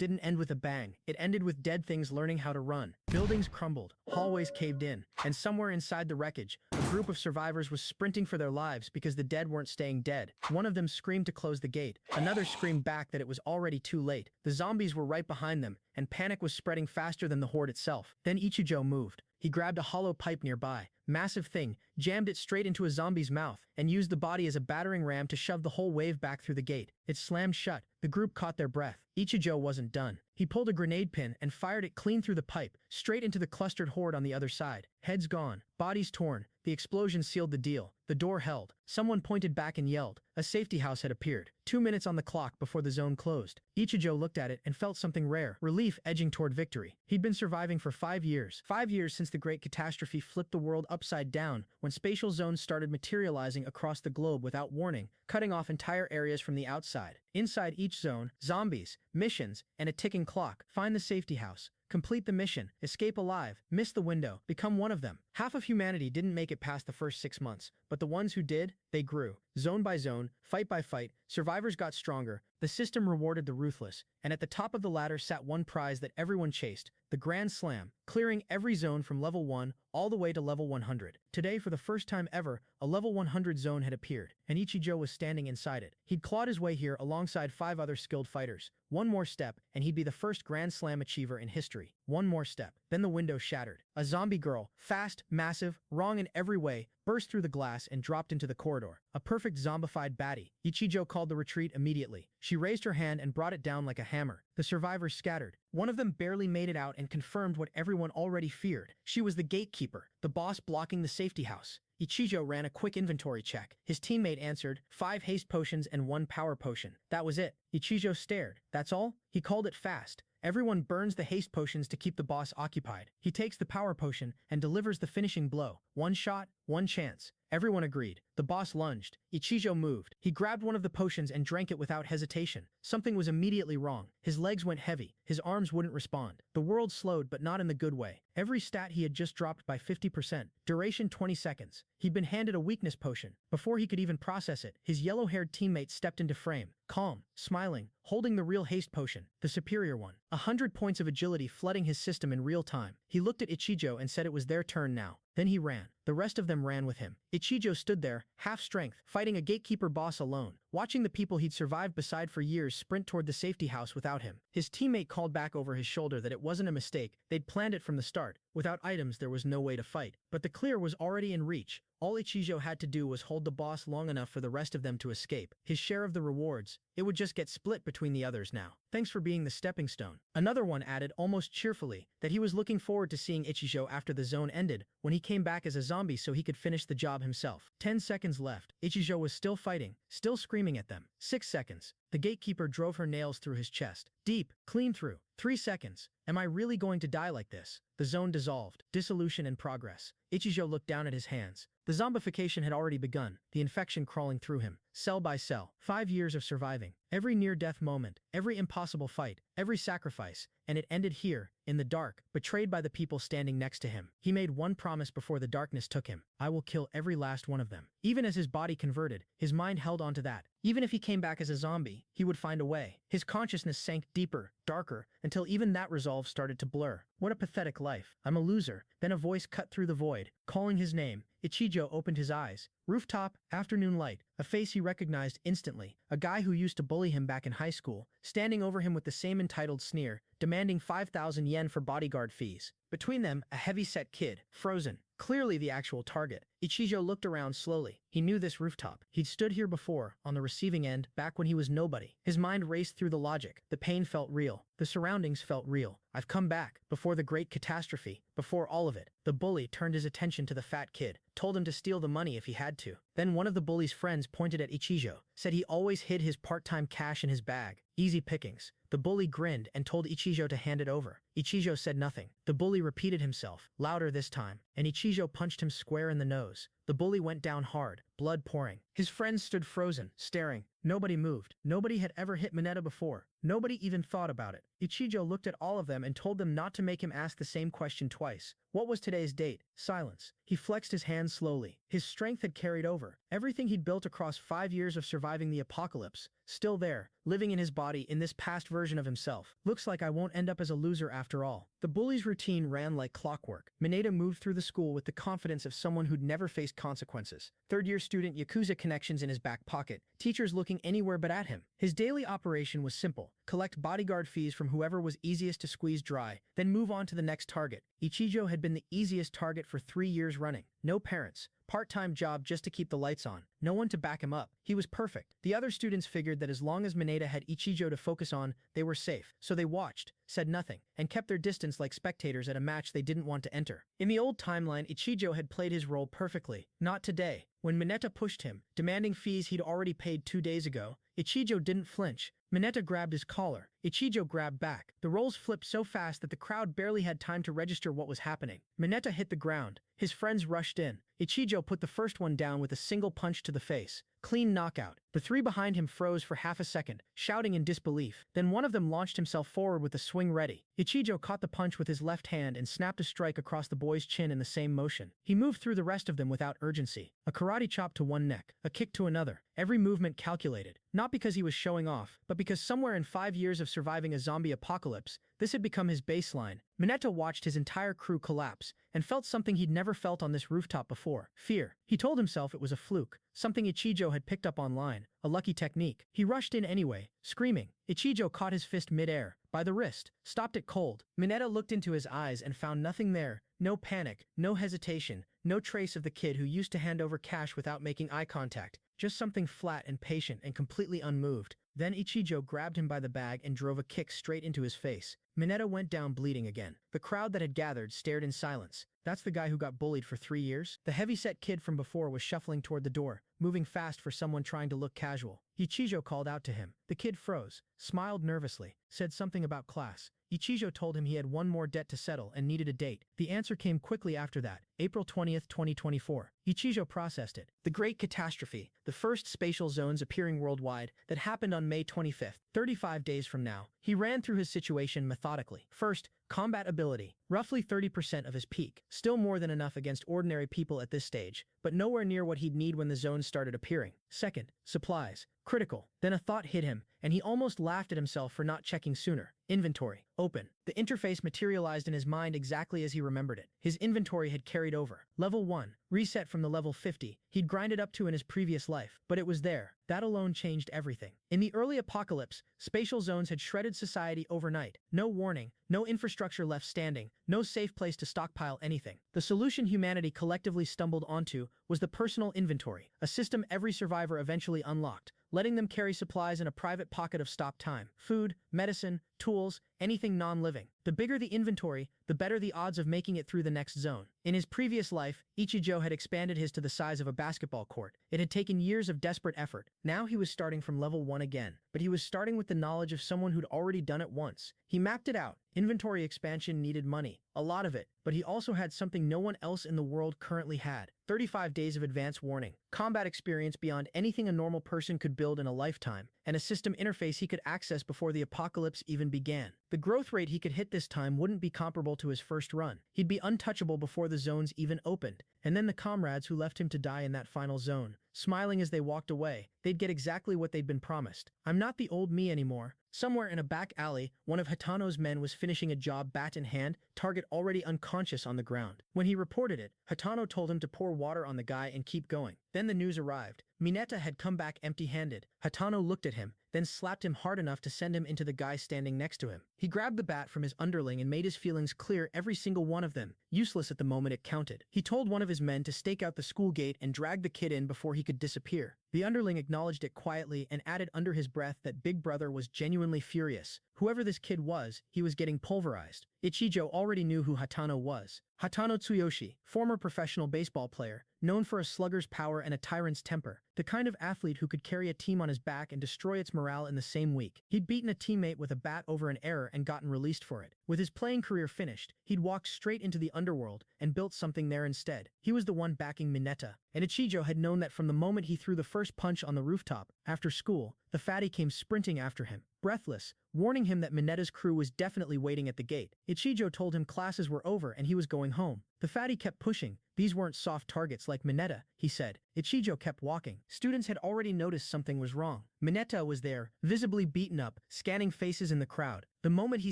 didn't end with a bang. It ended with dead things learning how to run. Buildings crumbled, hallways caved in, and somewhere inside the wreckage, a group of survivors was sprinting for their lives because the dead weren't staying dead. One of them screamed to close the gate. Another screamed back that it was already too late. The zombies were right behind them, and panic was spreading faster than the horde itself. Then Ichijo moved. He grabbed a hollow pipe nearby, massive thing, jammed it straight into a zombie's mouth, and used the body as a battering ram to shove the whole wave back through the gate. It slammed shut. The group caught their breath. Ichijo wasn't done. He pulled a grenade pin and fired it clean through the pipe, straight into the clustered horde on the other side. Heads gone, bodies torn. The explosion sealed the deal. The door held. Someone pointed back and yelled. A safety house had appeared. 2 minutes on the clock before the zone closed. Ichijo looked at it and felt something rare, relief edging toward victory. He'd been surviving for 5 years. 5 years since the great catastrophe flipped the world upside down, when spatial zones started materializing across the globe without warning, cutting off entire areas from the outside. Inside each zone, zombies, missions, and a ticking clock. Find the safety house. Complete the mission, escape alive, miss the window, become one of them. Half of humanity didn't make it past the first 6 months, but the ones who did, they grew. Zone by zone, fight by fight, survivors got stronger, the system rewarded the ruthless, and at the top of the ladder sat one prize that everyone chased, the Grand Slam, clearing every zone from level 1 all the way to level 100. Today, for the first time ever, a level 100 zone had appeared, and Ichijo was standing inside it. He'd clawed his way here alongside 5 other skilled fighters. One more step, and he'd be the first Grand Slam achiever in history. One more step. Then the window shattered. A zombie girl, fast, massive, wrong in every way, burst through the glass and dropped into the corridor. A perfect zombified baddie. Ichijo called the retreat immediately. She raised her hand and brought it down like a hammer. The survivors scattered. One of them barely made it out and confirmed what everyone already feared. She was the gatekeeper, the boss blocking the safety house. Ichijo ran a quick inventory check. His teammate answered, 5 haste potions and 1 power potion. That was it. Ichijo stared. That's all? He called it fast. Everyone burns the haste potions to keep the boss occupied. He takes the power potion and delivers the finishing blow. 1 shot, 1 chance. Everyone agreed. The boss lunged. Ichijo moved. He grabbed one of the potions and drank it without hesitation. Something was immediately wrong. His legs went heavy. His arms wouldn't respond. The world slowed, but not in the good way. Every stat he had just dropped by 50%. Duration 20 seconds. He'd been handed a weakness potion. Before he could even process it, his yellow-haired teammate stepped into frame. Calm, smiling, holding the real haste potion, the superior one. 100 points of agility flooding his system in real time. He looked at Ichijo and said it was their turn now. Then he ran. The rest of them ran with him. Ichijo stood there, half-strength, fighting a gatekeeper boss alone, watching the people he'd survived beside for years sprint toward the safety house without him. His teammate called back over his shoulder that it wasn't a mistake. They'd planned it from the start. Without items, there was no way to fight. But the clear was already in reach. All Ichijo had to do was hold the boss long enough for the rest of them to escape. His share of the rewards, it would just get split between the others now. Thanks for being the stepping stone. Another one added almost cheerfully that he was looking forward to seeing Ichijo after the zone ended, when he came back as a zombie so he could finish the job himself. 10 seconds left. Ichijo was still fighting, still screaming at them. 6 seconds. The gatekeeper drove her nails through his chest. Deep, clean through. 3 seconds. Am I really going to die like this? The zone dissolved. Dissolution in progress. Ichijo looked down at his hands. The zombification had already begun, the infection crawling through him, cell by cell. 5 years of surviving. Every near-death moment, every impossible fight, every sacrifice, and it ended here, in the dark, betrayed by the people standing next to him. He made one promise before the darkness took him. I will kill every last one of them. Even as his body converted, his mind held on to that. Even if he came back as a zombie, he would find a way. His consciousness sank deeper, darker, until even that resolve started to blur. What a pathetic life. I'm a loser. Then a voice cut through the void, calling his name. Ichijo opened his eyes. Rooftop, afternoon light, a face he recognized instantly, a guy who used to bully him back in high school, standing over him with the same entitled sneer, demanding 5,000 yen for bodyguard fees. Between them, a heavy-set kid, frozen, clearly the actual target. Ichijo looked around slowly. He knew this rooftop. He'd stood here before, on the receiving end, back when he was nobody. His mind raced through the logic. The pain felt real. The surroundings felt real. I've come back, before the great catastrophe, before all of it. The bully turned his attention to the fat kid, told him to steal the money if he had to. Then one of the bully's friends pointed at Ichijo, said he always hid his part-time cash in his bag. Easy pickings. The bully grinned and told Ichijo to hand it over. Ichijo said nothing. The bully repeated himself, louder this time, and Ichijo punched him square in the nose. The bully went down hard, blood pouring. His friends stood frozen, staring. Nobody moved. Nobody had ever hit Mineta before. Nobody even thought about it. Ichijo looked at all of them and told them not to make him ask the same question twice. What was today's date? Silence. He flexed his hands slowly. His strength had carried over. Everything he'd built across 5 years of surviving the apocalypse, still there, living in his body in this past version of himself. Looks like I won't end up as a loser after all. The bully's routine ran like clockwork. Mineta moved through the school with the confidence of someone who'd never faced consequences. Third-year student Yakuza connections in his back pocket, teachers looking anywhere but at him. His daily operation was simple. Collect bodyguard fees from whoever was easiest to squeeze dry, then move on to the next target. Ichijo had been the easiest target for 3 years running. No parents. Part-time job just to keep the lights on. No one to back him up. He was perfect. The other students figured that as long as Mineta had Ichijo to focus on, they were safe. So they watched, said nothing, and kept their distance like spectators at a match they didn't want to enter. In the old timeline, Ichijo had played his role perfectly. Not today. When Mineta pushed him, demanding fees he'd already paid 2 days ago, Ichijo didn't flinch. Mineta grabbed his collar. Ichijo grabbed back. The roles flipped so fast that the crowd barely had time to register what was happening. Mineta hit the ground. His friends rushed in. Ichijo put the first one down with a single punch to the face. Clean knockout. The three behind him froze for half a second, shouting in disbelief. Then one of them launched himself forward with a swing ready. Ichijo caught the punch with his left hand and snapped a strike across the boy's chin in the same motion. He moved through the rest of them without urgency. A karate chop to one neck, a kick to another. Every movement calculated. Not because he was showing off, but because somewhere in 5 years of surviving a zombie apocalypse, this had become his baseline. Mineta watched his entire crew collapse and felt something he'd never felt on this rooftop before. Fear. He told himself it was a fluke, something Ichijo had picked up online, a lucky technique. He rushed in anyway, screaming. Ichijo caught his fist mid-air, by the wrist, stopped it cold. Mineta looked into his eyes and found nothing there. No panic, no hesitation, no trace of the kid who used to hand over cash without making eye contact. Just something flat and patient and completely unmoved. Then Ichijo grabbed him by the bag and drove a kick straight into his face. Mineta went down bleeding again. The crowd that had gathered stared in silence. That's the guy who got bullied for 3 years? The heavy-set kid from before was shuffling toward the door, moving fast for someone trying to look casual. Ichijo called out to him. The kid froze, smiled nervously, said something about class. Ichijo told him he had one more debt to settle and needed a date. The answer came quickly after that, April 20th, 2024. Ichijo processed it. The Great Catastrophe, the first spatial zones appearing worldwide, that happened on May 25th, 35 days from now. He ran through his situation methodically. First, combat ability, roughly 30% of his peak. Still more than enough against ordinary people at this stage, but nowhere near what he'd need when the zones started appearing. Second, supplies. Critical. Then a thought hit him, and he almost laughed at himself for not checking sooner. Inventory. Open. The interface materialized in his mind exactly as he remembered it. His inventory had carried over. Level 1. Reset from the level 50 he'd grinded up to in his previous life, but it was there. That alone changed everything. In the early apocalypse, spatial zones had shredded society overnight. No warning, no infrastructure left standing, no safe place to stockpile anything. The solution humanity collectively stumbled onto was the personal inventory, a system every survivor eventually unlocked, letting them carry supplies in a private pocket of stop time. Food, medicine, tools, anything non-living. The bigger the inventory, the better the odds of making it through the next zone. In his previous life, Ichijo had expanded his to the size of a basketball court. It had taken years of desperate effort. Now he was starting from level 1 again, but he was starting with the knowledge of someone who'd already done it once. He mapped it out. Inventory expansion needed money, a lot of it, but he also had something no one else in the world currently had. 35 days of advance warning, combat experience beyond anything a normal person could build in a lifetime, and a system interface he could access before the apocalypse even began. The growth rate he could hit this time wouldn't be comparable to his first run. He'd be untouchable before the zones even opened. And then the comrades who left him to die in that final zone, smiling as they walked away, they'd get exactly what they'd been promised. I'm not the old me anymore. Somewhere in a back alley, one of Hatano's men was finishing a job bat in hand, target already unconscious on the ground. When he reported it, Hatano told him to pour water on the guy and keep going. Then the news arrived. Mineta had come back empty-handed. Hatano looked at him, then slapped him hard enough to send him into the guy standing next to him. He grabbed the bat from his underling and made his feelings clear, every single one of them. Useless at the moment it counted. He told one of his men to stake out the school gate and drag the kid in before he could disappear. The underling acknowledged it quietly and added under his breath that Big Brother was genuinely furious. Whoever this kid was, he was getting pulverized. Ichijo already knew who Hatano was. Hatano Tsuyoshi, former professional baseball player, known for a slugger's power and a tyrant's temper, the kind of athlete who could carry a team on his back and destroy its morale in the same week. He'd beaten a teammate with a bat over an error and gotten released for it. With his playing career finished, he'd walked straight into the underworld and built something there instead. He was the one backing Mineta, and Ichijo had known that from the moment he threw the first punch on the rooftop. After school, the fatty came sprinting after him, breathless, warning him that Mineta's crew was definitely waiting at the gate. Ichijo told him classes were over and he was going home. The fatty kept pushing. These weren't soft targets like Mineta, he said. Ichijo kept walking. Students had already noticed something was wrong. Mineta was there, visibly beaten up, scanning faces in the crowd. The moment he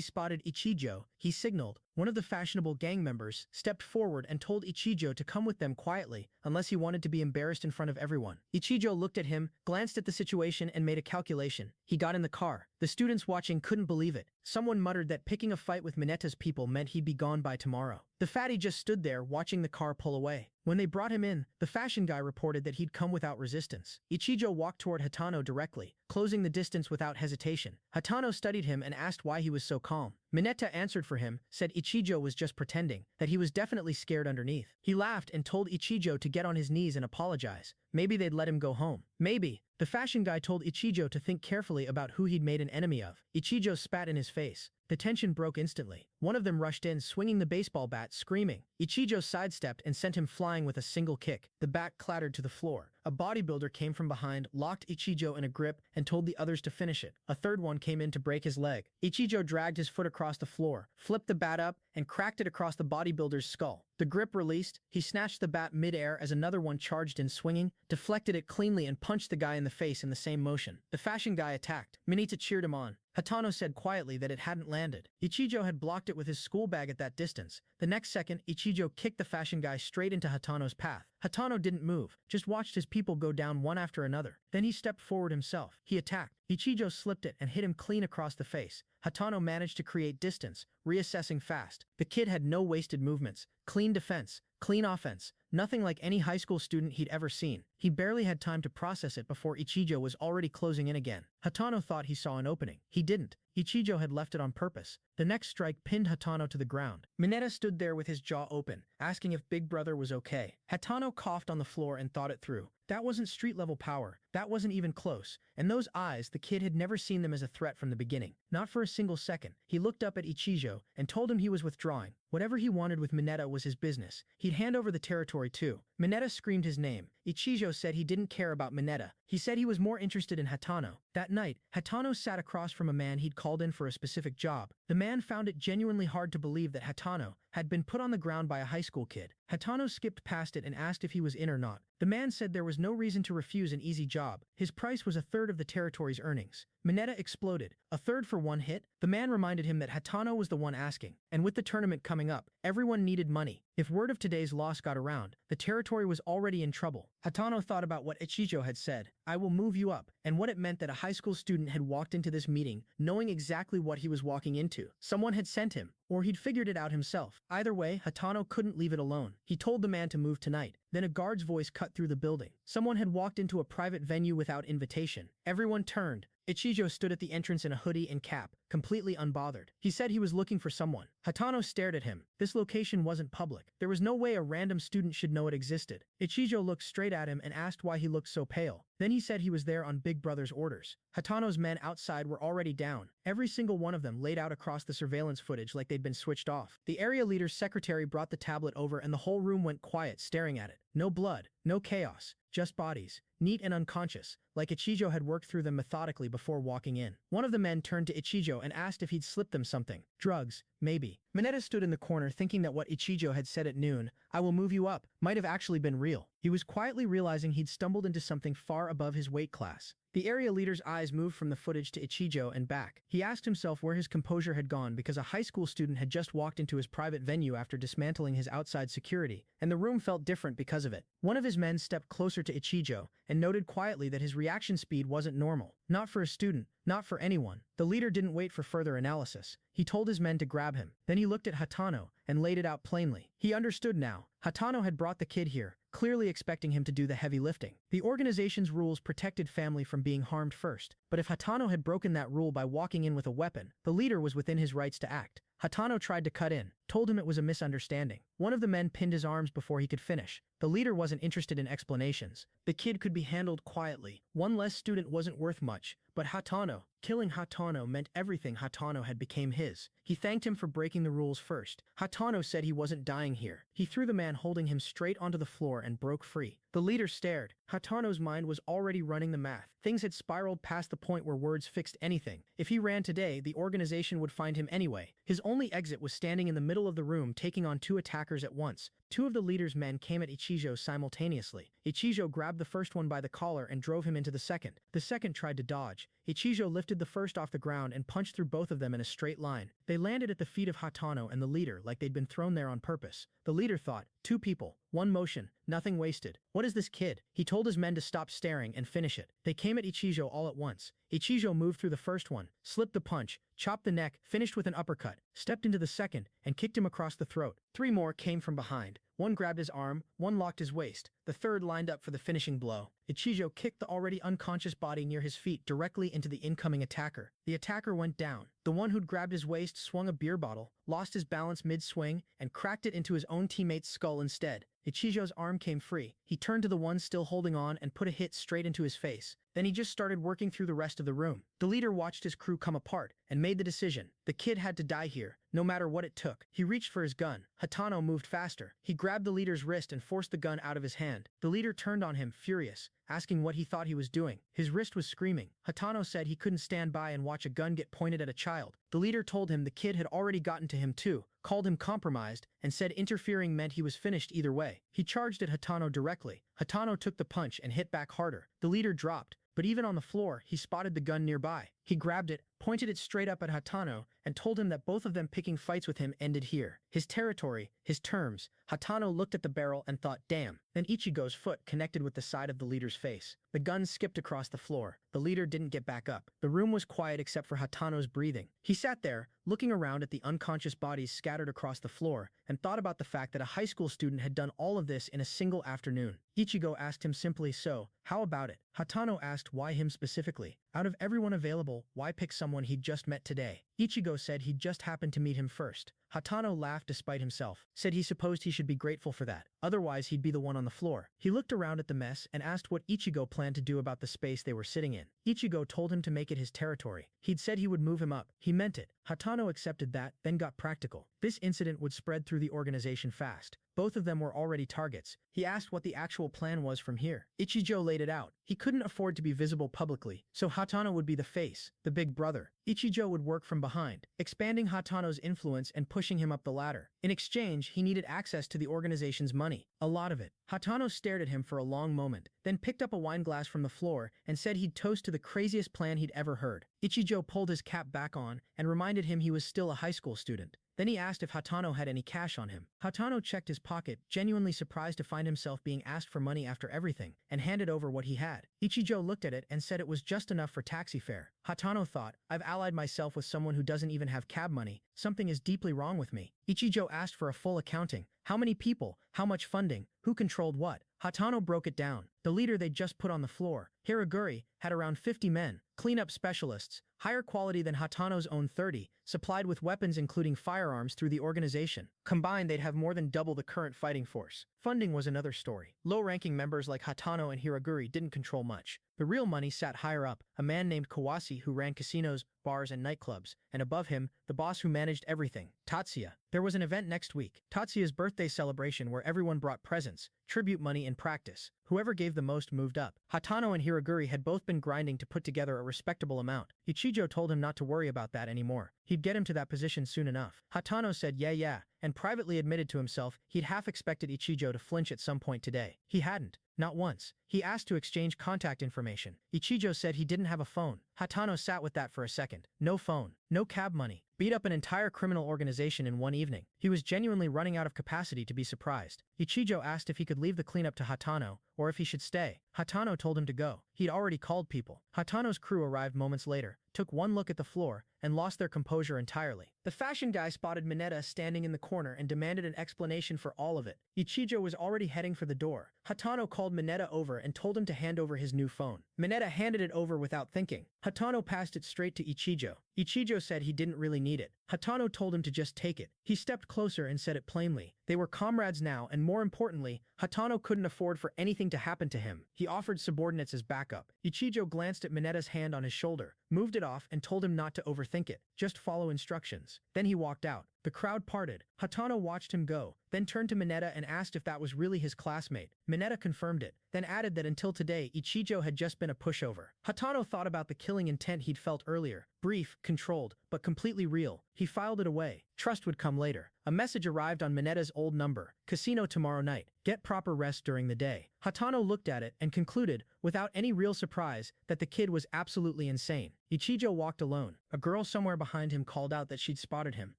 spotted Ichijo, he signaled. One of the fashionable gang members stepped forward and told Ichijo to come with them quietly, unless he wanted to be embarrassed in front of everyone. Ichijo looked at him, glanced at the situation and made a calculation. He got in the car. The students watching couldn't believe it. Someone muttered that picking a fight with Mineta's people meant he'd be gone by tomorrow. The fatty just stood there watching the car pull away. When they brought him in, the fashion guy reported that he'd come without resistance. Ichijo walked toward Hatano directly, closing the distance without hesitation. Hatano studied him and asked why he was so calm. Mineta answered for him, said Ichijo was just pretending, that he was definitely scared underneath. He laughed and told Ichijo to get on his knees and apologize. Maybe they'd let him go home. Maybe. The fashion guy told Ichijo to think carefully about who he'd made an enemy of. Ichijo spat in his face. The tension broke instantly. One of them rushed in, swinging the baseball bat, screaming. Ichijo sidestepped and sent him flying with a single kick. The bat clattered to the floor. A bodybuilder came from behind, locked Ichijo in a grip, and told the others to finish it. A third one came in to break his leg. Ichijo dragged his foot across the floor, flipped the bat up, and cracked it across the bodybuilder's skull. The grip released. He snatched the bat mid-air as another one charged in, swinging, deflected it cleanly and punched the guy in the face in the same motion. The fashion guy attacked. Mineta cheered him on. Hatano said quietly that it hadn't landed. Ichijo had blocked it with his school bag at that distance. The next second, Ichijo kicked the fashion guy straight into Hatano's path. Hatano didn't move, just watched his people go down one after another. Then he stepped forward himself. He attacked. Ichijo slipped it and hit him clean across the face. Hatano managed to create distance, reassessing fast. The kid had no wasted movements. Clean defense, clean offense. Nothing like any high school student he'd ever seen. He barely had time to process it before Ichijo was already closing in again. Hatano thought he saw an opening. He didn't. Ichijo had left it on purpose. The next strike pinned Hatano to the ground. Mineta stood there with his jaw open, asking if Big Brother was okay. Hatano coughed on the floor and thought it through. That wasn't street-level power. That wasn't even close. And those eyes, the kid had never seen them as a threat from the beginning. Not for a single second. He looked up at Ichijo and told him he was withdrawing. Whatever he wanted with Mineta was his business. He'd hand over the territory too. Mineta screamed his name. Ichijo said he didn't care about Mineta. He said he was more interested in Hatano. That night, Hatano sat across from a man he'd called in for a specific job. The man found it genuinely hard to believe that Hatano had been put on the ground by a high school kid. Hatano skipped past it and asked if he was in or not. The man said there was no reason to refuse an easy job. His price was a third of the territory's earnings. Mineta exploded. A third for one hit? The man reminded him that Hatano was the one asking. And with the tournament coming up, everyone needed money. If word of today's loss got around, the territory was already in trouble. Hatano thought about what Ichijo had said, "I will move you up," and what it meant that a high school student had walked into this meeting knowing exactly what he was walking into. Someone had sent him, or he'd figured it out himself. Either way, Hatano couldn't leave it alone. He told the man to move tonight. Then a guard's voice cut through the building. Someone had walked into a private venue without invitation. Everyone turned. Ichijo stood at the entrance in a hoodie and cap, completely unbothered. He said he was looking for someone. Hatano stared at him. This location wasn't public. There was no way a random student should know it existed. Ichijo looked straight at him and asked why he looked so pale. Then he said he was there on Big Brother's orders. Hatano's men outside were already down. Every single one of them laid out across the surveillance footage like they'd been switched off. The area leader's secretary brought the tablet over and the whole room went quiet, staring at it. No blood, no chaos, just bodies, neat and unconscious, like Ichijo had worked through them methodically before walking in. One of the men turned to Ichijo and asked if he'd slipped them something. Drugs, maybe. Mineta stood in the corner thinking that what Ichijo had said at noon, "I will move you up," might have actually been real. He was quietly realizing he'd stumbled into something far above his weight class. The area leader's eyes moved from the footage to Ichijo and back. He asked himself where his composure had gone because a high school student had just walked into his private venue after dismantling his outside security, and the room felt different because of it. One of his men stepped closer to Ichijo and noted quietly that his reaction speed wasn't normal. Not for a student, not for anyone. The leader didn't wait for further analysis. He told his men to grab him. Then he looked at Hatano and laid it out plainly. He understood now. Hatano had brought the kid here, clearly expecting him to do the heavy lifting. The organization's rules protected family from being harmed first, but if Hatano had broken that rule by walking in with a weapon, the leader was within his rights to act. Hatano tried to cut in, told him it was a misunderstanding. One of the men pinned his arms before he could finish. The leader wasn't interested in explanations. The kid could be handled quietly. One less student wasn't worth much. But Hatano, killing Hatano meant everything Hatano had became his. He thanked him for breaking the rules first. Hatano said he wasn't dying here. He threw the man holding him straight onto the floor and broke free. The leader stared. Hatano's mind was already running the math. Things had spiraled past the point where words fixed anything. If he ran today, the organization would find him anyway. His only exit was standing in the middle of the room taking on two attackers at once. Two of the leader's men came at Ichijo simultaneously. Ichijo grabbed the first one by the collar and drove him into the second. The second tried to dodge. Ichijo lifted the first off the ground and punched through both of them in a straight line. They landed at the feet of Hatano and the leader like they'd been thrown there on purpose. The leader thought, two people, one motion, nothing wasted. What is this kid? He told his men to stop staring and finish it. They came at Ichijo all at once. Ichijo moved through the first one, slipped the punch, chopped the neck, finished with an uppercut, stepped into the second, and kicked him across the throat. Three more came from behind. One grabbed his arm, one locked his waist. The third lined up for the finishing blow. Ichijo kicked the already unconscious body near his feet directly into the incoming attacker. The attacker went down. The one who'd grabbed his waist swung a beer bottle, lost his balance mid-swing, and cracked it into his own teammate's skull instead. Ichijo's arm came free. He turned to the one still holding on and put a hit straight into his face. Then he just started working through the rest of the room. The leader watched his crew come apart and made the decision. The kid had to die here, no matter what it took. He reached for his gun. Hatano moved faster. He grabbed the leader's wrist and forced the gun out of his hand. The leader turned on him, furious, asking what he thought he was doing. His wrist was screaming. Hatano said he couldn't stand by and watch a gun get pointed at a child. The leader told him the kid had already gotten to him too, called him compromised, and said interfering meant he was finished either way. He charged at Hatano directly. Hatano took the punch and hit back harder. The leader dropped, but even on the floor, he spotted the gun nearby. He grabbed it, pointed it straight up at Hatano, and told him that both of them picking fights with him ended here. His territory, his terms. Hatano looked at the barrel and thought, damn. Then Ichigo's foot connected with the side of the leader's face. The gun skipped across the floor. The leader didn't get back up. The room was quiet except for Hatano's breathing. He sat there, looking around at the unconscious bodies scattered across the floor, and thought about the fact that a high school student had done all of this in a single afternoon. Ichigo asked him simply, so, how about it? Hatano asked why him specifically. Out of everyone available, why pick someone he'd just met today? Ichigo said he'd just happened to meet him first. Hatano laughed despite himself, said he supposed he should be grateful for that. Otherwise, he'd be the one on the floor. He looked around at the mess and asked what Ichigo planned to do about the space they were sitting in. Ichigo told him to make it his territory. He'd said he would move him up. He meant it. Hatano accepted that, then got practical. This incident would spread through the organization fast. Both of them were already targets. He asked what the actual plan was from here. Ichijo laid it out. He couldn't afford to be visible publicly, so Hatano would be the face, the big brother. Ichijo would work from behind, expanding Hatano's influence and pushing him up the ladder. In exchange, he needed access to the organization's money. A lot of it. Hatano stared at him for a long moment, then picked up a wine glass from the floor and said he'd toast to the craziest plan he'd ever heard. Ichijo pulled his cap back on and reminded him he was still a high school student. Then he asked if Hatano had any cash on him. Hatano checked his pocket, genuinely surprised to find himself being asked for money after everything, and handed over what he had. Ichijo looked at it and said it was just enough for taxi fare. Hatano thought, I've allied myself with someone who doesn't even have cab money. Something is deeply wrong with me. Ichijo asked for a full accounting. How many people? How much funding? Who controlled what? Hatano broke it down. The leader they'd just put on the floor, Hiraguri, had around 50 men, cleanup specialists, higher quality than Hatano's own 30, supplied with weapons including firearms through the organization. Combined, they'd have more than double the current fighting force. Funding was another story. Low-ranking members like Hatano and Hiraguri didn't control much. The real money sat higher up, a man named Kawase who ran casinos, bars, and nightclubs, and above him, the boss who managed everything, Tatsuya. There was an event next week, Tatsuya's birthday celebration where everyone brought presents, tribute money, and practice. Whoever gave the most moved up. Hatano and Hiraguri had both been grinding to put together a respectable amount. Ichijo told him not to worry about that anymore. He'd get him to that position soon enough. Hatano said yeah, and privately admitted to himself he'd half expected Ichijo to flinch at some point today. He hadn't. Not once. He asked to exchange contact information. Ichijo said he didn't have a phone. Hatano sat with that for a second. No phone. No cab money. Beat up an entire criminal organization in one evening. He was genuinely running out of capacity to be surprised. Ichijo asked if he could leave the cleanup to Hatano, or if he should stay. Hatano told him to go. He'd already called people. Hatano's crew arrived moments later. took one look at the floor, and lost their composure entirely. The fashion guy spotted Mineta standing in the corner and demanded an explanation for all of it. Ichijo was already heading for the door. Hatano called Mineta over and told him to hand over his new phone. Mineta handed it over without thinking. Hatano passed it straight to Ichijo. Ichijo said he didn't really need it. Hatano told him to just take it. He stepped closer and said it plainly. They were comrades now, and more importantly, Hatano couldn't afford for anything to happen to him. He offered subordinates as backup. Ichijo glanced at Mineta's hand on his shoulder, moved it off, and told him not to overthink it. Just follow instructions. Then he walked out. The crowd parted. Hatano watched him go, then turned to Mineta and asked if that was really his classmate. Mineta confirmed it, then added that until today, Ichijo had just been a pushover. Hatano thought about the killing intent he'd felt earlier. Brief, controlled, but completely real. He filed it away. Trust would come later. A message arrived on Mineta's old number. Casino tomorrow night. Get proper rest during the day. Hatano looked at it and concluded, without any real surprise, that the kid was absolutely insane. Ichijo walked alone. A girl somewhere behind him called out that she'd spotted him,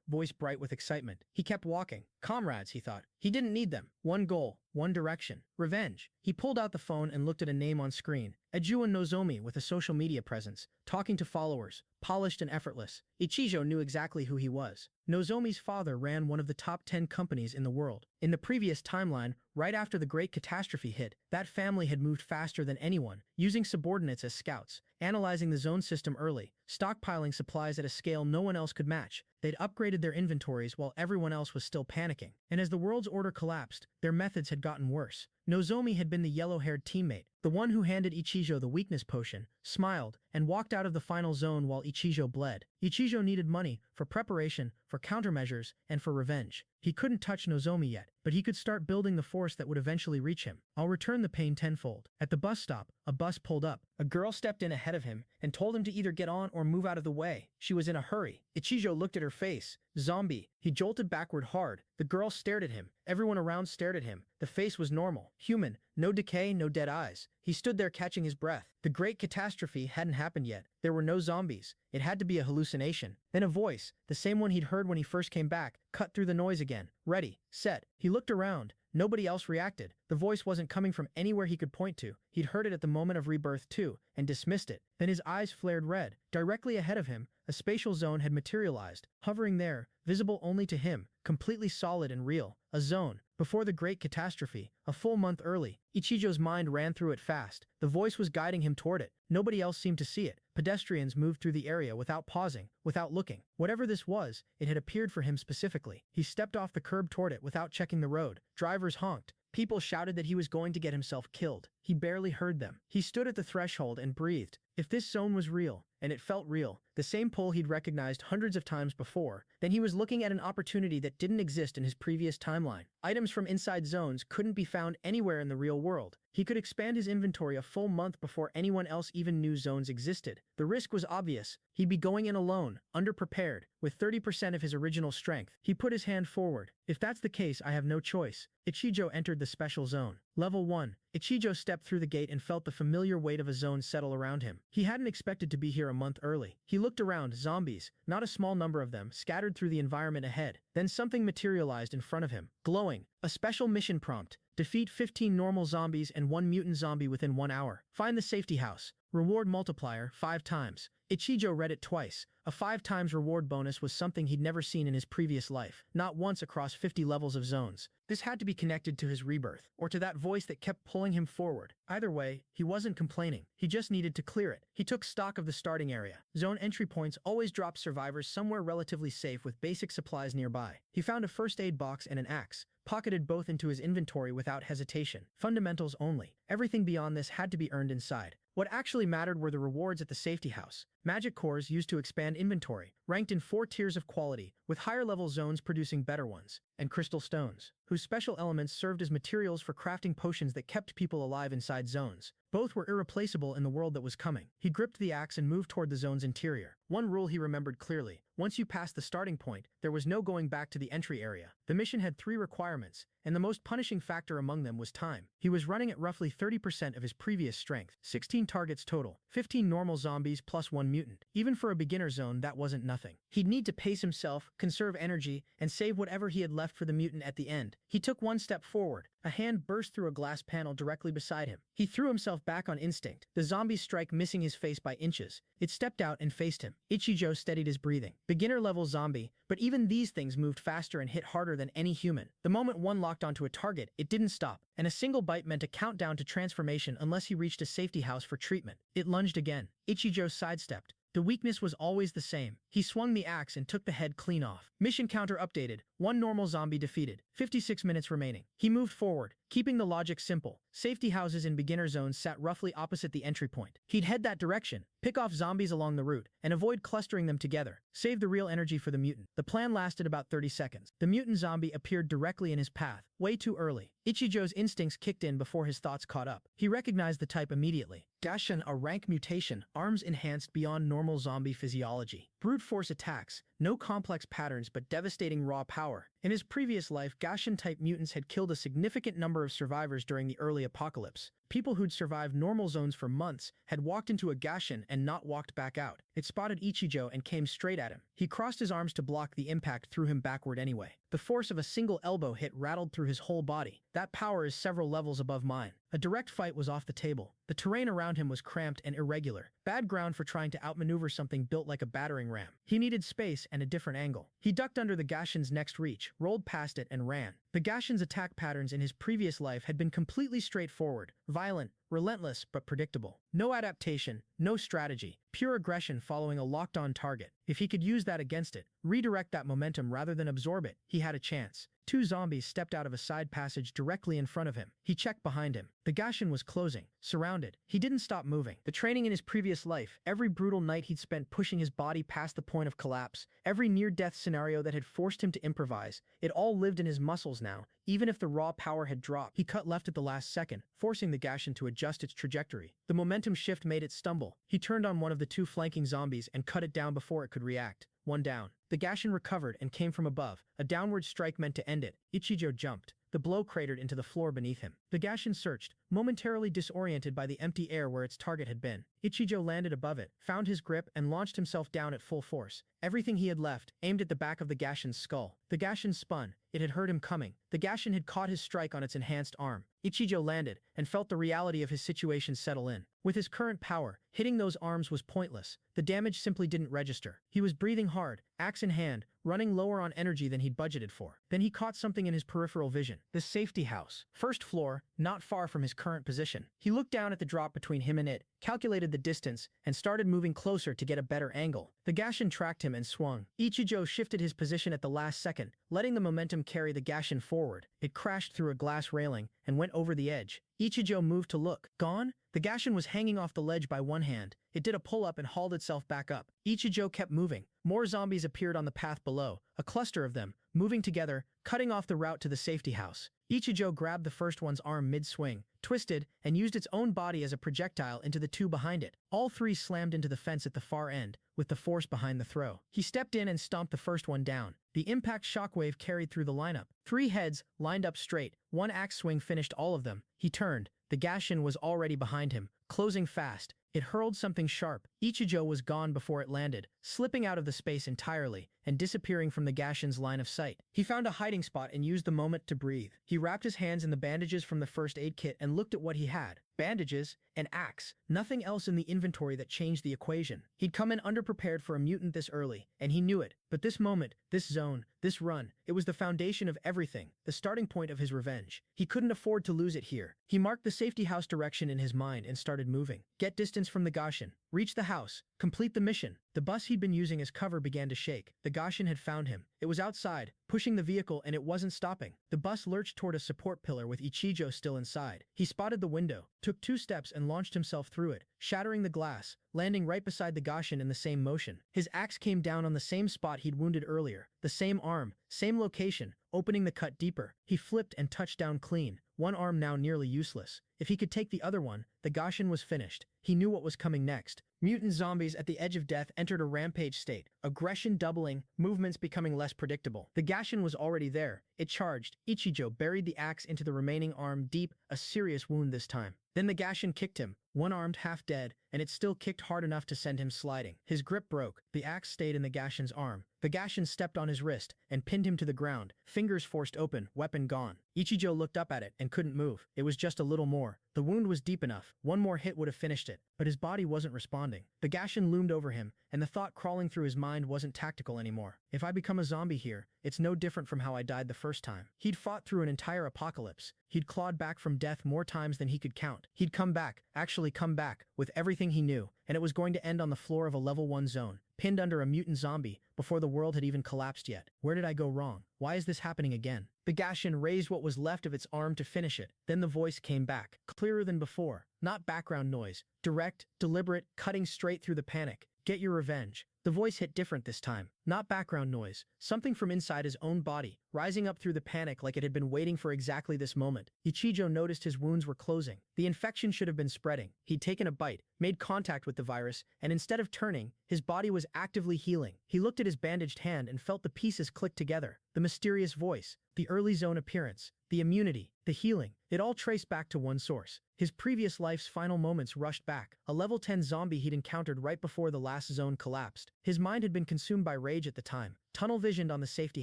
voice bright with excitement. He kept walking. Comrades, he thought. He didn't need them. One goal, one direction. Revenge. He pulled out the phone and looked at a name on screen. Ejuan Nozomi with a social media presence, talking to followers, polished and effortless. Ichijo knew exactly who he was. Nozomi's father ran one of the top 10 companies in the world. In the previous timeline, right after the Great Catastrophe hit, that family had moved faster than anyone, using subordinates as scouts, analyzing the zone system early, stockpiling supplies at a scale no one else could match. They'd upgraded their inventories while everyone else was still panicking. And as the world's order collapsed, their methods had gotten worse. Nozomi had been the yellow-haired teammate, the one who handed Ichijo the weakness potion, smiled, and walked out of the final zone while Ichijo bled. Ichijo needed money for preparation, for countermeasures, and for revenge. He couldn't touch Nozomi yet, but he could start building the force that would eventually reach him. I'll return the pain tenfold. At the bus stop, a bus pulled up. A girl stepped in ahead of him and told him to either get on or move out of the way. She was in a hurry. Ichijo looked at her face. Zombie. He jolted backward hard. The girl stared at him. Everyone around stared at him. The face was normal. Human. No decay, no dead eyes. He stood there catching his breath. The Great Catastrophe hadn't happened yet. There were no zombies. It had to be a hallucination. Then a voice, the same one he'd heard when he first came back, cut through the noise again. Ready. Set. He looked around. Nobody else reacted. The voice wasn't coming from anywhere he could point to. He'd heard it at the moment of rebirth too, and dismissed it. Then his eyes flared red. Directly ahead of him, a spatial zone had materialized, hovering there, visible only to him, completely solid and real. A zone. Before the Great Catastrophe, a full month early. Ichijo's mind ran through it fast. The voice was guiding him toward it. Nobody else seemed to see it. Pedestrians moved through the area without pausing, without looking. Whatever this was, it had appeared for him specifically. He stepped off the curb toward it without checking the road. Drivers honked. People shouted that he was going to get himself killed. He barely heard them. He stood at the threshold and breathed. If this zone was real, and it felt real, the same pull he'd recognized hundreds of times before, then he was looking at an opportunity that didn't exist in his previous timeline. Items from inside zones couldn't be found anywhere in the real world. He could expand his inventory a full month before anyone else even knew zones existed. The risk was obvious. He'd be going in alone, underprepared, with 30% of his original strength. He put his hand forward. If that's the case, I have no choice. Ichijo entered the special zone. Level 1. Ichijo stepped through the gate and felt the familiar weight of a zone settle around him. He hadn't expected to be here a month early. He looked around. Zombies, not a small number of them, scattered through the environment ahead. Then something materialized in front of him. Glowing. A special mission prompt. Defeat 15 normal zombies and 1 mutant zombie within 1 hour. Find the safety house. Reward multiplier 5 times. Ichijo read it twice. A 5 times reward bonus was something he'd never seen in his previous life. Not once across 50 levels of zones. This had to be connected to his rebirth, or to that voice that kept pulling him forward. Either way, he wasn't complaining. He just needed to clear it. He took stock of the starting area. Zone entry points always drop survivors somewhere relatively safe with basic supplies nearby. He found a first aid box and an axe, pocketed both into his inventory without hesitation. Fundamentals only. Everything beyond this had to be earned inside. What actually mattered were the rewards at the safety house. Magic cores used to expand inventory, ranked in 4 tiers of quality, with higher level zones producing better ones, and crystal stones, whose special elements served as materials for crafting potions that kept people alive inside zones. Both were irreplaceable in the world that was coming. He gripped the axe and moved toward the zone's interior. One rule he remembered clearly. Once you passed the starting point, there was no going back to the entry area. The mission had 3 requirements, and the most punishing factor among them was time. He was running at roughly 30% of his previous strength. 16 targets total. 15 normal zombies plus 1 mutant. Even for a beginner zone, that wasn't nothing. nothing. He'd need to pace himself, conserve energy, and save whatever he had left for the mutant at the end. He took one step forward. A hand burst through a glass panel directly beside him. He threw himself back on instinct, the zombie's strike missing his face by inches. It stepped out and faced him. Ichijo steadied his breathing. Beginner-level zombie, but even these things moved faster and hit harder than any human. The moment one locked onto a target, it didn't stop, and a single bite meant a countdown to transformation unless he reached a safety house for treatment. It lunged again. Ichijo sidestepped. The weakness was always the same. He swung the axe and took the head clean off. Mission counter updated. 1 normal zombie defeated. 56 minutes remaining. He moved forward, keeping the logic simple. Safety houses in beginner zones sat roughly opposite the entry point. He'd head that direction, pick off zombies along the route, and avoid clustering them together. Save the real energy for the mutant. The plan lasted about 30 seconds. The mutant zombie appeared directly in his path, way too early. Ichijo's instincts kicked in before his thoughts caught up. He recognized the type immediately. Gashin, a rank mutation, arms enhanced beyond normal zombie physiology. Brute force attacks, no complex patterns but devastating raw power. In his previous life, Gashin-type mutants had killed a significant number of survivors during the early apocalypse. People who'd survived normal zones for months had walked into a Gashin and not walked back out. It spotted Ichijo and came straight at him. He crossed his arms to block the impact, threw him backward anyway. The force of a single elbow hit rattled through his whole body. That power is several levels above mine. A direct fight was off the table. The terrain around him was cramped and irregular. Bad ground for trying to outmaneuver something built like a battering ram. He needed space and a different angle. He ducked under the Gashin's next reach, rolled past it, and ran. The Gashin's attack patterns in his previous life had been completely straightforward, violent, relentless, but predictable. No adaptation, no strategy, pure aggression following a locked-on target. If he could use that against it, redirect that momentum rather than absorb it, he had a chance. 2 zombies stepped out of a side passage directly in front of him. He checked behind him. The Gashin was closing, surrounded. He didn't stop moving. The training in his previous life, every brutal night he'd spent pushing his body past the point of collapse, every near-death scenario that had forced him to improvise, it all lived in his muscles now. Even if the raw power had dropped, he cut left at the last second, forcing the Gashin to adjust its trajectory. The momentum shift made it stumble. He turned on one of the 2 flanking zombies and cut it down before it could react. 1 down. The Gashin recovered and came from above. A downward strike meant to end it. Ichijo jumped. The blow cratered into the floor beneath him. The Gashin searched, momentarily disoriented by the empty air where its target had been. Ichijo landed above it, found his grip, and launched himself down at full force. Everything he had left, aimed at the back of the Gashin's skull. The Gashin spun. It had heard him coming. The Gashin had caught his strike on its enhanced arm. Ichijo landed, and felt the reality of his situation settle in. With his current power, hitting those arms was pointless. The damage simply didn't register. He was breathing hard, axe in hand, running lower on energy than he'd budgeted for. Then he caught something in his peripheral vision. The safety house. First floor, not far from his current position. He looked down at the drop between him and it, calculated the distance, and started moving closer to get a better angle. The Gashin tracked him and swung. Ichijo shifted his position at the last second, letting the momentum carry the Gashin forward. It crashed through a glass railing and went over the edge. Ichijo moved to look. Gone? The Gashin was hanging off the ledge by one hand. It did a pull-up and hauled itself back up. Ichijo kept moving. More zombies appeared on the path below, a cluster of them, moving together, cutting off the route to the safety house. Ichijo grabbed the first one's arm mid-swing, twisted, and used its own body as a projectile into the 2 behind it. All 3 slammed into the fence at the far end, with the force behind the throw. He stepped in and stomped the first one down. The impact shockwave carried through the lineup. 3 heads, lined up straight. 1 axe swing finished all of them. He turned. The Gashin was already behind him, closing fast. It hurled something sharp. Ichijo was gone before it landed, slipping out of the space entirely and disappearing from the Gashin's line of sight. He found a hiding spot and used the moment to breathe. He wrapped his hands in the bandages from the first aid kit and looked at what he had. Bandages, an axe, nothing else in the inventory that changed the equation. He'd come in underprepared for a mutant this early, and he knew it. But this moment, this zone, this run, it was the foundation of everything, the starting point of his revenge. He couldn't afford to lose it here. He marked the safety house direction in his mind and started moving. Get distance from the Gashin. Reach the house. Complete the mission. The bus he'd been using as cover began to shake. The Gashin had found him. It was outside, pushing the vehicle, and it wasn't stopping. The bus lurched toward a support pillar with Ichijo still inside. He spotted the window, took 2 steps and launched himself through it, shattering the glass, landing right beside the Gashin in the same motion. His axe came down on the same spot he'd wounded earlier. The same arm, same location, opening the cut deeper. He flipped and touched down clean. 1 arm now nearly useless. If he could take the other one, the Gashin was finished. He knew what was coming next. Mutant zombies at the edge of death entered a rampage state, aggression doubling, movements becoming less predictable. The Gashin was already there. It charged. Ichijo buried the axe into the remaining arm deep, a serious wound this time. Then the Gashin kicked him, one-armed, half dead, and it still kicked hard enough to send him sliding. His grip broke. The axe stayed in the Gashin's arm. The Gashin stepped on his wrist and pinned him to the ground, fingers forced open, weapon gone. Ichijo looked up at it and couldn't move. It was just a little more. The wound was deep enough. One more hit would have finished it, but his body wasn't responding. The Gashin loomed over him, and the thought crawling through his mind wasn't tactical anymore. If I become a zombie here, it's no different from how I died the first time. He'd fought through an entire apocalypse. He'd clawed back from death more times than he could count. He'd come back, actually come back, with everything he knew, and it was going to end on the floor of a level 1 zone, pinned under a mutant zombie, before the world had even collapsed yet. Where did I go wrong? Why is this happening again? The Gashin raised what was left of its arm to finish it. Then the voice came back, clearer than before. Not background noise. Direct, deliberate, cutting straight through the panic. Get your revenge. The voice hit different this time. Not background noise. Something from inside his own body, rising up through the panic like it had been waiting for exactly this moment. Ichijo noticed his wounds were closing. The infection should have been spreading. He'd taken a bite, made contact with the virus, and instead of turning, his body was actively healing. He looked at his bandaged hand and felt the pieces click together. The mysterious voice, the early zone appearance, the immunity, the healing. It all traced back to one source. His previous life's final moments rushed back. A level 10 zombie he'd encountered right before the last zone collapsed. His mind had been consumed by rage at the time. Tunnel visioned on the safety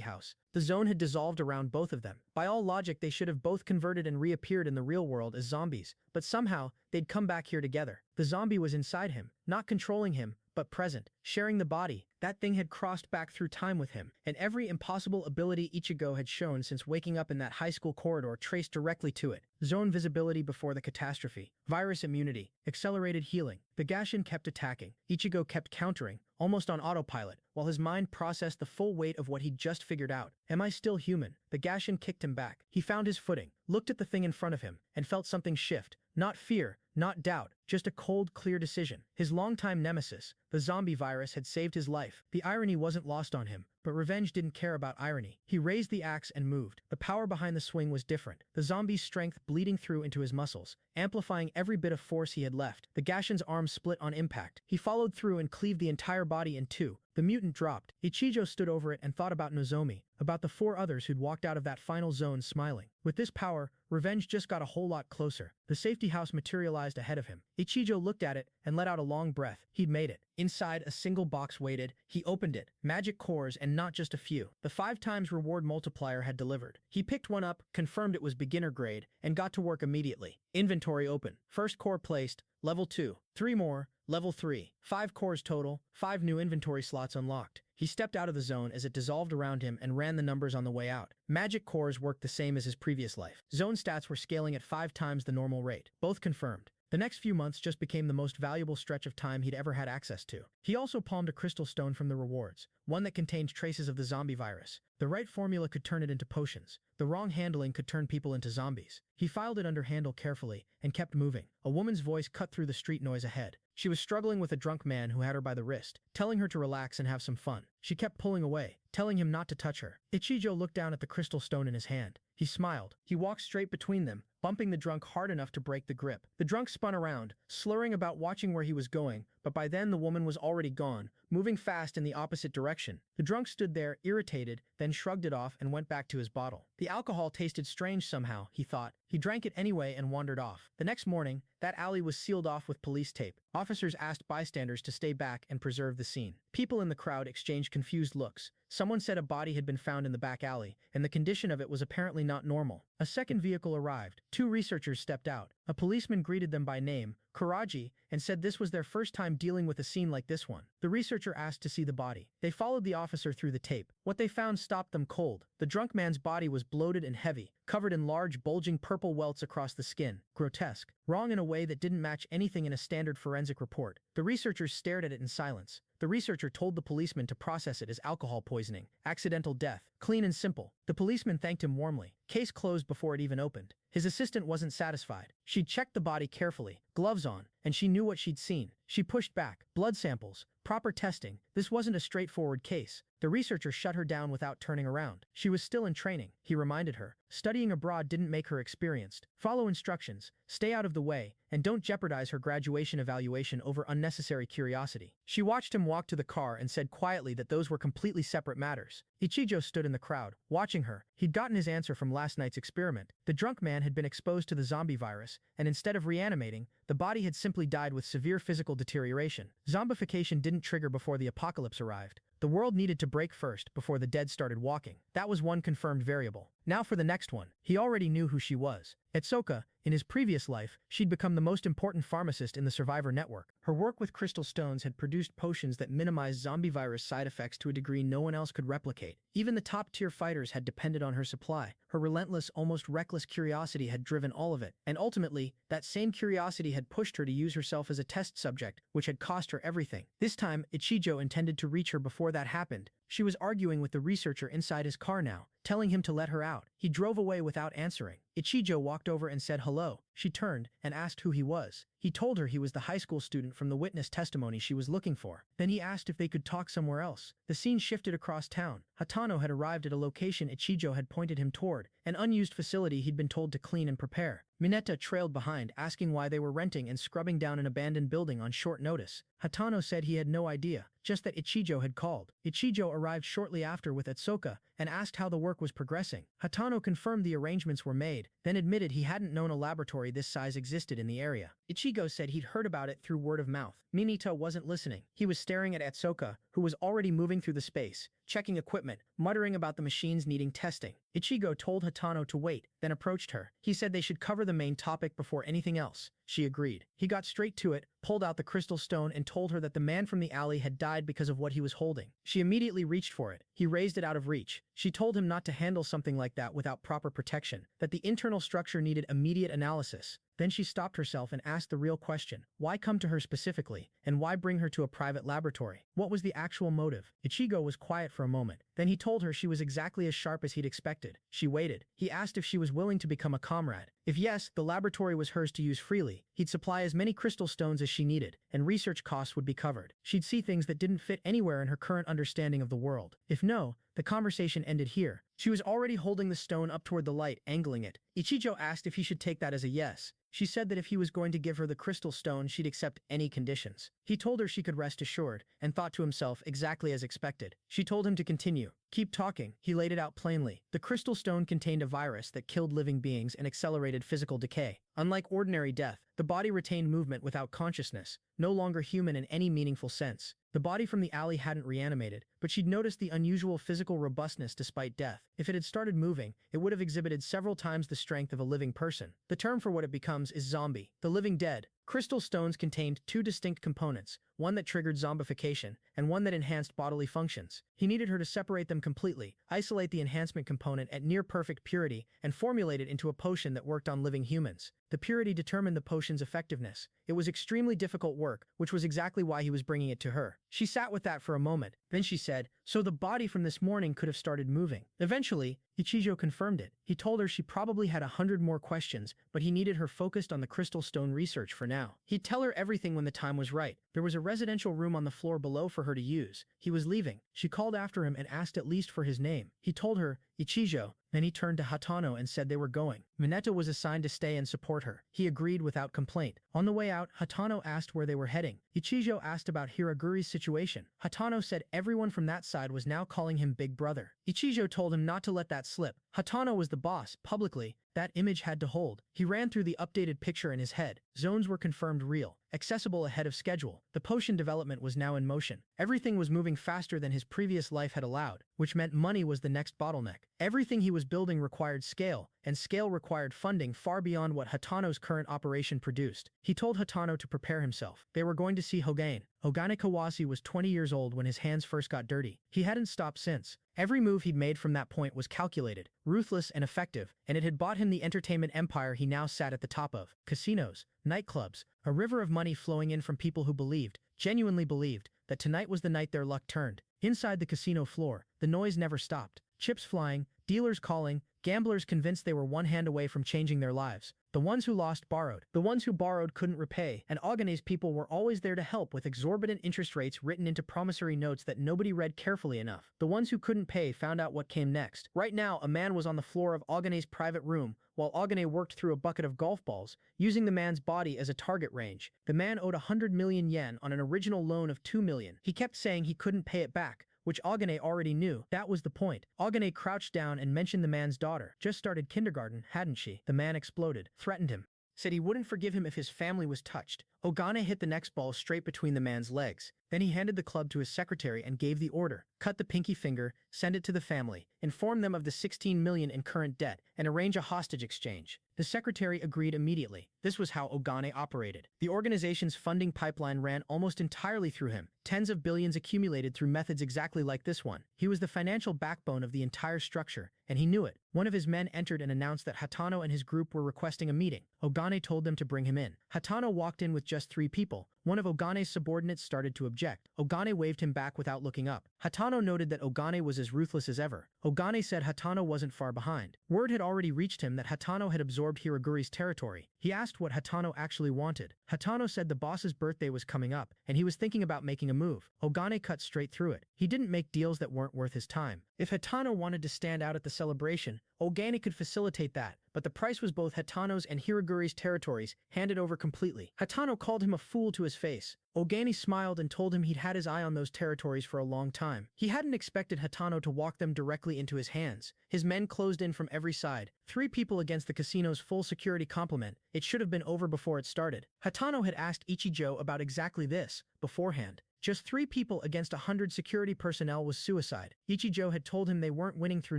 house. The zone had dissolved around both of them. By all logic, they should have both converted and reappeared in the real world as zombies, but somehow, they'd come back here together. The zombie was inside him, not controlling him, but present, sharing the body. That thing had crossed back through time with him, and every impossible ability Ichigo had shown since waking up in that high school corridor traced directly to it. Zone visibility before the catastrophe, virus immunity, accelerated healing. The Gashin kept attacking. Ichigo kept countering, almost on autopilot, while his mind processed the full weight of what he'd just figured out. Am I still human? The Gashin kicked him back. He found his footing, looked at the thing in front of him, and felt something shift. Not fear, not doubt, just a cold, clear decision. His longtime nemesis, the zombie virus, had saved his life. The irony wasn't lost on him, but revenge didn't care about irony. He raised the axe and moved. The power behind the swing was different. The zombie's strength bleeding through into his muscles, amplifying every bit of force he had left. The Gashin's arm split on impact. He followed through and cleaved the entire body in two. The mutant dropped. Ichijo stood over it and thought about Nozomi, about the 4 others who'd walked out of that final zone smiling. With this power, revenge just got a whole lot closer. The safety house materialized ahead of him. Ichijo looked at it and let out a long breath. He'd made it. Inside, a single box waited. He opened it. Magic cores, and not just a few. The 5 times reward multiplier had delivered. He picked one up, confirmed it was beginner grade, and got to work immediately. Inventory open. First core placed. Level 2. 3 more. Level 3. 5 cores total. 5 new inventory slots unlocked. He stepped out of the zone as it dissolved around him and ran the numbers on the way out. Magic cores worked the same as his previous life. Zone stats were scaling at 5 times the normal rate. Both confirmed. The next few months just became the most valuable stretch of time he'd ever had access to. He also palmed a crystal stone from the rewards, one that contained traces of the zombie virus. The right formula could turn it into potions. The wrong handling could turn people into zombies. He filed it under handle carefully and kept moving. A woman's voice cut through the street noise ahead. She was struggling with a drunk man who had her by the wrist, telling her to relax and have some fun. She kept pulling away, telling him not to touch her. Ichijo looked down at the crystal stone in his hand. He smiled. He walked straight between them, bumping the drunk hard enough to break the grip. The drunk spun around, slurring about watching where he was going, but by then the woman was already gone, moving fast in the opposite direction. The drunk stood there, irritated, then shrugged it off and went back to his bottle. The alcohol tasted strange somehow, he thought. He drank it anyway and wandered off. The next morning, that alley was sealed off with police tape. Officers asked bystanders to stay back and preserve the scene. People in the crowd exchanged confused looks. Someone said a body had been found in the back alley, and the condition of it was apparently not normal. A second vehicle arrived. 2 researchers stepped out. A policeman greeted them by name, Karaji, and said this was their first time dealing with a scene like this one. The researcher asked to see the body. They followed the officer through the tape. What they found stopped them cold. The drunk man's body was bloated and heavy, covered in large, bulging purple welts across the skin. Grotesque. Wrong in a way that didn't match anything in a standard forensic report. The researchers stared at it in silence. The researcher told the policeman to process it as alcohol poisoning, accidental death, clean and simple. The policeman thanked him warmly. Case closed before it even opened. His assistant wasn't satisfied. She checked the body carefully, gloves on, and she knew what she'd seen. She pushed back. Blood samples, proper testing. This wasn't a straightforward case. The researcher shut her down without turning around. She was still in training, he reminded her. Studying abroad didn't make her experienced. Follow instructions, stay out of the way, and don't jeopardize her graduation evaluation over unnecessary curiosity. She watched him walk to the car and said quietly that those were completely separate matters. Ichijo stood in the crowd, watching her. He'd gotten his answer from last night's experiment. The drunk man had been exposed to the zombie virus, and instead of reanimating, the body had simply died with severe physical deterioration. Zombification didn't trigger before the apocalypse arrived. The world needed to break first before the dead started walking. That was one confirmed variable. Now for the next one. He already knew who she was. Etsuka, in his previous life, she'd become the most important pharmacist in the survivor network. Her work with crystal stones had produced potions that minimized zombie virus side effects to a degree no one else could replicate. Even the top-tier fighters had depended on her supply. Her relentless, almost reckless curiosity had driven all of it, and ultimately, that same curiosity had pushed her to use herself as a test subject, which had cost her everything. This time, Ichijo intended to reach her before that happened. She was arguing with the researcher inside his car now, telling him to let her out. He drove away without answering. Ichijo walked over and said hello. She turned and asked who he was. He told her he was the high school student from the witness testimony she was looking for. Then he asked if they could talk somewhere else. The scene shifted across town. Hatano had arrived at a location Ichijo had pointed him toward, an unused facility he'd been told to clean and prepare. Mineta trailed behind, asking why they were renting and scrubbing down an abandoned building on short notice. Hatano said he had no idea, just that Ichijo had called. Ichijo arrived shortly after with Etsuka and asked how the work was progressing. Hatano confirmed the arrangements were made, then admitted he hadn't known a laboratory this size existed in the area. Ichigo said he'd heard about it through word of mouth. Mineta wasn't listening. He was staring at Etsuka, who was already moving through the space, checking equipment, muttering about the machines needing testing. Ichigo told Hatano to wait, then approached her. He said they should cover the main topic before anything else. She agreed. He got straight to it, pulled out the crystal stone and told her that the man from the alley had died because of what he was holding. She immediately reached for it. He raised it out of reach. She told him not to handle something like that without proper protection, that the internal structure needed immediate analysis. Then she stopped herself and asked the real question. Why come to her specifically, and why bring her to a private laboratory? What was the actual motive? Ichigo was quiet for a moment. Then he told her she was exactly as sharp as he'd expected. She waited. He asked if she was willing to become a comrade. If yes, the laboratory was hers to use freely. He'd supply as many crystal stones as she needed, and research costs would be covered. She'd see things that didn't fit anywhere in her current understanding of the world. If no, the conversation ended here. She was already holding the stone up toward the light, angling it. Ichijo asked if he should take that as a yes. She said that if he was going to give her the crystal stone, she'd accept any conditions. He told her she could rest assured, and thought to himself exactly as expected. She told him to continue. Keep talking. He laid it out plainly. The crystal stone contained a virus that killed living beings and accelerated physical decay. Unlike ordinary death, the body retained movement without consciousness, no longer human in any meaningful sense. The body from the alley hadn't reanimated, but she'd noticed the unusual physical robustness despite death. If it had started moving, it would have exhibited several times the strength of a living person. The term for what it becomes is zombie. The living dead. Crystal stones contained two distinct components, one that triggered zombification, and one that enhanced bodily functions. He needed her to separate them completely, isolate the enhancement component at near-perfect purity, and formulate it into a potion that worked on living humans. The purity determined the potion's effectiveness. It was extremely difficult work, which was exactly why he was bringing it to her. She sat with that for a moment. Then she said, "So the body from this morning could have started moving." Eventually, Ichijo confirmed it. He told her she probably had 100 more questions, but he needed her focused on the crystal stone research for now. He'd tell her everything when the time was right. There was a residential room on the floor below for her to use. He was leaving. She called after him and asked at least for his name. He told her, Ichijo. Then he turned to Hatano and said they were going. Mineta was assigned to stay and support her. He agreed without complaint. On the way out, Hatano asked where they were heading. Ichijo asked about Hiraguri's situation. Hatano said everyone from that side was now calling him Big Brother. Ichijo told him not to let that slip. Hatano was the boss, publicly. That image had to hold. He ran through the updated picture in his head. Zones were confirmed real, accessible ahead of schedule. The potion development was now in motion. Everything was moving faster than his previous life had allowed, which meant money was the next bottleneck. Everything he was building required scale, and scale required funding far beyond what Hatano's current operation produced. He told Hatano to prepare himself. They were going to see Hogane. Ogane Kawase was 20 years old when his hands first got dirty. He hadn't stopped since. Every move he'd made from that point was calculated, ruthless, and effective, and it had bought him the entertainment empire he now sat at the top of. Casinos, nightclubs, a river of money flowing in from people who believed, genuinely believed, that tonight was the night their luck turned. Inside the casino floor, the noise never stopped. Chips flying, dealers calling, gamblers convinced they were one hand away from changing their lives. The ones who lost borrowed. The ones who borrowed couldn't repay, and Ogane's people were always there to help with exorbitant interest rates written into promissory notes that nobody read carefully enough. The ones who couldn't pay found out what came next. Right now, a man was on the floor of Ogane's private room, while Ogane worked through a bucket of golf balls, using the man's body as a target range. The man owed 100 million yen on an original loan of 2 million. He kept saying he couldn't pay it back, which Ogane already knew. That was the point. Ogane crouched down and mentioned the man's daughter. Just started kindergarten, hadn't she? The man exploded, threatened him, said he wouldn't forgive him if his family was touched. Ogane hit the next ball straight between the man's legs. Then he handed the club to his secretary and gave the order. Cut the pinky finger, send it to the family, inform them of the 16 million in current debt, and arrange a hostage exchange. The secretary agreed immediately. This was how Ogane operated. The organization's funding pipeline ran almost entirely through him. Tens of billions accumulated through methods exactly like this one. He was the financial backbone of the entire structure, and he knew it. One of his men entered and announced that Hatano and his group were requesting a meeting. Ogane told them to bring him in. Hatano walked in with just 3 people. One of Ogane's subordinates started to object. Ogane waved him back without looking up. Hatano noted that Ogane was as ruthless as ever. Ogane said Hatano wasn't far behind. Word had already reached him that Hatano had absorbed Hiraguri's territory. He asked what Hatano actually wanted. Hatano said the boss's birthday was coming up, and he was thinking about making a move. Ogane cut straight through it. He didn't make deals that weren't worth his time. If Hatano wanted to stand out at the celebration, Ogane could facilitate that, but the price was both Hatano's and Hiraguri's territories handed over completely. Hatano called him a fool to his face. Ogane smiled and told him he'd had his eye on those territories for a long time. He hadn't expected Hatano to walk them directly into his hands. His men closed in from every side. 3 people against the casino's full security complement. It should have been over before it started. Hatano had asked Ichijo about exactly this beforehand. Just 3 people against 100 security personnel was suicide. Ichijo had told him they weren't winning through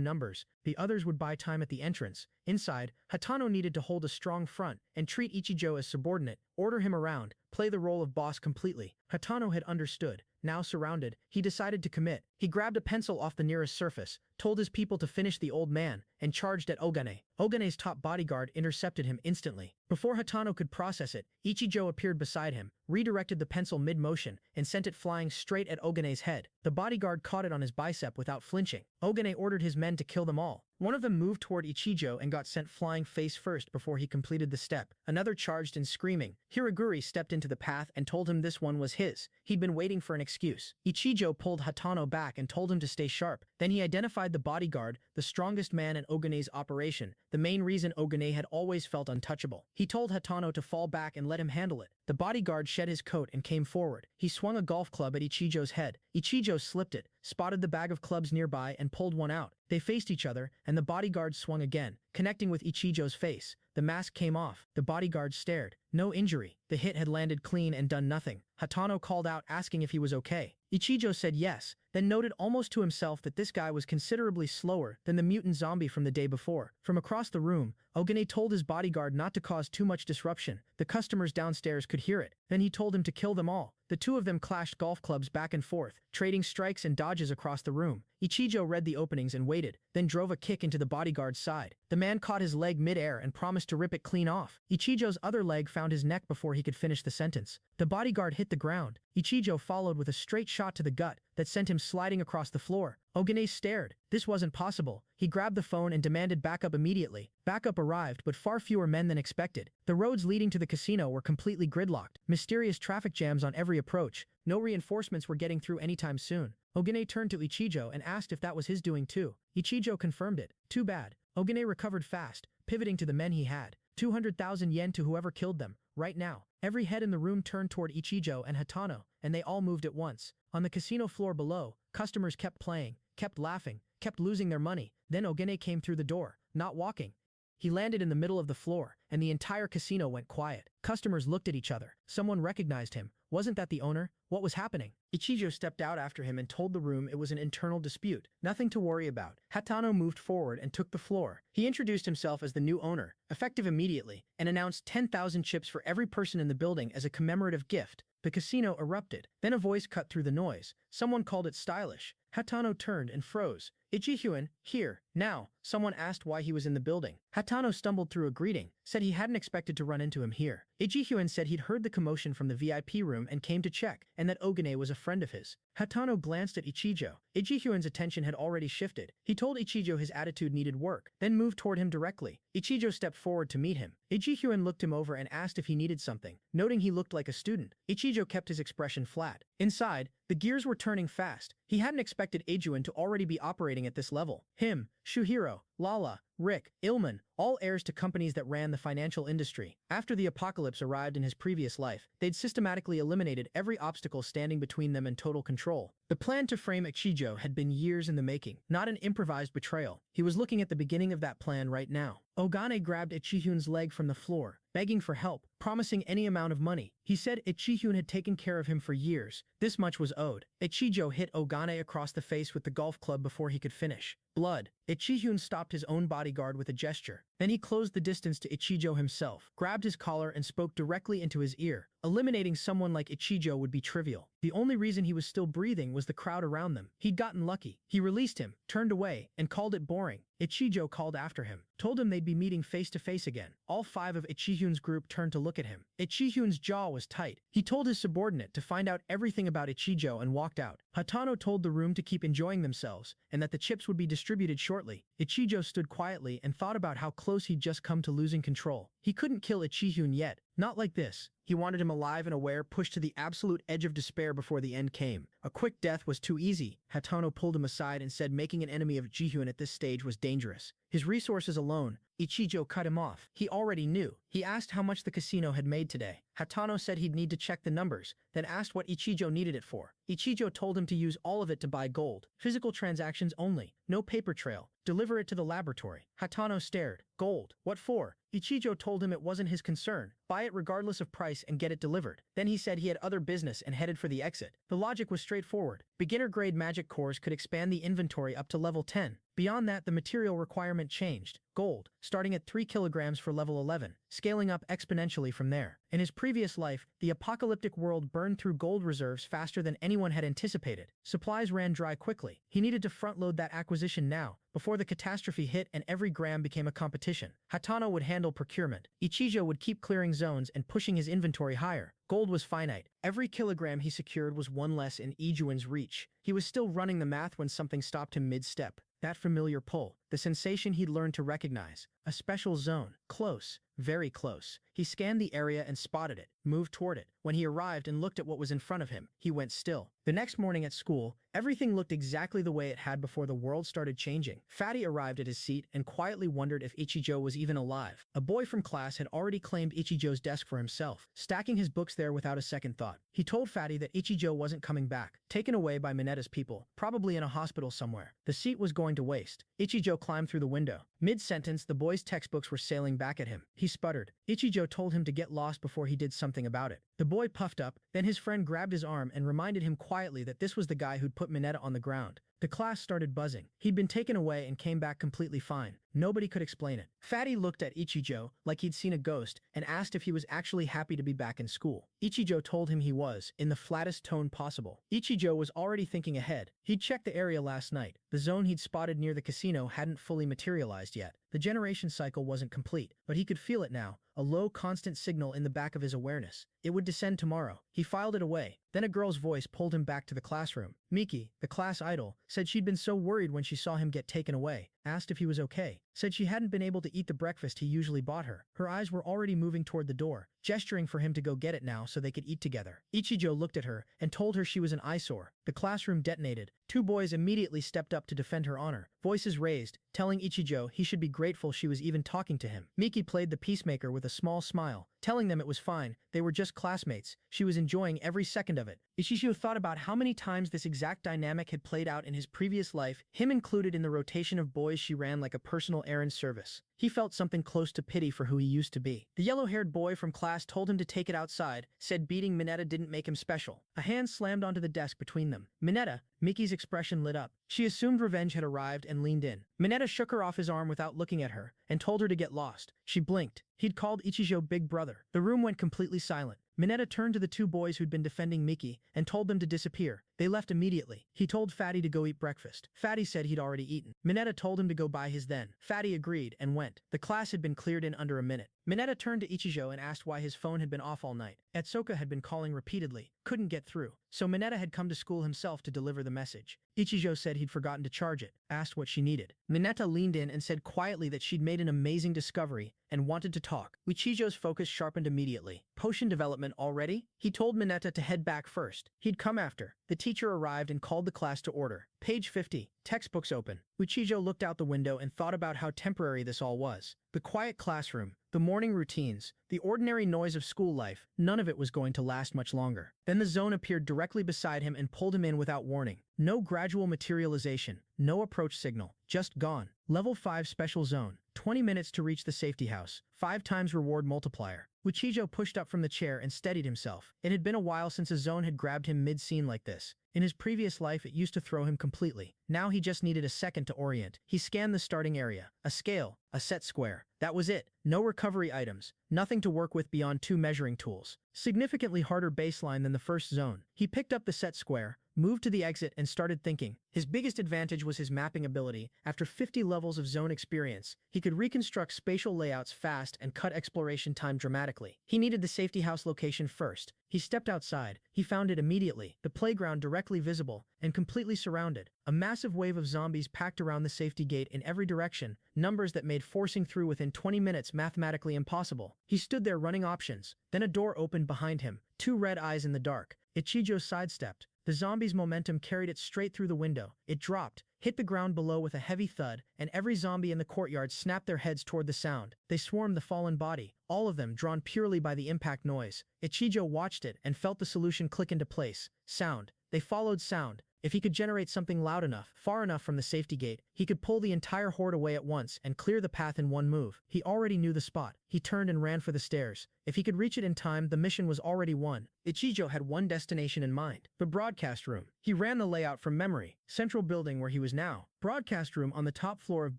numbers. The others would buy time at the entrance. Inside, Hatano needed to hold a strong front and treat Ichijo as subordinate, order him around, play the role of boss completely. Hatano had understood. Now surrounded, he decided to commit. He grabbed a pencil off the nearest surface, told his people to finish the old man, and charged at Ogane. Ogane's top bodyguard intercepted him instantly. Before Hatano could process it, Ichijo appeared beside him, redirected the pencil mid-motion, and sent it flying straight at Ogane's head. The bodyguard caught it on his bicep without flinching. Ogane ordered his men to kill them all. One of them moved toward Ichijo and got sent flying face first before he completed the step. Another charged and screaming. Hiraguri stepped into the path and told him this one was his. He'd been waiting for an excuse. Ichijo pulled Hatano back and told him to stay sharp. Then he identified the bodyguard, the strongest man in Ogane's operation, the main reason Ogane had always felt untouchable. He told Hatano to fall back and let him handle it. The bodyguard shed his coat and came forward. He swung a golf club at Ichijo's head. Ichijo slipped it, spotted the bag of clubs nearby and pulled one out. They faced each other, and the bodyguard swung again, connecting with Ichijo's face. The mask came off. The bodyguard stared. No injury. The hit had landed clean and done nothing. Hatano called out asking if he was okay. Ichijo said yes, then noted almost to himself that this guy was considerably slower than the mutant zombie from the day before. From across the room, Ogane told his bodyguard not to cause too much disruption. The customers downstairs could hear it. Then he told him to kill them all. The 2 of them clashed golf clubs back and forth, trading strikes and dodges across the room. Ichijo read the openings and waited, then drove a kick into the bodyguard's side. The man caught his leg mid-air and promised to rip it clean off. Ichijo's other leg found his neck before he could finish the sentence. The bodyguard hit the ground. Ichijo followed with a straight shot to the gut that sent him sliding across the floor. Ogane stared. This wasn't possible. He grabbed the phone and demanded backup immediately. Backup arrived, but far fewer men than expected. The roads leading to the casino were completely gridlocked. Mysterious traffic jams on every approach. No reinforcements were getting through anytime soon. Ogane turned to Ichijo and asked if that was his doing too. Ichijo confirmed it. Too bad. Ogane recovered fast, pivoting to the men he had. 200,000 yen to whoever killed them, right now. Every head in the room turned toward Ichijo and Hatano, and they all moved at once. On the casino floor below, customers kept playing, kept laughing, kept losing their money. Then Ogane came through the door, not walking. He landed in the middle of the floor, and the entire casino went quiet. Customers looked at each other. Someone recognized him. Wasn't that the owner? What was happening? Ichijo stepped out after him and told the room it was an internal dispute. Nothing to worry about. Hatano moved forward and took the floor. He introduced himself as the new owner, effective immediately, and announced 10,000 chips for every person in the building as a commemorative gift. The casino erupted. Then a voice cut through the noise. Someone called it stylish. Hatano turned and froze. Ichihyun, here, now. Someone asked why he was in the building. Hatano stumbled through a greeting, said he hadn't expected to run into him here. Ichihyun said he'd heard the commotion from the VIP room and came to check, and that Ogane was a friend of his. Hatano glanced at Ichijo. Ichihyun's attention had already shifted. He told Ichijo his attitude needed work, then moved toward him directly. Ichijo stepped forward to meet him. Ichihyun looked him over and asked if he needed something. Noting he looked like a student, Ichijo kept his expression flat. Inside, the gears were turning fast. He hadn't expected Ajuin to already be operating at this level. Him, Shuhiro, Lala, Rick, Ilman, all heirs to companies that ran the financial industry. After the apocalypse arrived in his previous life, they'd systematically eliminated every obstacle standing between them and total control. The plan to frame Ichijo had been years in the making, not an improvised betrayal. He was looking at the beginning of that plan right now. Ogane grabbed Ichihyun's leg from the floor, begging for help, promising any amount of money. He said Ichihyun had taken care of him for years. This much was owed. Ichijo hit Ogane across the face with the golf club before he could finish. Blood. Ichihyun stopped his own bodyguard with a gesture. Then he closed the distance to Ichijo himself, grabbed his collar and spoke directly into his ear. Eliminating someone like Ichijo would be trivial. The only reason he was still breathing was the crowd around them. He'd gotten lucky. He released him, turned away, and called it boring. Ichijo called after him, told him they'd be meeting face to face again. All 5 of Ichihyun's group turned to look at him. Ichihyun's jaw was tight. He told his subordinate to find out everything about Ichijo and walked out. Hatano told the room to keep enjoying themselves and that the chips would be distributed shortly. Ichijo stood quietly and thought about how close he'd just come to losing control. He couldn't kill Ichihyun yet. Not like this. He wanted him alive and aware, pushed to the absolute edge of despair before the end came. A quick death was too easy. Hatano pulled him aside and said making an enemy of Jihyun at this stage was dangerous. His resources alone. Ichijo cut him off. He already knew. He asked how much the casino had made today. Hatano said he'd need to check the numbers, then asked what Ichijo needed it for. Ichijo told him to use all of it to buy gold. Physical transactions only. No paper trail. Deliver it to the laboratory. Hatano stared. Gold. What for? Ichijo told him it wasn't his concern. Buy it regardless of price and get it delivered. Then he said he had other business and headed for the exit. The logic was straightforward. Beginner-grade magic cores could expand the inventory up to level 10. Beyond that, the material requirement changed. Gold, starting at 3 kilograms for level 11, scaling up exponentially from there. In his previous life, the apocalyptic world burned through gold reserves faster than anyone had anticipated. Supplies ran dry quickly. He needed to front-load that acquisition now, before the catastrophe hit and every gram became a competition. Hatano would handle procurement. Ichijo would keep clearing zones and pushing his inventory higher. Gold was finite. Every kilogram he secured was one less in Ijuin's reach. He was still running the math when something stopped him mid-step. That familiar pull, the sensation he'd learned to recognize. A special zone. Close. Very close. He scanned the area and spotted it, moved toward it. When he arrived and looked at what was in front of him, he went still. The next morning at school, everything looked exactly the way it had before the world started changing. Fatty arrived at his seat and quietly wondered if Ichijo was even alive. A boy from class had already claimed Ichijo's desk for himself, stacking his books there without a second thought. He told Fatty that Ichijo wasn't coming back, taken away by Mineta's people, probably in a hospital somewhere. The seat was going to waste. Ichijo climbed through the window. Mid-sentence, the boy's textbooks were sailing back at him. He sputtered. Ichijo told him to get lost before he did something about it. The boy puffed up, then his friend grabbed his arm and reminded him quietly that this was the guy who'd put Mineta on the ground. The class started buzzing. He'd been taken away and came back completely fine. Nobody could explain it. Fatty looked at Ichijo like he'd seen a ghost and asked if he was actually happy to be back in school. Ichijo told him he was, in the flattest tone possible. Ichijo was already thinking ahead. He'd checked the area last night. The zone he'd spotted near the casino hadn't fully materialized yet. The generation cycle wasn't complete, but he could feel it now, a low constant signal in the back of his awareness. It would descend tomorrow. He filed it away. Then a girl's voice pulled him back to the classroom. Miki, the class idol, said she'd been so worried when she saw him get taken away, asked if he was okay, said she hadn't been able to eat the breakfast he usually bought her. Her eyes were already moving toward the door, gesturing for him to go get it now so they could eat together. Ichijo looked at her and told her she was an eyesore. The classroom detonated. 2 boys immediately stepped up to defend her honor, voices raised, telling Ichijo he should be grateful she was even talking to him. Miki played the peacemaker with a small smile, telling them it was fine, they were just classmates. She was enjoying every second of it. Ichijo thought about how many times this exact dynamic had played out in his previous life, him included in the rotation of boys she ran like a personal errand service. He felt something close to pity for who he used to be. The yellow-haired boy from class told him to take it outside, said beating Mineta didn't make him special. A hand slammed onto the desk between them. Mineta, Miki's expression lit up. She assumed revenge had arrived and leaned in. Mineta shook her off his arm without looking at her, and told her to get lost. She blinked. He'd called Ichijo Big Brother. The room went completely silent. Mineta turned to the 2 boys who'd been defending Miki and told them to disappear. They left immediately. He told Fatty to go eat breakfast. Fatty said he'd already eaten. Mineta told him to go buy his then. Fatty agreed and went. The class had been cleared in under a minute. Mineta turned to Ichijo and asked why his phone had been off all night. Etsuka had been calling repeatedly, couldn't get through. So Mineta had come to school himself to deliver the message. Ichijo said he'd forgotten to charge it, asked what she needed. Mineta leaned in and said quietly that she'd made an amazing discovery and wanted to talk. Ichijo's focus sharpened immediately. Potion development already? He told Mineta to head back first. He'd come after. The teacher arrived and called the class to order. Page 50. Textbooks open. Uchijo looked out the window and thought about how temporary this all was. The quiet classroom, the morning routines, the ordinary noise of school life, none of it was going to last much longer. Then the zone appeared directly beside him and pulled him in without warning. No gradual materialization, no approach signal, just gone. Level 5 special zone, 20 minutes to reach the safety house, 5 times reward multiplier. Uchijo pushed up from the chair and steadied himself. It had been a while since a zone had grabbed him mid-scene like this. In his previous life, it used to throw him completely. Now he just needed a second to orient. He scanned the starting area. A scale, a set square. That was it. No recovery items. Nothing to work with beyond 2 measuring tools. Significantly harder baseline than the first zone. He picked up the set square, moved to the exit and started thinking. His biggest advantage was his mapping ability. After 50 levels of zone experience, he could reconstruct spatial layouts fast and cut exploration time dramatically. He needed the safety house location first. He stepped outside. He found it immediately. The playground directly visible and completely surrounded. A massive wave of zombies packed around the safety gate in every direction, numbers that made forcing through within 20 minutes mathematically impossible. He stood there running options. Then a door opened behind him. 2 red eyes in the dark. Ichijo sidestepped. The zombie's momentum carried it straight through the window. It dropped, hit the ground below with a heavy thud, and every zombie in the courtyard snapped their heads toward the sound. They swarmed the fallen body, all of them drawn purely by the impact noise. Ichijo watched it and felt the solution click into place. Sound. They followed sound. If he could generate something loud enough, far enough from the safety gate, he could pull the entire horde away at once and clear the path in one move. He already knew the spot. He turned and ran for the stairs. If he could reach it in time, the mission was already won. Ichijo had one destination in mind, the broadcast room. He ran the layout from memory. Central building where he was now. Broadcast room on the top floor of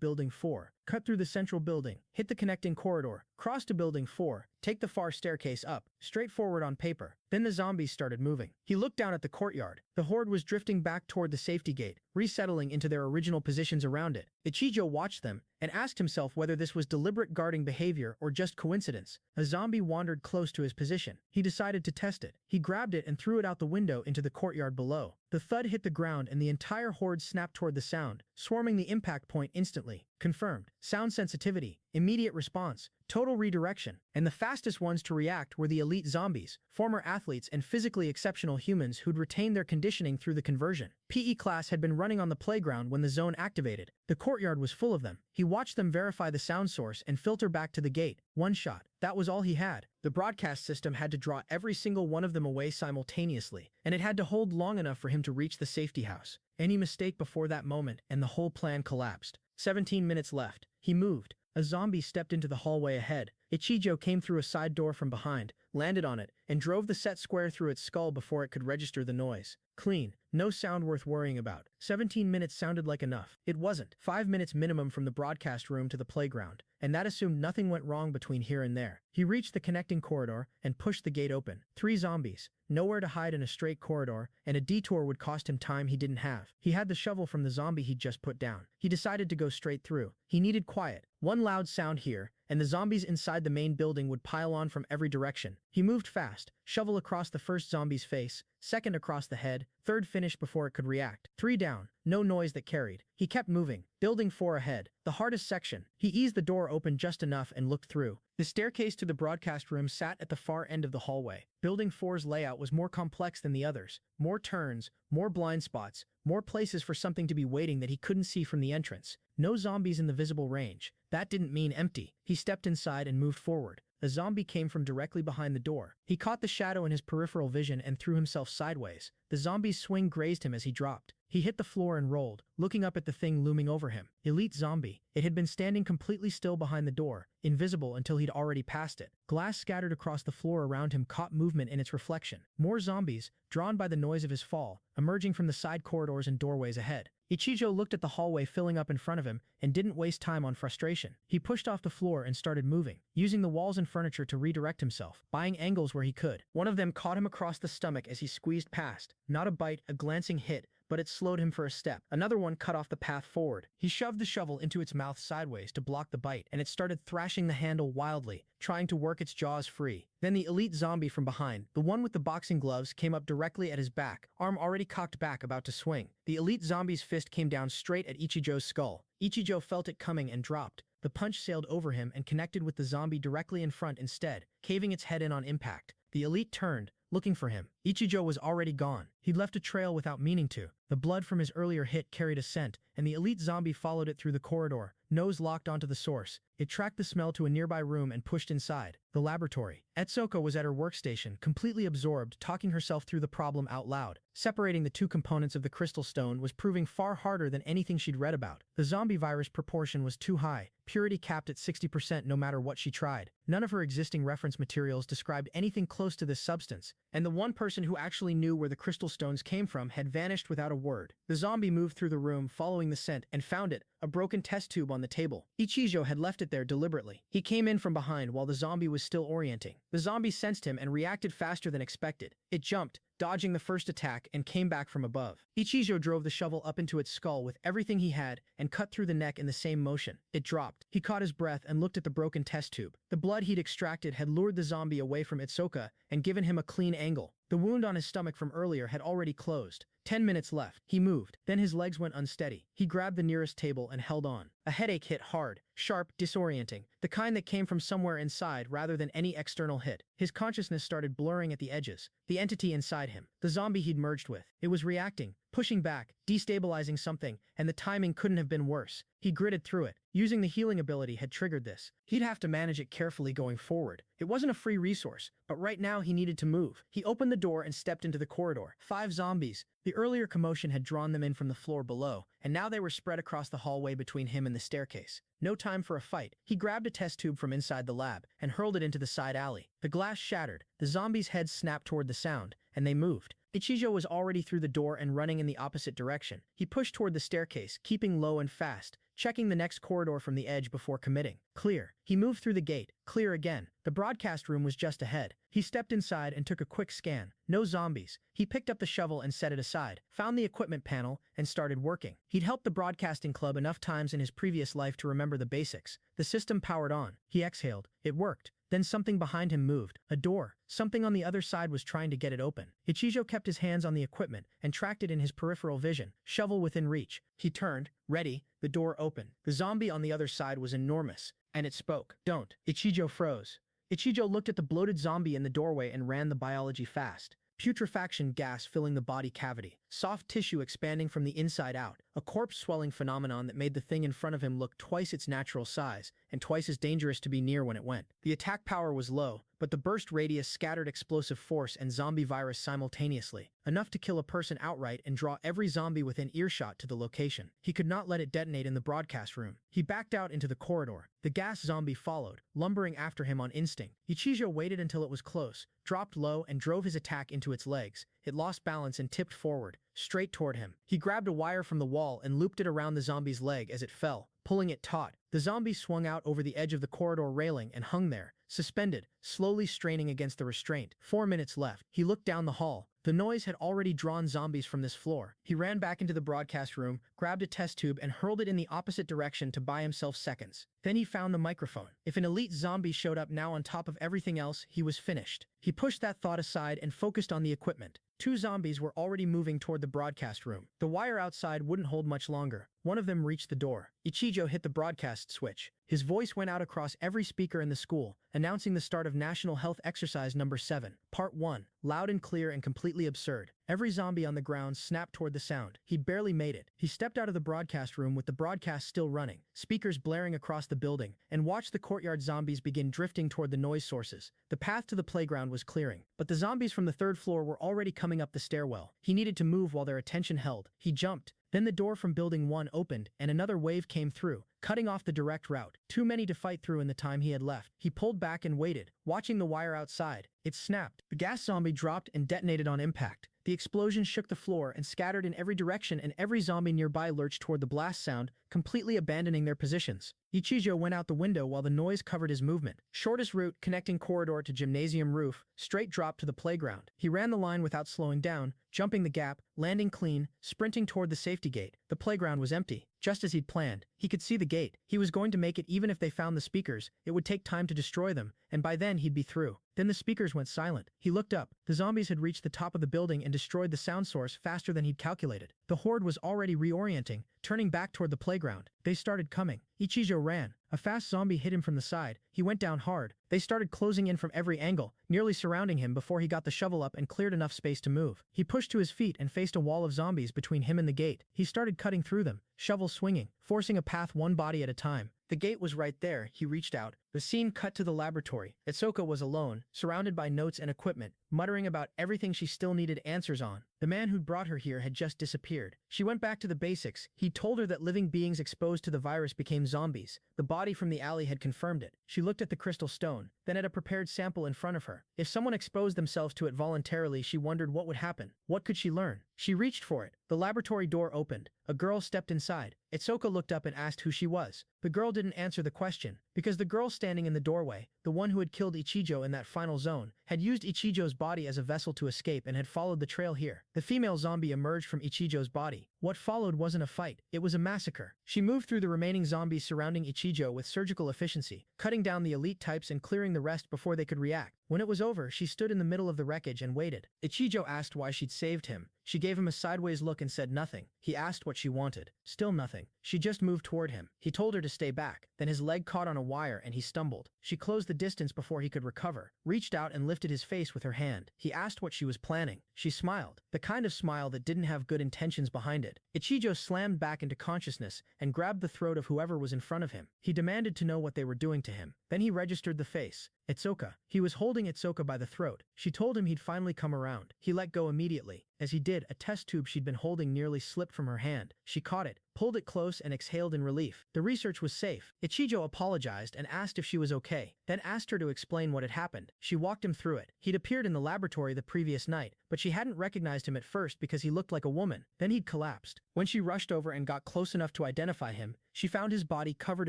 building 4. Cut through the central building, hit the connecting corridor, cross to building 4, take the far staircase up, straightforward on paper. Then the zombies started moving. He looked down at the courtyard. The horde was drifting back toward the safety gate, resettling into their original positions around it. Ichijo watched them and asked himself whether this was deliberate guarding behavior or just coincidence. A zombie wandered close to his position. He decided to test it. He grabbed it and threw it out the window into the courtyard below. The thud hit the ground and the entire horde snapped toward the sound, swarming the impact point instantly. Confirmed. Sound sensitivity, immediate response, total redirection. And the fastest ones to react were the elite zombies, former athletes and physically exceptional humans who'd retained their conditioning through the conversion. PE class had been running on the playground when the zone activated. The courtyard was full of them. He watched them verify the sound source and filter back to the gate. One shot. That was all he had. The broadcast system had to draw every single one of them away simultaneously, and it had to hold long enough for him to reach the safety house. Any mistake before that moment, and the whole plan collapsed. 17 minutes left. He moved. A zombie stepped into the hallway ahead. Ichijo came through a side door from behind, landed on it, and drove the set square through its skull before it could register the noise. Clean. No sound worth worrying about. 17 minutes sounded like enough. It wasn't. 5 minutes minimum from the broadcast room to the playground, and that assumed nothing went wrong between here and there. He reached the connecting corridor and pushed the gate open. 3 zombies. Nowhere to hide in a straight corridor, and a detour would cost him time he didn't have. He had the shovel from the zombie he'd just put down. He decided to go straight through. He needed quiet. One loud sound here, and the zombies inside the main building would pile on from every direction. He moved fast, shovel across the first zombie's face, second across the head, third finished before it could react. 3 down, no noise that carried. He kept moving. Building 4 ahead, the hardest section. He eased the door open just enough and looked through. The staircase to the broadcast room sat at the far end of the hallway. Building 4's layout was more complex than the others. More turns, more blind spots, more places for something to be waiting that he couldn't see from the entrance. No zombies in the visible range. That didn't mean empty. He stepped inside and moved forward. A zombie came from directly behind the door. He caught the shadow in his peripheral vision and threw himself sideways. The zombie's swing grazed him as he dropped. He hit the floor and rolled, looking up at the thing looming over him. Elite zombie. It had been standing completely still behind the door, invisible until he'd already passed it. Glass scattered across the floor around him caught movement in its reflection. More zombies, drawn by the noise of his fall, emerging from the side corridors and doorways ahead. Ichijo looked at the hallway filling up in front of him and didn't waste time on frustration. He pushed off the floor and started moving, using the walls and furniture to redirect himself, buying angles where he could. One of them caught him across the stomach as he squeezed past. Not a bite, a glancing hit, but it slowed him for a step. Another one cut off the path forward. He shoved the shovel into its mouth sideways to block the bite, and it started thrashing the handle wildly, trying to work its jaws free. Then the elite zombie from behind, the one with the boxing gloves, came up directly at his back, arm already cocked back about to swing. The elite zombie's fist came down straight at Ichijo's skull. Ichijo felt it coming and dropped. The punch sailed over him and connected with the zombie directly in front instead, caving its head in on impact. The elite turned, looking for him. Ichijo was already gone. He'd left a trail without meaning to. The blood from his earlier hit carried a scent, and the elite zombie followed it through the corridor, nose locked onto the source. It tracked the smell to a nearby room and pushed inside. The laboratory. Etsuko was at her workstation, completely absorbed, talking herself through the problem out loud. Separating the two components of the crystal stone was proving far harder than anything she'd read about. The zombie virus proportion was too high, purity capped at 60% no matter what she tried. None of her existing reference materials described anything close to this substance, and the one person who actually knew where the crystal stones came from had vanished without a word. The zombie moved through the room, following the scent, and found it, a broken test tube on the table. Ichijo had left it there deliberately. He came in from behind while the zombie was still orienting. The zombie sensed him and reacted faster than expected. It jumped, dodging the first attack, and came back from above. Ichijo drove the shovel up into its skull with everything he had and cut through the neck in the same motion. It dropped. He caught his breath and looked at the broken test tube. The blood he'd extracted had lured the zombie away from Itsuka and given him a clean angle. The wound on his stomach from earlier had already closed. 10 minutes left. He moved. Then his legs went unsteady. He grabbed the nearest table and held on. A headache hit hard, sharp, disorienting, the kind that came from somewhere inside rather than any external hit. His consciousness started blurring at the edges. The entity inside him, the zombie he'd merged with, it was reacting, pushing back, destabilizing something, and the timing couldn't have been worse. He gritted through it. Using the healing ability had triggered this. He'd have to manage it carefully going forward. It wasn't a free resource, but right now he needed to move. He opened the door and stepped into the corridor. 5 zombies. The earlier commotion had drawn them in from the floor below, and now they were spread across the hallway between him and the staircase. No time for a fight. He grabbed a test tube from inside the lab and hurled it into the side alley. The glass shattered. The zombies' heads snapped toward the sound, and they moved. Ichijo was already through the door and running in the opposite direction. He pushed toward the staircase, keeping low and fast, checking the next corridor from the edge before committing. Clear. He moved through the gate. Clear again. The broadcast room was just ahead. He stepped inside and took a quick scan. No zombies. He picked up the shovel and set it aside, found the equipment panel, and started working. He'd helped the broadcasting club enough times in his previous life to remember the basics. The system powered on. He exhaled. It worked. Then something behind him moved. A door. Something on the other side was trying to get it open. Ichijo kept his hands on the equipment and tracked it in his peripheral vision, shovel within reach. He turned. Ready. The door opened. The zombie on the other side was enormous, and it spoke. Don't. Ichijo froze. Ichijo looked at the bloated zombie in the doorway and ran the biology fast. Putrefaction gas filling the body cavity. Soft tissue expanding from the inside out. A corpse-swelling phenomenon that made the thing in front of him look twice its natural size and twice as dangerous to be near when it went. The attack power was low, but the burst radius scattered explosive force and zombie virus simultaneously, enough to kill a person outright and draw every zombie within earshot to the location. He could not let it detonate in the broadcast room. He backed out into the corridor. The gas zombie followed, lumbering after him on instinct. Ichijo waited until it was close, dropped low and drove his attack into its legs. It lost balance and tipped forward, straight toward him. He grabbed a wire from the wall and looped it around the zombie's leg as it fell, pulling it taut. The zombie swung out over the edge of the corridor railing and hung there, suspended, slowly straining against the restraint. 4 minutes left. He looked down the hall. The noise had already drawn zombies from this floor. He ran back into the broadcast room, grabbed a test tube, and hurled it in the opposite direction to buy himself seconds. Then he found the microphone. If an elite zombie showed up now on top of everything else, he was finished. He pushed that thought aside and focused on the equipment. 2 zombies were already moving toward the broadcast room. The wire outside wouldn't hold much longer. One of them reached the door. Ichijo hit the broadcast switch. His voice went out across every speaker in the school, announcing the start of National Health Exercise Number 7, Part 1, loud and clear and completely absurd. Every zombie on the ground snapped toward the sound. He barely made it. He stepped out of the broadcast room with the broadcast still running, speakers blaring across the building, and watched the courtyard zombies begin drifting toward the noise sources. The path to the playground was clearing, but the zombies from the third floor were already coming up the stairwell. He needed to move while their attention held. He jumped. Then the door from Building 1 opened, and another wave came through, cutting off the direct route. Too many to fight through in the time he had left. He pulled back and waited, watching the wire outside. It snapped. The gas zombie dropped and detonated on impact. The explosion shook the floor and scattered in every direction, and every zombie nearby lurched toward the blast sound, completely abandoning their positions. Ichijo went out the window while the noise covered his movement. Shortest route connecting corridor to gymnasium roof, straight drop to the playground. He ran the line without slowing down, jumping the gap, landing clean, sprinting toward the safety gate. The playground was empty, just as he'd planned. He could see the gate. He was going to make it even if they found the speakers. It would take time to destroy them, and by then he'd be through. Then the speakers went silent. He looked up. The zombies had reached the top of the building and destroyed the sound source faster than he'd calculated. The horde was already reorienting, turning back toward the playground. They started coming. Ichijo ran. A fast zombie hit him from the side. He went down hard. They started closing in from every angle, nearly surrounding him before he got the shovel up and cleared enough space to move. He pushed to his feet and faced a wall of zombies between him and the gate. He started cutting through them, shovel swinging, forcing a path one body at a time. The gate was right there. He reached out. The scene cut to the laboratory. Itsuka was alone, surrounded by notes and equipment, muttering about everything she still needed answers on. The man who'd brought her here had just disappeared. She went back to the basics. He told her that living beings exposed to the virus became zombies. The body from the alley had confirmed it. She looked at the crystal stone, then at a prepared sample in front of her. If someone exposed themselves to it voluntarily, she wondered what would happen. What could she learn? She reached for it. The laboratory door opened. A girl stepped inside. Itsuka looked up and asked who she was. The girl didn't answer the question, because the girl standing in the doorway, the one who had killed Ichijo in that final zone, had used Ichijo's body as a vessel to escape and had followed the trail here. The female zombie emerged from Ichijo's body. What followed wasn't a fight, it was a massacre. She moved through the remaining zombies surrounding Ichijo with surgical efficiency, cutting down the elite types and clearing the rest before they could react. When it was over, she stood in the middle of the wreckage and waited. Ichijo asked why she'd saved him. She gave him a sideways look and said nothing. He asked what she wanted. Still nothing. She just moved toward him. He told her to stay back. Then his leg caught on a wire and he stumbled. She closed the distance before he could recover, reached out and lifted his face with her hand. He asked what she was planning. She smiled, the kind of smile that didn't have good intentions behind it. Ichijo slammed back into consciousness and grabbed the throat of whoever was in front of him. He demanded to know what they were doing to him. Then he registered the face. Itsuka. He was holding Itsuka by the throat. She told him he'd finally come around. He let go immediately. As he did, a test tube she'd been holding nearly slipped from her hand. She caught it, pulled it close and exhaled in relief. The research was safe. Ichijo apologized and asked if she was okay, then asked her to explain what had happened. She walked him through it. He'd appeared in the laboratory the previous night, but she hadn't recognized him at first because he looked like a woman. Then he'd collapsed. When she rushed over and got close enough to identify him, she found his body covered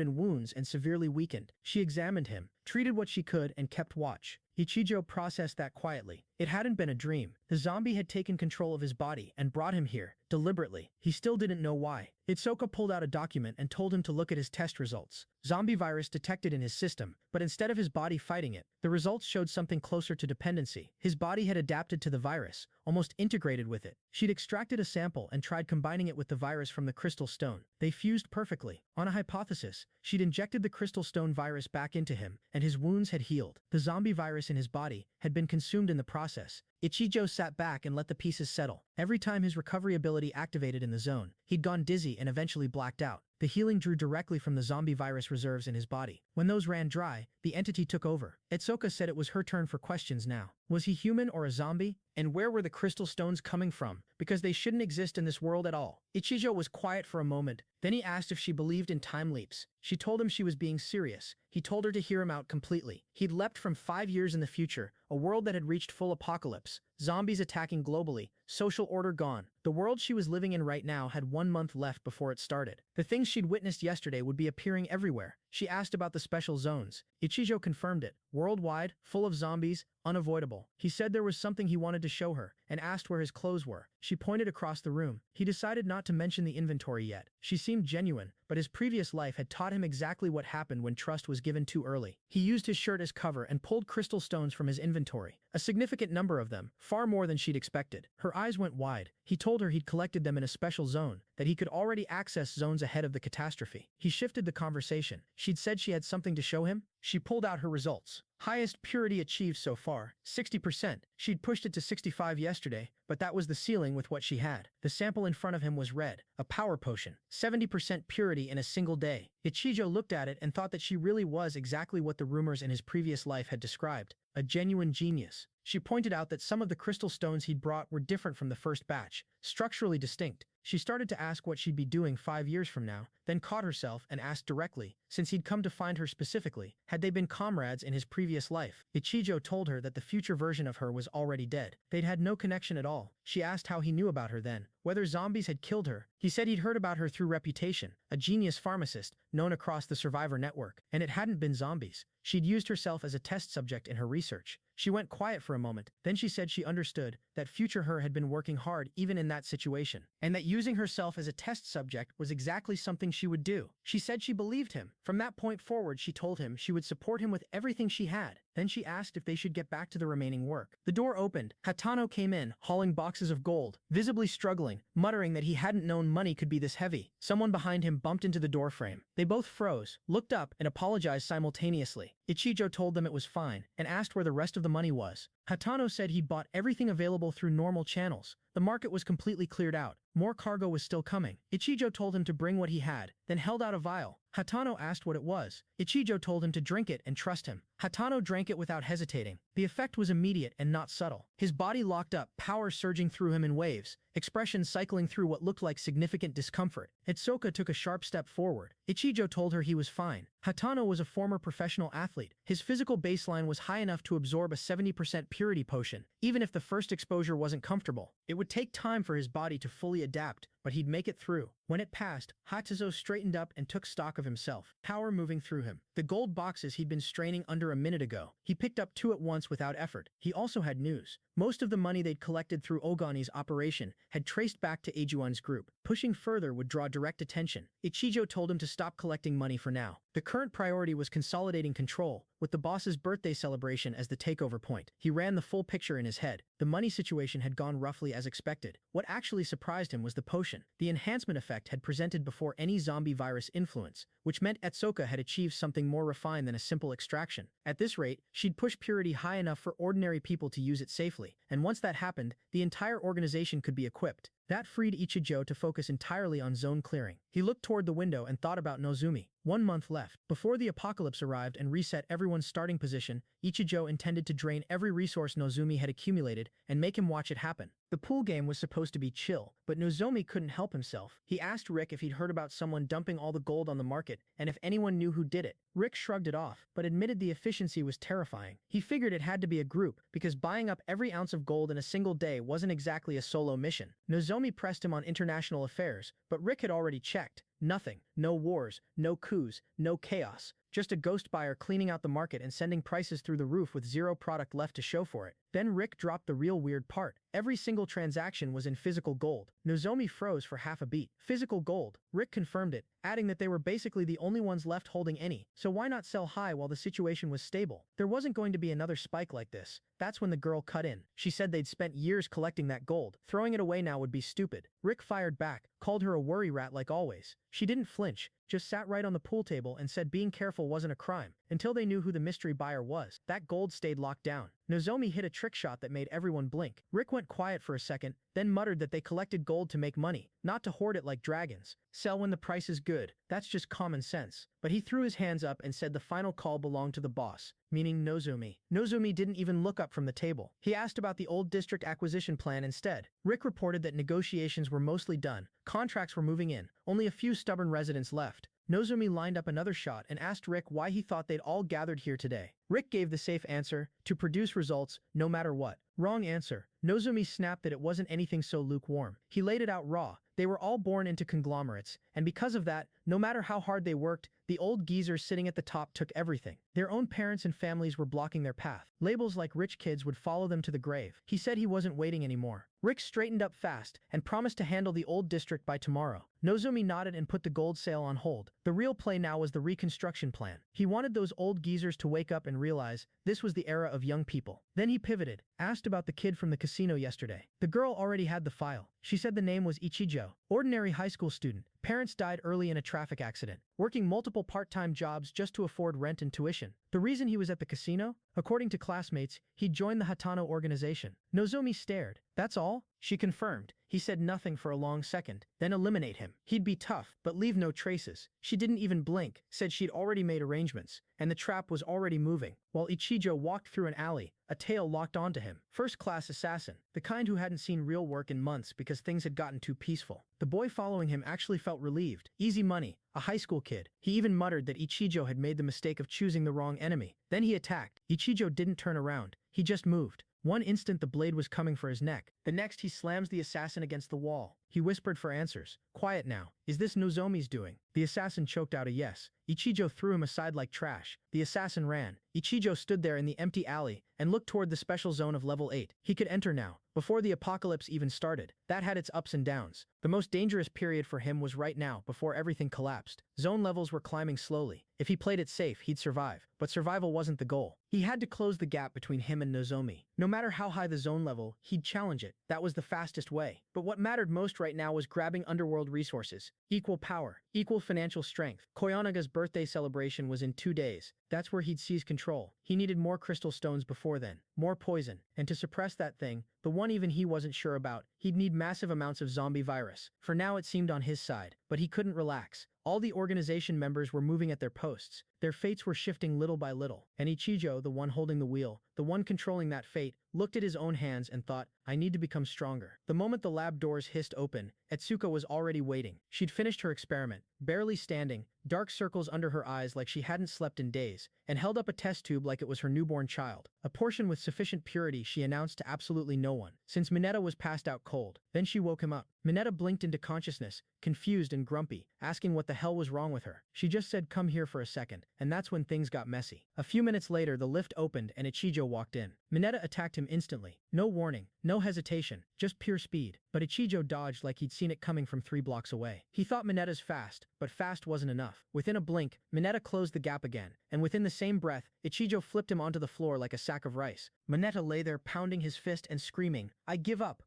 in wounds and severely weakened. She examined him, treated what she could, and kept watch. Ichijo processed that quietly. It hadn't been a dream. The zombie had taken control of his body and brought him here, deliberately. He still didn't know why. Itsuka pulled out a document and told him to look at his test results. Zombie virus detected in his system, but instead of his body fighting it, the results showed something closer to dependency. His body had adapted to the virus, almost integrated with it. She'd extracted a sample and tried combining it with the virus from the crystal stone. They fused perfectly. On a hypothesis, she'd injected the crystal stone virus back into him, and his wounds had healed. The zombie virus in his body had been consumed in the process. Ichijo sat back and let the pieces settle. Every time his recovery ability activated in the zone, he'd gone dizzy and eventually blacked out. The healing drew directly from the zombie virus reserves in his body. When those ran dry, the entity took over. Itsuka said it was her turn for questions now. Was he human or a zombie? And where were the crystal stones coming from? Because they shouldn't exist in this world at all. Ichijo was quiet for a moment. Then he asked if she believed in time leaps. She told him she was being serious. He told her to hear him out completely. He'd leapt from 5 years in the future, a world that had reached full apocalypse, zombies attacking globally, social order gone. The world she was living in right now had 1 month left before it started. The things she'd witnessed yesterday would be appearing everywhere. She asked about the special zones. Ichijo confirmed it. Worldwide, full of zombies, unavoidable. He said there was something he wanted to show her, and asked where his clothes were. She pointed across the room. He decided not to mention the inventory yet. She seemed genuine, but his previous life had taught him exactly what happened when trust was given too early. He used his shirt as cover and pulled crystal stones from his inventory. A significant number of them, far more than she'd expected. Her eyes went wide. He told her he'd collected them in a special zone, that he could already access zones ahead of the catastrophe. He shifted the conversation. She'd said she had something to show him. She pulled out her results. Highest purity achieved so far, 60%. She'd pushed it to 65 yesterday, but that was the ceiling with what she had. The sample in front of him was red, a power potion, 70% purity in a single day. Ichijo looked at it and thought that she really was exactly what the rumors in his previous life had described, a genuine genius. She pointed out that some of the crystal stones he'd brought were different from the first batch, structurally distinct. She started to ask what she'd be doing 5 years from now, then caught herself and asked directly, since he'd come to find her specifically, had they been comrades in his previous life. Ichijo told her that the future version of her was already dead. They'd had no connection at all. She asked how he knew about her then, whether zombies had killed her. He said he'd heard about her through reputation, a genius pharmacist known across the survivor network, and it hadn't been zombies. She'd used herself as a test subject in her research. She went quiet for a moment, then she said she understood that future her had been working hard even in that situation, and that using herself as a test subject was exactly something she would do. She said she believed him. From that point forward, she told him she would support him with everything she had. Then she asked if they should get back to the remaining work. The door opened. Hatano came in, hauling boxes of gold, visibly struggling, muttering that he hadn't known money could be this heavy. Someone behind him bumped into the doorframe. They both froze, looked up, and apologized simultaneously. Ichijo told them it was fine, and asked where the rest of the money was. Hatano said he'd bought everything available through normal channels. The market was completely cleared out. More cargo was still coming. Ichijo told him to bring what he had, then held out a vial. Hatano asked what it was. Ichijo told him to drink it and trust him. Hatano drank it without hesitating. The effect was immediate and not subtle. His body locked up, power surging through him in waves, expressions cycling through what looked like significant discomfort. Hitsuka took a sharp step forward. Ichijo told her he was fine. Hatano was a former professional athlete. His physical baseline was high enough to absorb a 70% purity potion, even if the first exposure wasn't comfortable. It would take time for his body to fully adapt, but he'd make it through. When it passed, Hatsuzo straightened up and took stock of himself, power moving through him. The gold boxes he'd been straining under a minute ago. He picked up 2 at once without effort. He also had news. Most of the money they'd collected through Ogani's operation had traced back to Ejuan's group. Pushing further would draw direct attention. Ichijo told him to stop collecting money for now. The current priority was consolidating control, with the boss's birthday celebration as the takeover point. He ran the full picture in his head. The money situation had gone roughly as expected. What actually surprised him was the potion. The enhancement effect had presented before any zombie virus influence, which meant Hitsuka had achieved something more refined than a simple extraction. At this rate, she'd push purity high enough for ordinary people to use it safely, and once that happened, the entire organization could be equipped. That freed Ichijo to focus entirely on zone clearing. He looked toward the window and thought about Nozumi. 1 month left. Before the apocalypse arrived and reset everyone's starting position, Ichijo intended to drain every resource Nozumi had accumulated and make him watch it happen. The pool game was supposed to be chill, but Nozomi couldn't help himself. He asked Rick if he'd heard about someone dumping all the gold on the market and if anyone knew who did it. Rick shrugged it off, but admitted the efficiency was terrifying. He figured it had to be a group, because buying up every ounce of gold in a single day wasn't exactly a solo mission. Nozomi pressed him on international affairs, but Rick had already checked. Nothing. No wars, no coups, no chaos. Just a ghost buyer cleaning out the market and sending prices through the roof with zero product left to show for it. Then Rick dropped the real weird part. Every single transaction was in physical gold. Nozomi froze for half a beat. Physical gold. Rick confirmed it, adding that they were basically the only ones left holding any, so why not sell high while the situation was stable? There wasn't going to be another spike like this. That's when the girl cut in. She said they'd spent years collecting that gold. Throwing it away now would be stupid. Rick fired back, called her a worry rat like always. She didn't flinch, just sat right on the pool table and said being careful wasn't a crime, until they knew who the mystery buyer was. That gold stayed locked down. Nozomi hit a trick shot that made everyone blink. Rick went quiet for a second, then muttered that they collected gold to make money, not to hoard it like dragons. Sell when the price is good. That's just common sense. But he threw his hands up and said the final call belonged to the boss, meaning Nozumi. Nozumi didn't even look up from the table. He asked about the old district acquisition plan instead. Rick reported that negotiations were mostly done. Contracts were moving in. Only a few stubborn residents left. Nozumi lined up another shot and asked Rick why he thought they'd all gathered here today. Rick gave the safe answer, to produce results, no matter what. Wrong answer. Nozumi snapped that it wasn't anything so lukewarm. He laid it out raw. They were all born into conglomerates, and because of that, No matter how hard they worked, the old geezers sitting at the top took everything. Their own parents and families were blocking their path. Labels like rich kids would follow them to the grave. He said he wasn't waiting anymore. Rick straightened up fast and promised to handle the old district by tomorrow. Nozomi nodded and put the gold sale on hold. The real play now was the reconstruction plan. He wanted those old geezers to wake up and realize this was the era of young people. Then he pivoted, asked about the kid from the casino yesterday. The girl already had the file. She said the name was Ichijo, ordinary high school student. Parents died early in a traffic accident, working multiple part-time jobs just to afford rent and tuition. The reason he was at the casino? According to classmates, he'd joined the Hatano organization. Nozomi stared. That's all? She confirmed. He said nothing for a long second, then eliminate him. He'd be tough, but leave no traces. She didn't even blink, said she'd already made arrangements, and the trap was already moving. While Ichijo walked through an alley, a tail locked onto him. First-class assassin, the kind who hadn't seen real work in months because things had gotten too peaceful. The boy following him actually felt relieved. Easy money, a high school kid. He even muttered that Ichijo had made the mistake of choosing the wrong enemy. Then he attacked. Ichijo didn't turn around. He just moved. One instant the blade was coming for his neck. The next he slams the assassin against the wall. He whispered for answers. Quiet now. Is this Nozomi's doing? The assassin choked out a yes. Ichijo threw him aside like trash. The assassin ran. Ichijo stood there in the empty alley and looked toward the special zone of level 8. He could enter now, before the apocalypse even started. That had its ups and downs. The most dangerous period for him was right now, before everything collapsed. Zone levels were climbing slowly. If he played it safe, he'd survive. But survival wasn't the goal. He had to close the gap between him and Nozomi. No matter how high the zone level, he'd challenge it. That was the fastest way. But what mattered most right now was grabbing underworld resources. Equal power, equal financial strength. Koyanaga's birthday celebration was in 2 days. That's where he'd seize control. He needed more crystal stones before then, more poison, and to suppress that thing, the one even he wasn't sure about, he'd need massive amounts of zombie virus. For now it seemed on his side, but he couldn't relax. All the organization members were moving at their posts. Their fates were shifting little by little, and Ichijo, the one holding the wheel, the one controlling that fate, looked at his own hands and thought, I need to become stronger. The moment the lab doors hissed open, Etsuka was already waiting. She'd finished her experiment, barely standing, dark circles under her eyes like she hadn't slept in days, and held up a test tube like it was her newborn child. A portion with sufficient purity, she announced to absolutely no one, since Mineta was passed out cold. Then she woke him up. Mineta blinked into consciousness, confused and grumpy, asking what the hell was wrong with her. She just said come here for a second, and that's when things got messy. A few minutes later the lift opened and Ichijo walked in. Mineta attacked him instantly. No warning, no hesitation, just pure speed. But Ichijo dodged like he'd seen it coming from 3 blocks away. He thought Mineta's fast, but fast wasn't enough. Within a blink, Mineta closed the gap again, and within the same breath, Ichijo flipped him onto the floor like a sack of rice. Mineta lay there pounding his fist and screaming, I give up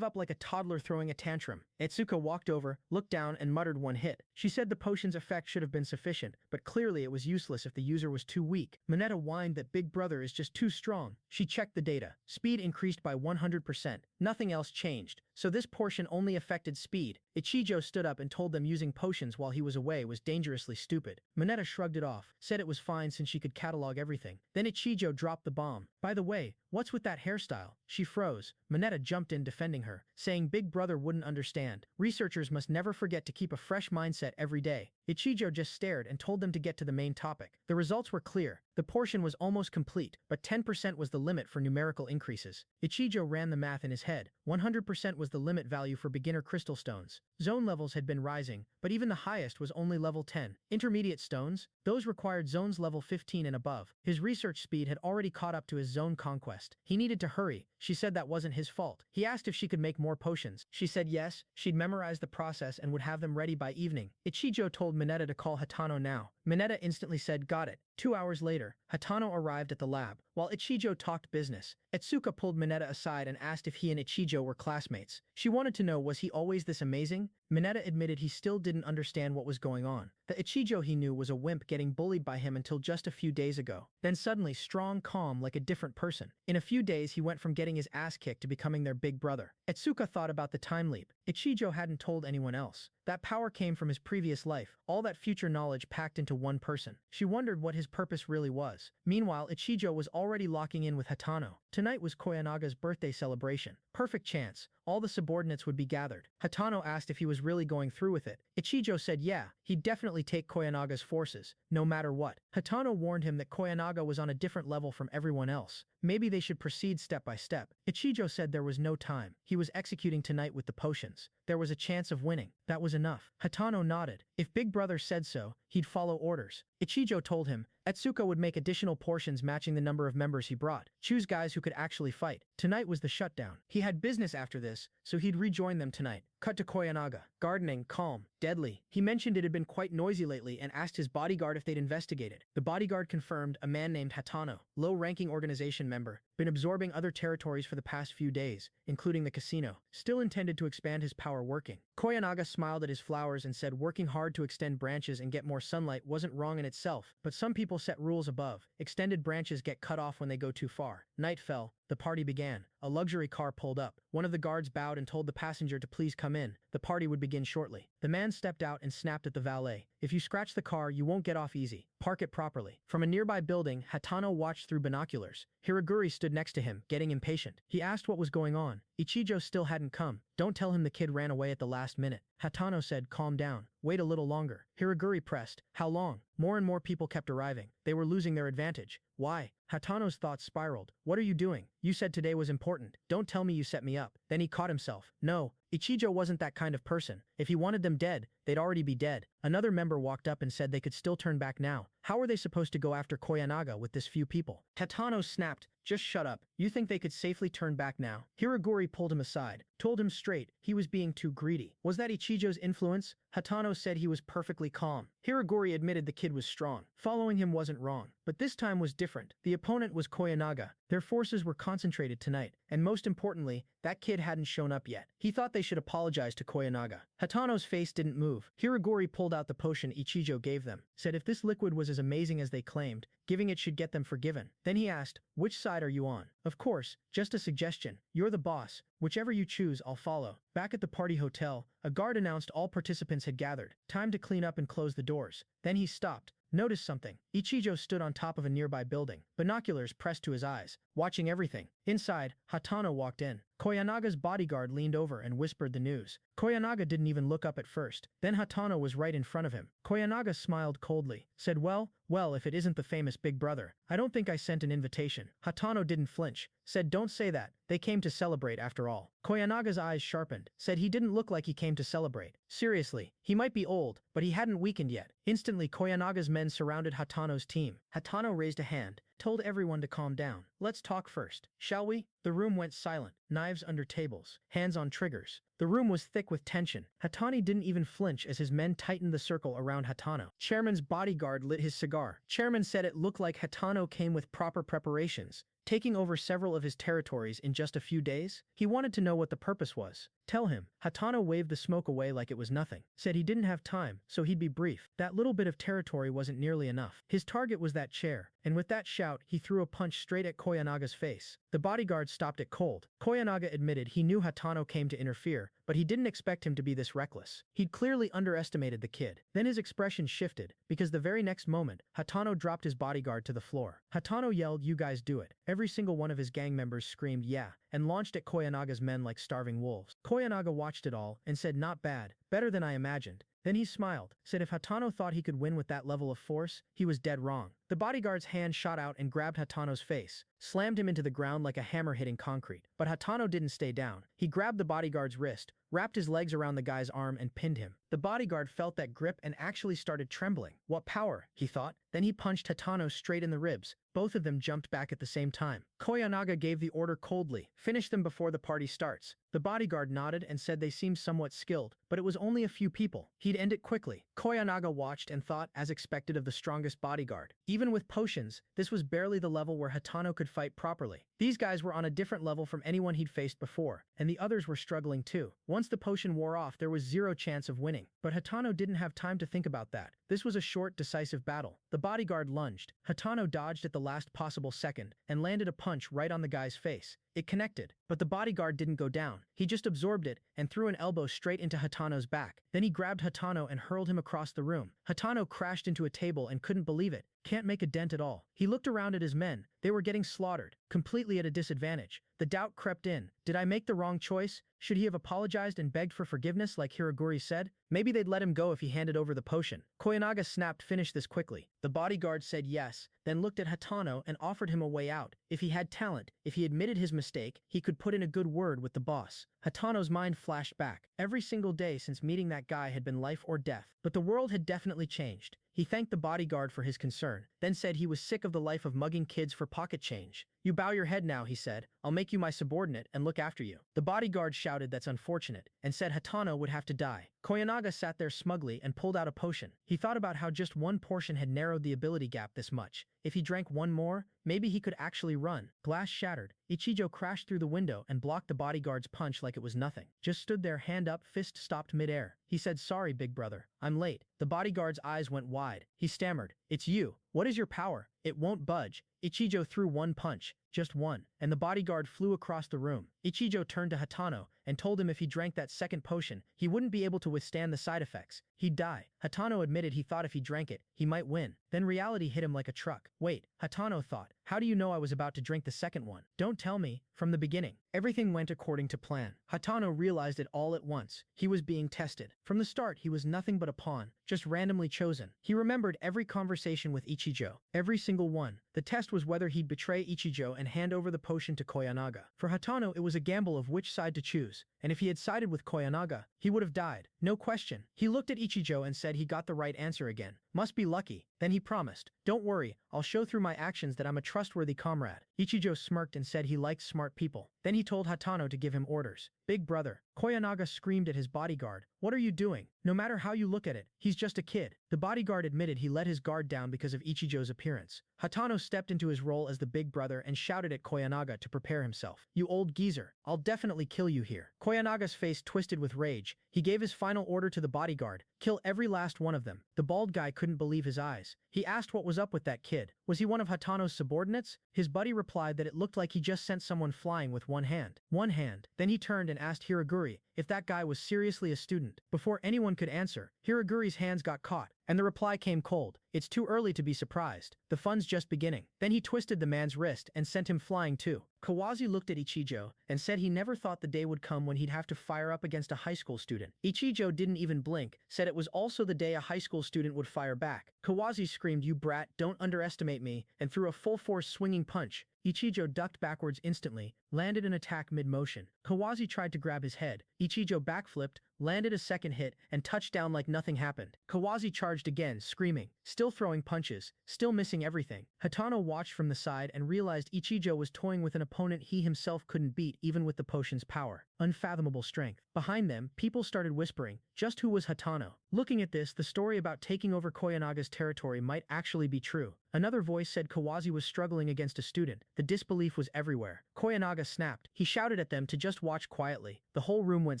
like a toddler throwing a tantrum. Etsuka walked over, looked down and muttered one hit. She said the potion's effect should have been sufficient, but clearly it was useless if the user was too weak. Mineta whined that Big Brother is just too strong. She checked the data. Speed increased by 100%. Nothing else changed. So this portion only affected speed. Ichijo stood up and told them using potions while he was away was dangerously stupid. Mineta shrugged it off, said it was fine since she could catalog everything. Then Ichijo dropped the bomb. By the way, what's with that hairstyle? She froze. Mineta jumped in defending her, saying Big Brother wouldn't understand. Researchers must never forget to keep a fresh mindset every day. Ichijo just stared and told them to get to the main topic. The results were clear. The portion was almost complete, but 10% was the limit for numerical increases. Ichijo ran the math in his head. 100% was the limit value for beginner crystal stones. Zone levels had been rising, but even the highest was only level 10. Intermediate stones? Those required zones level 15 and above. His research speed had already caught up to his zone conquest. He needed to hurry. She said that wasn't his fault. He asked if she could make more potions. She said yes, she'd memorize the process and would have them ready by evening. Ichijo told Mineta to call Hatano now. Mineta instantly said got it. 2 hours later, Hatano arrived at the lab. While Ichijo talked business, Etsuka pulled Mineta aside and asked if he and Ichijo were classmates. She wanted to know, was he always this amazing? Mineta admitted he still didn't understand what was going on. The Ichijo he knew was a wimp getting bullied by him until just a few days ago. Then suddenly strong, calm, like a different person. In a few days he went from getting his ass kicked to becoming their big brother. Etsuka thought about the time leap. Ichijo hadn't told anyone else. That power came from his previous life, all that future knowledge packed into one person. She wondered what his purpose really was. Meanwhile, Ichijo was already locking in with Hatano. Tonight was Koyanaga's birthday celebration. Perfect chance. All the subordinates would be gathered. Hatano asked if he was really going through with it. Ichijo said yeah, he'd definitely take Koyanaga's forces, no matter what. Hatano warned him that Koyanaga was on a different level from everyone else. Maybe they should proceed step by step. Ichijo said there was no time. He was executing tonight with the potions. There was a chance of winning. That was enough. Hatano nodded. If Big Brother said so, he'd follow orders. Ichijo told him Etsuko would make additional portions matching the number of members he brought. Choose guys who could actually fight. Tonight was the shutdown. He had business after this, so he'd rejoin them tonight. Cut to Koyanaga. Gardening, calm, deadly. He mentioned it had been quite noisy lately and asked his bodyguard if they'd investigated. The bodyguard confirmed a man named Hatano, low-ranking organization member, been absorbing other territories for the past few days, including the casino. Still intended to expand his power working. Koyanaga smiled at his flowers and said working hard to extend branches and get more sunlight wasn't wrong in itself, but some people set rules above. Extended branches get cut off when they go too far. Night fell. The party began. A luxury car pulled up. One of the guards bowed and told the passenger to please come in. The party would begin shortly. The man stepped out and snapped at the valet. If you scratch the car, you won't get off easy. Park it properly. From a nearby building, Hatano watched through binoculars. Hiraguri stood next to him, getting impatient. He asked what was going on. Ichijo still hadn't come. Don't tell him the kid ran away at the last minute. Hatano said, calm down. Wait a little longer. Hiraguri pressed. How long? More and more people kept arriving. They were losing their advantage. Why? Hatano's thoughts spiraled. What are you doing? You said today was important. Don't tell me you set me up. Then he caught himself. No, Ichijo wasn't that kind of person. If he wanted them dead, they'd already be dead. Another member walked up and said they could still turn back now. How were they supposed to go after Koyanaga with this few people? Hatano snapped. Just shut up. You think they could safely turn back now? Hiraguri pulled him aside, told him straight he was being too greedy. Was that Ichijo's influence? Hatano said he was perfectly calm. Hiraguri admitted the kid was strong. Following him wasn't wrong. But this time was different. The opponent was Koyanaga. Their forces were concentrated tonight, and most importantly, that kid hadn't shown up yet. He thought they should apologize to Koyanaga. Hatano's face didn't move. Hiraguri pulled out the potion Ichijo gave them, said if this liquid was as amazing as they claimed, giving it should get them forgiven. Then he asked, which side are you on? Of course, just a suggestion. You're the boss. Whichever you choose, I'll follow. Back at the party hotel, a guard announced all participants had gathered. Time to clean up and close the doors. Then he stopped. Noticed something. Ichijo stood on top of a nearby building, binoculars pressed to his eyes, watching everything. Inside, Hatano walked in. Koyanaga's bodyguard leaned over and whispered the news. Koyanaga didn't even look up at first. Then Hatano was right in front of him. Koyanaga smiled coldly, said, well, if it isn't the famous Big Brother, I don't think I sent an invitation. Hatano didn't flinch, said don't say that, they came to celebrate after all. Koyanaga's eyes sharpened, said he didn't look like he came to celebrate. Seriously, he might be old, but he hadn't weakened yet. Instantly, Koyanaga's men surrounded Hatano's team. Hatano raised a hand, told everyone to calm down. Let's talk first, shall we? The room went silent, knives under tables, hands on triggers. The room was thick with tension. Hatani didn't even flinch as his men tightened the circle around Hatano. Chairman's bodyguard lit his cigar. Chairman said it looked like Hatano came with proper preparations, taking over several of his territories in just a few days. He wanted to know what the purpose was. Tell him. Hatano waved the smoke away like it was nothing. Said he didn't have time, so he'd be brief. That little bit of territory wasn't nearly enough. His target was that chair, and with that shout, he threw a punch straight at Koyanaga's face. The bodyguard stopped it cold. Koyanaga admitted he knew Hatano came to interfere, but he didn't expect him to be this reckless. He'd clearly underestimated the kid. Then his expression shifted, because the very next moment, Hatano dropped his bodyguard to the floor. Hatano yelled, you guys do it. Every single one of his gang members screamed, yeah, and launched at Koyanaga's men like starving wolves. Koyanaga watched it all and said, not bad, better than I imagined. Then he smiled, said if Hatano thought he could win with that level of force, he was dead wrong. The bodyguard's hand shot out and grabbed Hatano's face, slammed him into the ground like a hammer hitting concrete. But Hatano didn't stay down. He grabbed the bodyguard's wrist, wrapped his legs around the guy's arm and pinned him. The bodyguard felt that grip and actually started trembling. What power, he thought. Then he punched Hatano straight in the ribs. Both of them jumped back at the same time. Koyanaga gave the order coldly, finish them before the party starts. The bodyguard nodded and said they seemed somewhat skilled, but it was only a few people. He'd end it quickly. Koyanaga watched and thought, as expected of the strongest bodyguard. Even with potions, this was barely the level where Hatano could fight properly. These guys were on a different level from anyone he'd faced before, and the others were struggling too. Once the potion wore off, there was zero chance of winning. But Hatano didn't have time to think about that. This was a short, decisive battle. The bodyguard lunged. Hatano dodged at the last possible second and landed a punch right on the guy's face. It connected, but the bodyguard didn't go down. He just absorbed it and threw an elbow straight into Hatano's back. Then he grabbed Hatano and hurled him across the room. Hatano crashed into a table and couldn't believe it. Can't make a dent at all. He looked around at his men. They were getting slaughtered. completely at a disadvantage. The doubt crept in. Did I make the wrong choice? Should he have apologized and begged for forgiveness like Hiraguri said? Maybe they'd let him go if he handed over the potion. Koyanaga snapped, "Finish this quickly." The bodyguard said yes, then looked at Hatano and offered him a way out. If he had talent, if he admitted his mistake, he could put in a good word with the boss. Hatano's mind flashed back. Every single day since meeting that guy had been life or death. But the world had definitely changed. He thanked the bodyguard for his concern, then said he was sick of the life of mugging kids for pocket change. "You bow your head now," he said. "I'll make you my subordinate and look after you." The bodyguard shouted, "That's unfortunate," and said Hatano would have to die. Koyanaga sat there smugly and pulled out a potion. He thought about how just one portion had narrowed the ability gap this much. If he drank one more, maybe he could actually run. Glass shattered. Ichijo crashed through the window and blocked the bodyguard's punch like it was nothing. Just stood there, hand up, fist stopped midair. He said, "Sorry, big brother. I'm late." The bodyguard's eyes went wide. He stammered, "It's you. What is your power?" "It won't budge." Ichijo threw one punch, just one, and the bodyguard flew across the room. Ichijo turned to Hatano and told him if he drank that second potion, he wouldn't be able to withstand the side effects. He'd die. Hatano admitted he thought if he drank it, he might win. Then reality hit him like a truck. "Wait," Hatano thought. "How do you know I was about to drink the second one?" "Don't tell me." From the beginning, everything went according to plan. Hatano realized it all at once. He was being tested. From the start, he was nothing but a pawn, just randomly chosen. He remembered every conversation with Ichijo, every single one. The test was whether he'd betray Ichijo and hand over the potion to Koyanaga. For Hatano, it was a gamble of which side to choose, and if he had sided with Koyanaga, he would have died. No question. He looked at Ichijo and said he got the right answer again. Must be lucky. Then he promised, "Don't worry, I'll show through my actions that I'm a trustworthy comrade." Ichijo smirked and said he liked smart people. Then he told Hatano to give him orders. "Big brother." Koyanaga screamed at his bodyguard, "What are you doing? No matter how you look at it, he's just a kid." The bodyguard admitted he let his guard down because of Ichijo's appearance. Hatano stepped into his role as the big brother and shouted at Koyanaga to prepare himself. "You old geezer, I'll definitely kill you here." Koyanaga's face twisted with rage. He gave his final order to the bodyguard, "Kill every last one of them." The bald guy couldn't believe his eyes. He asked what was up with that kid. Was he one of Hatano's subordinates? His buddy replied that it looked like he just sent someone flying with one hand. One hand. Then he turned and asked Hiraguri if that guy was seriously a student. Before anyone could answer, Hiraguri's hands got caught, and the reply came cold. "It's too early to be surprised. The fun's just beginning." Then he twisted the man's wrist and sent him flying too. Kawazi looked at Ichijo and said he never thought the day would come when he'd have to fire up against a high school student. Ichijo didn't even blink, said it was also the day a high school student would fire back. Kawazi screamed, "You brat, don't underestimate me," and threw a full-force swinging punch. Ichijo ducked backwards instantly, landed an attack mid-motion. Kawazi tried to grab his head. Ichijo backflipped, landed a second hit, and touched down like nothing happened. Kawazi charged again, screaming, still throwing punches, still missing everything. Hatano watched from the side and realized Ichijo was toying with an opponent he himself couldn't beat even with the potion's power. Unfathomable strength. Behind them, people started whispering, just who was Hatano? Looking at this, the story about taking over Koyanaga's territory might actually be true. Another voice said Kawazi was struggling against a student. The disbelief was everywhere. Koyanaga snapped. He shouted at them to just watch quietly. The whole room went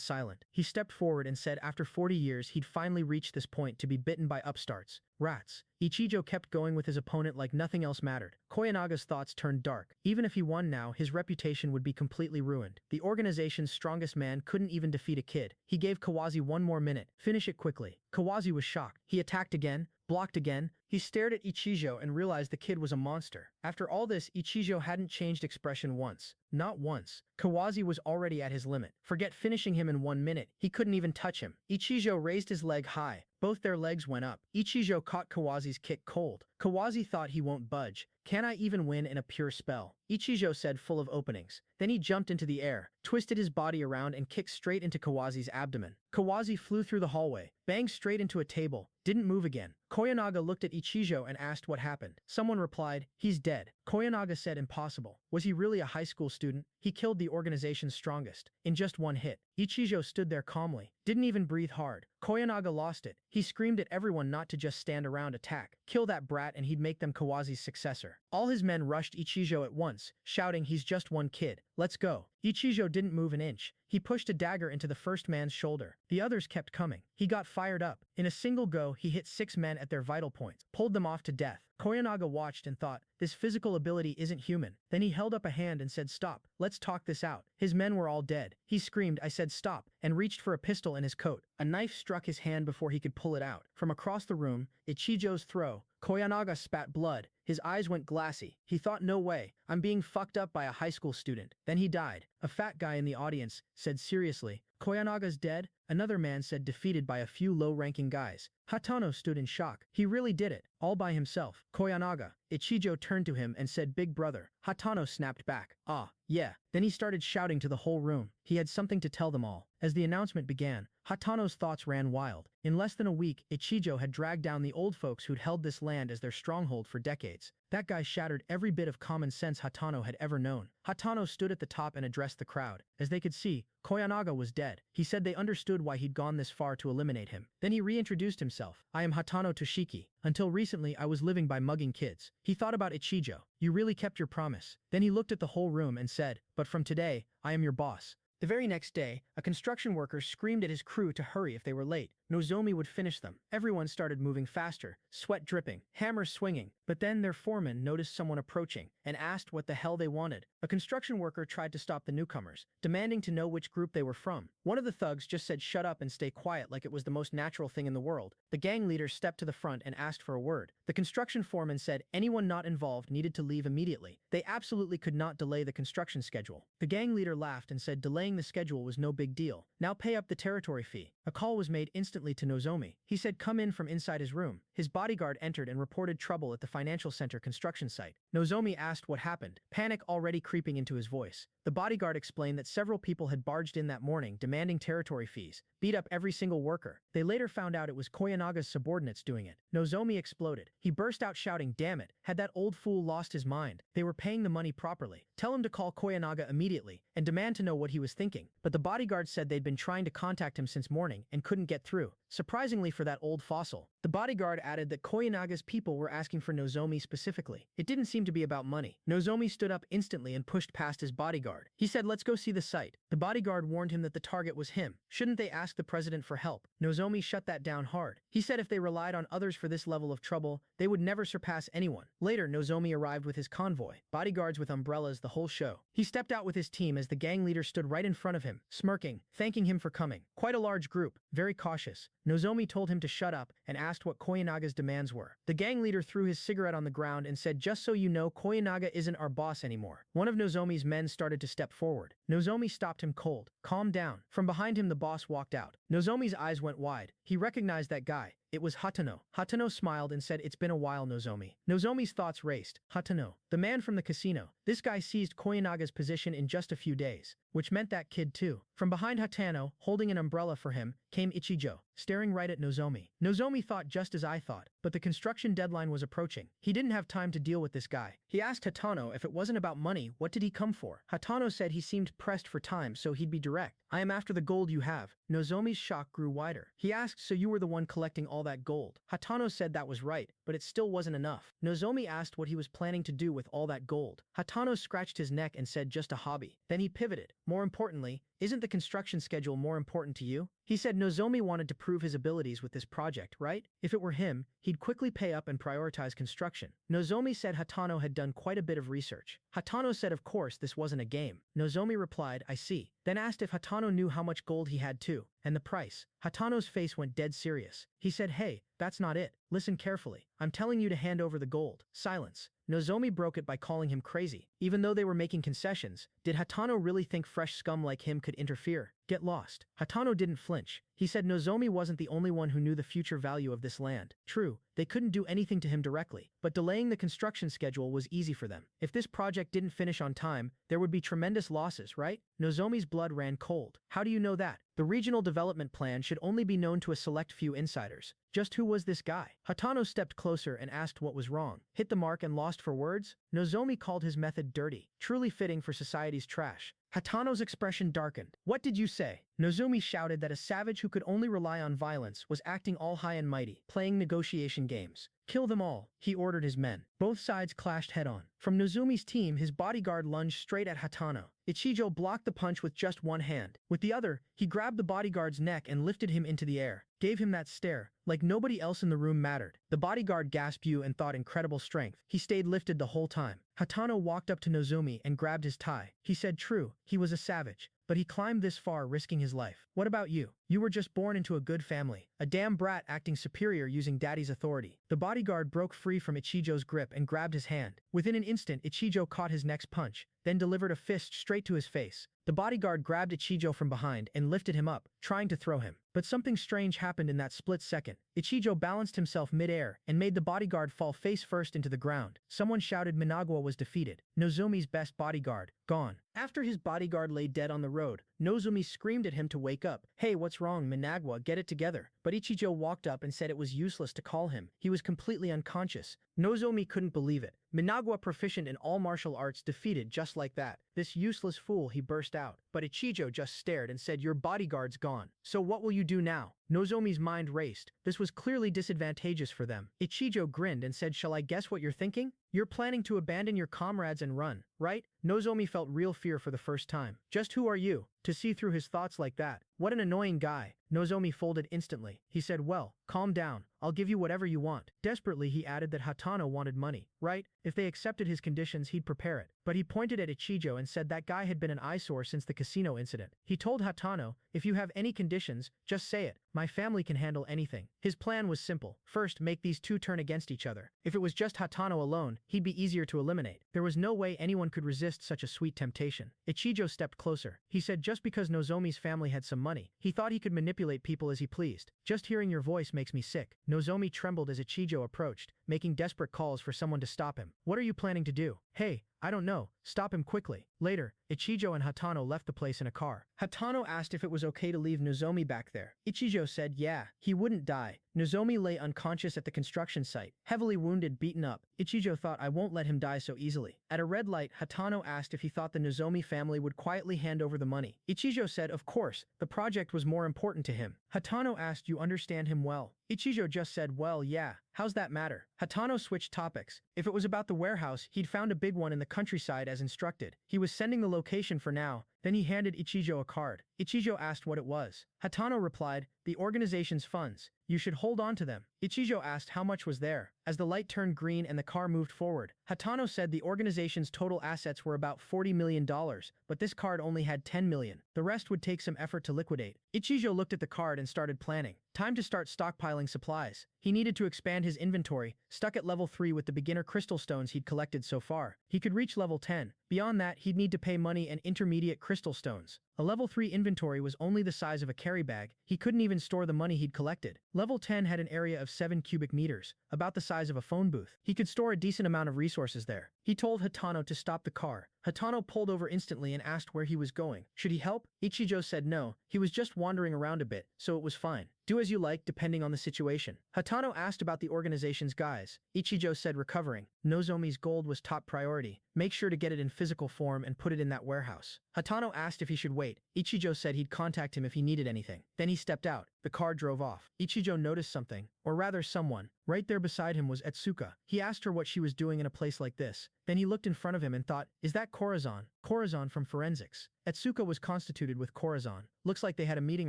silent. He stepped forward and said after 40 years he'd finally reached this point to be bitten by upstarts. Rats. Ichijo kept going with his opponent like nothing else mattered. Koyanaga's thoughts turned dark. Even if he won now, his reputation would be completely ruined. The organization's strongest man couldn't even defeat a kid. He gave Kawazi one more minute. Finish it quickly. Kawazi was shocked. He attacked again, blocked again. He stared at Ichijo and realized the kid was a monster. After all this, Ichijo hadn't changed expression once. Not once. Kawazi was already at his limit. Forget finishing him in 1 minute. He couldn't even touch him. Ichijo raised his leg high. Both their legs went up. Ichijo caught Kawazi's kick cold. Kawazi thought he won't budge. Can I even win in a pure spell? Ichijo said, full of openings. Then he jumped into the air, twisted his body around and kicked straight into Kawazi's abdomen. Kawazi flew through the hallway, banged straight into a table, didn't move again. Koyanaga looked at Ichijo and asked what happened. Someone replied, "He's dead." Koyanaga said, "Impossible." Was he really a high school student? He killed the organization's strongest, in just one hit. Ichijo stood there calmly, didn't even breathe hard. Koyanaga lost it. He screamed at everyone not to just stand around, attack. Kill that brat and he'd make them Kawazi's successor. All his men rushed Ichijo at once, shouting, "He's just one kid. Let's go." Ichijo didn't move an inch. He pushed a dagger into the first man's shoulder. The others kept coming. He got fired up. In a single go, he hit 6 men at their vital points, pulled them off to death. Koyanaga watched and thought, this physical ability isn't human. Then he held up a hand and said, "Stop. Let's talk this out." His men were all dead. He screamed, "I said stop," and reached for a pistol in his coat. A knife struck his hand before he could pull it out. From across the room, Ichijo's throw, Koyanaga spat blood. His eyes went glassy. He thought, no way, I'm being fucked up by a high school student. Then he died. A fat guy in the audience said seriously, Koyanaga's dead? Another man said, defeated by a few low-ranking guys. Hatano stood in shock. He really did it, all by himself. Koyanaga. Ichijo turned to him and said, big brother. Hatano snapped back. Ah, yeah. Then he started shouting to the whole room. He had something to tell them all. As the announcement began, Hatano's thoughts ran wild. In less than a week, Ichijo had dragged down the old folks who'd held this land as their stronghold for decades. That guy shattered every bit of common sense Hatano had ever known. Hatano stood at the top and addressed the crowd. As they could see, Koyanaga was dead. He said they understood why he'd gone this far to eliminate him. Then he reintroduced himself. I am Hatano Toshiki. Until recently, I was living by mugging kids. He thought about Ichijo. You really kept your promise. Then he looked at the whole room and said, but from today, I am your boss. The very next day, a construction worker screamed at his crew to hurry if they were late. Nozomi would finish them. Everyone started moving faster, sweat dripping, hammers swinging. But then their foreman noticed someone approaching and asked what the hell they wanted. A construction worker tried to stop the newcomers, demanding to know which group they were from. One of the thugs just said shut up and stay quiet like it was the most natural thing in the world. The gang leader stepped to the front and asked for a word. The construction foreman said anyone not involved needed to leave immediately. They absolutely could not delay the construction schedule. The gang leader laughed and said delaying the schedule was no big deal. Now pay up the territory fee. A call was made instantly to Nozomi. He said come in from inside his room. His bodyguard entered and reported trouble at the financial center construction site. Nozomi asked what happened, panic already creeping into his voice. The bodyguard explained that several people had barged in that morning demanding territory fees, beat up every single worker. They later found out it was Koyanaga's subordinates doing it. Nozomi exploded. He burst out shouting, damn it, had that old fool lost his mind? They were paying the money properly. Tell him to call Koyanaga immediately and demand to know what he was thinking. But the bodyguard said they'd been trying to contact him since morning and couldn't get through. Surprisingly for that old fossil. The bodyguard added that Koyanaga's people were asking for Nozomi specifically. It didn't seem to be about money. Nozomi stood up instantly and pushed past his bodyguard. He said, let's go see the site. The bodyguard warned him that the target was him. Shouldn't they ask the president for help? Nozomi shut that down hard. He said if they relied on others for this level of trouble, they would never surpass anyone. Later, Nozomi arrived with his convoy, bodyguards with umbrellas, the whole show. He stepped out with his team as the gang leader stood right in front of him, smirking, thanking him for coming. Quite a large group, very cautious. Nozomi told him to shut up and asked what Koyanaga's demands were. The gang leader threw his cigarette on the ground and said, just so you know, Koyanaga isn't our boss anymore. One of Nozomi's men started to step forward. Nozomi stopped him cold. Calm down. From behind him the boss walked out. Nozomi's eyes went wide. He recognized that guy. It was Hatano. Hatano smiled and said, it's been a while, Nozomi. Nozomi's thoughts raced. Hatano, the man from the casino. This guy seized Koyanaga's position in just a few days, which meant that kid too. From behind Hatano, holding an umbrella for him, came Ichijo, staring right at Nozomi. Nozomi thought just as I thought, but the construction deadline was approaching. He didn't have time to deal with this guy. He asked Hatano if it wasn't about money, what did he come for? Hatano said he seemed pressed for time, so he'd be direct. I am after the gold you have. Nozomi's shock grew wider. He asked, so you were the one collecting all that gold? Hatano said that was right, but it still wasn't enough. Nozomi asked what he was planning to do with all that gold. Hatano scratched his neck and said just a hobby. Then he pivoted. More importantly, isn't the construction schedule more important to you? He said Nozomi wanted to prove his abilities with this project, right? If it were him, he'd quickly pay up and prioritize construction. Nozomi said Hatano had done quite a bit of research. Hatano said of course this wasn't a game. Nozomi replied, I see. Then asked if Hatano knew how much gold he had too, and the price. Hatano's face went dead serious. He said, hey, that's not it. Listen carefully. I'm telling you to hand over the gold. Silence. Nozomi broke it by calling him crazy. Even though they were making concessions, did Hatano really think fresh scum like him could interfere? Get lost. Hatano didn't flinch. He said Nozomi wasn't the only one who knew the future value of this land. True, they couldn't do anything to him directly, but delaying the construction schedule was easy for them. If this project didn't finish on time, there would be tremendous losses, right? Nozomi's blood ran cold. How do you know that? The regional development plan should only be known to a select few insiders. Just who was this guy? Hatano stepped closer and asked what was wrong. Hit the mark and lost for words? Nozomi called his method dirty, truly fitting for society's trash. Hatano's expression darkened. What did you say? Nozomi shouted that a savage who could only rely on violence was acting all high and mighty, playing negotiation games. Kill them all, he ordered his men. Both sides clashed head-on. From Nozomi's team, his bodyguard lunged straight at Hatano. Ichijo blocked the punch with just one hand. With the other, he grabbed the bodyguard's neck and lifted him into the air. Gave him that stare, like nobody else in the room mattered. The bodyguard gasped and thought incredible strength. He stayed lifted the whole time. Hatano walked up to Nozomi and grabbed his tie. He said true, he was a savage, but he climbed this far risking his life. What about you? You were just born into a good family. A damn brat acting superior using daddy's authority. The bodyguard broke free from Ichijo's grip and grabbed his hand. Within an instant, Ichijo caught his next punch, then delivered a fist straight to his face. The bodyguard grabbed Ichijo from behind and lifted him up, trying to throw him. But something strange happened in that split second. Ichijo balanced himself mid-air and made the bodyguard fall face first into the ground. Someone shouted Manhwa was defeated. Nozomi's best bodyguard, gone. After his bodyguard lay dead on the road, Nozomi screamed at him to wake up. Hey, what's wrong, Manhwa? Get it together. But Ichijo walked up and said it was useless to call him. He was completely unconscious. Nozomi couldn't believe it. Manhwa, proficient in all martial arts, defeated just like that. This useless fool, he burst out. But Ichijo just stared and said, your bodyguard's gone. So what will you do now? Nozomi's mind raced. This was clearly disadvantageous for them. Ichijo grinned and said, shall I guess what you're thinking? You're planning to abandon your comrades and run, right? Nozomi felt real fear for the first time. Just who are you to see through his thoughts like that? What an annoying guy. Nozomi folded instantly. He said, well, calm down. I'll give you whatever you want. Desperately, he added that Hatano wanted money, right? If they accepted his conditions, he'd prepare it. But he pointed at Ichijo and said that guy had been an eyesore since the casino incident. He told Hatano, if you have any conditions, just say it. My family can handle anything. His plan was simple. First, make these two turn against each other. If it was just Hatano alone, he'd be easier to eliminate. There was no way anyone could resist such a sweet temptation. Ichijo stepped closer. He said just because Nozomi's family had some money, he thought he could manipulate people as he pleased. Just hearing your voice makes me sick. Nozomi trembled as Ichijo approached, making desperate calls for someone to stop him. What are you planning to do? Hey, I don't know. Stop him quickly. Later, Ichijo and Hatano left the place in a car. Hatano asked if it was okay to leave Nozomi back there. Ichijo said yeah, he wouldn't die. Nozomi lay unconscious at the construction site, heavily wounded, beaten up. Ichijo thought, I won't let him die so easily. At a red light, Hatano asked if he thought the Nozomi family would quietly hand over the money. Ichijo said of course, the project was more important to him. Hatano asked, you understand him well? Ichijo just said, well, yeah. How's that matter? Hatano switched topics. If it was about the warehouse, he'd found a big one in the countryside as instructed. He was sending the location for now. Then he handed Ichijo a card. Ichijo asked what it was. Hatano replied, the organization's funds. You should hold on to them. Ichijo asked how much was there. As the light turned green and the car moved forward, Hatano said the organization's total assets were about $40 million, but this card only had $10 million. The rest would take some effort to liquidate. Ichijo looked at the card and started planning. Time to start stockpiling supplies. He needed to expand his inventory, stuck at level 3 with the beginner crystal stones he'd collected so far. He could reach level 10. Beyond that, he'd need to pay money and intermediate crystal stones. A level 3 inventory was only the size of a carry bag. He couldn't even store the money he'd collected. Level 10 had an area of 7 cubic meters, about the size of a phone booth. He could store a decent amount of resources there. He told Hatano to stop the car. Hatano pulled over instantly and asked where he was going. Should he help? Ichijo said no, he was just wandering around a bit, so it was fine. Do as you like depending on the situation. Hatano asked about the organization's guys. Ichijo said recovering. Nozomi's gold was top priority. Make sure to get it in physical form and put it in that warehouse. Hatano asked if he should wait. Ichijo said he'd contact him if he needed anything. Then he stepped out. The car drove off. Ichijo noticed something, or rather someone. Right there beside him was Etsuka. He asked her what she was doing in a place like this. Then he looked in front of him and thought, is that Corazon? Corazon from forensics. Etsuka was constituted with Corazon. Looks like they had a meeting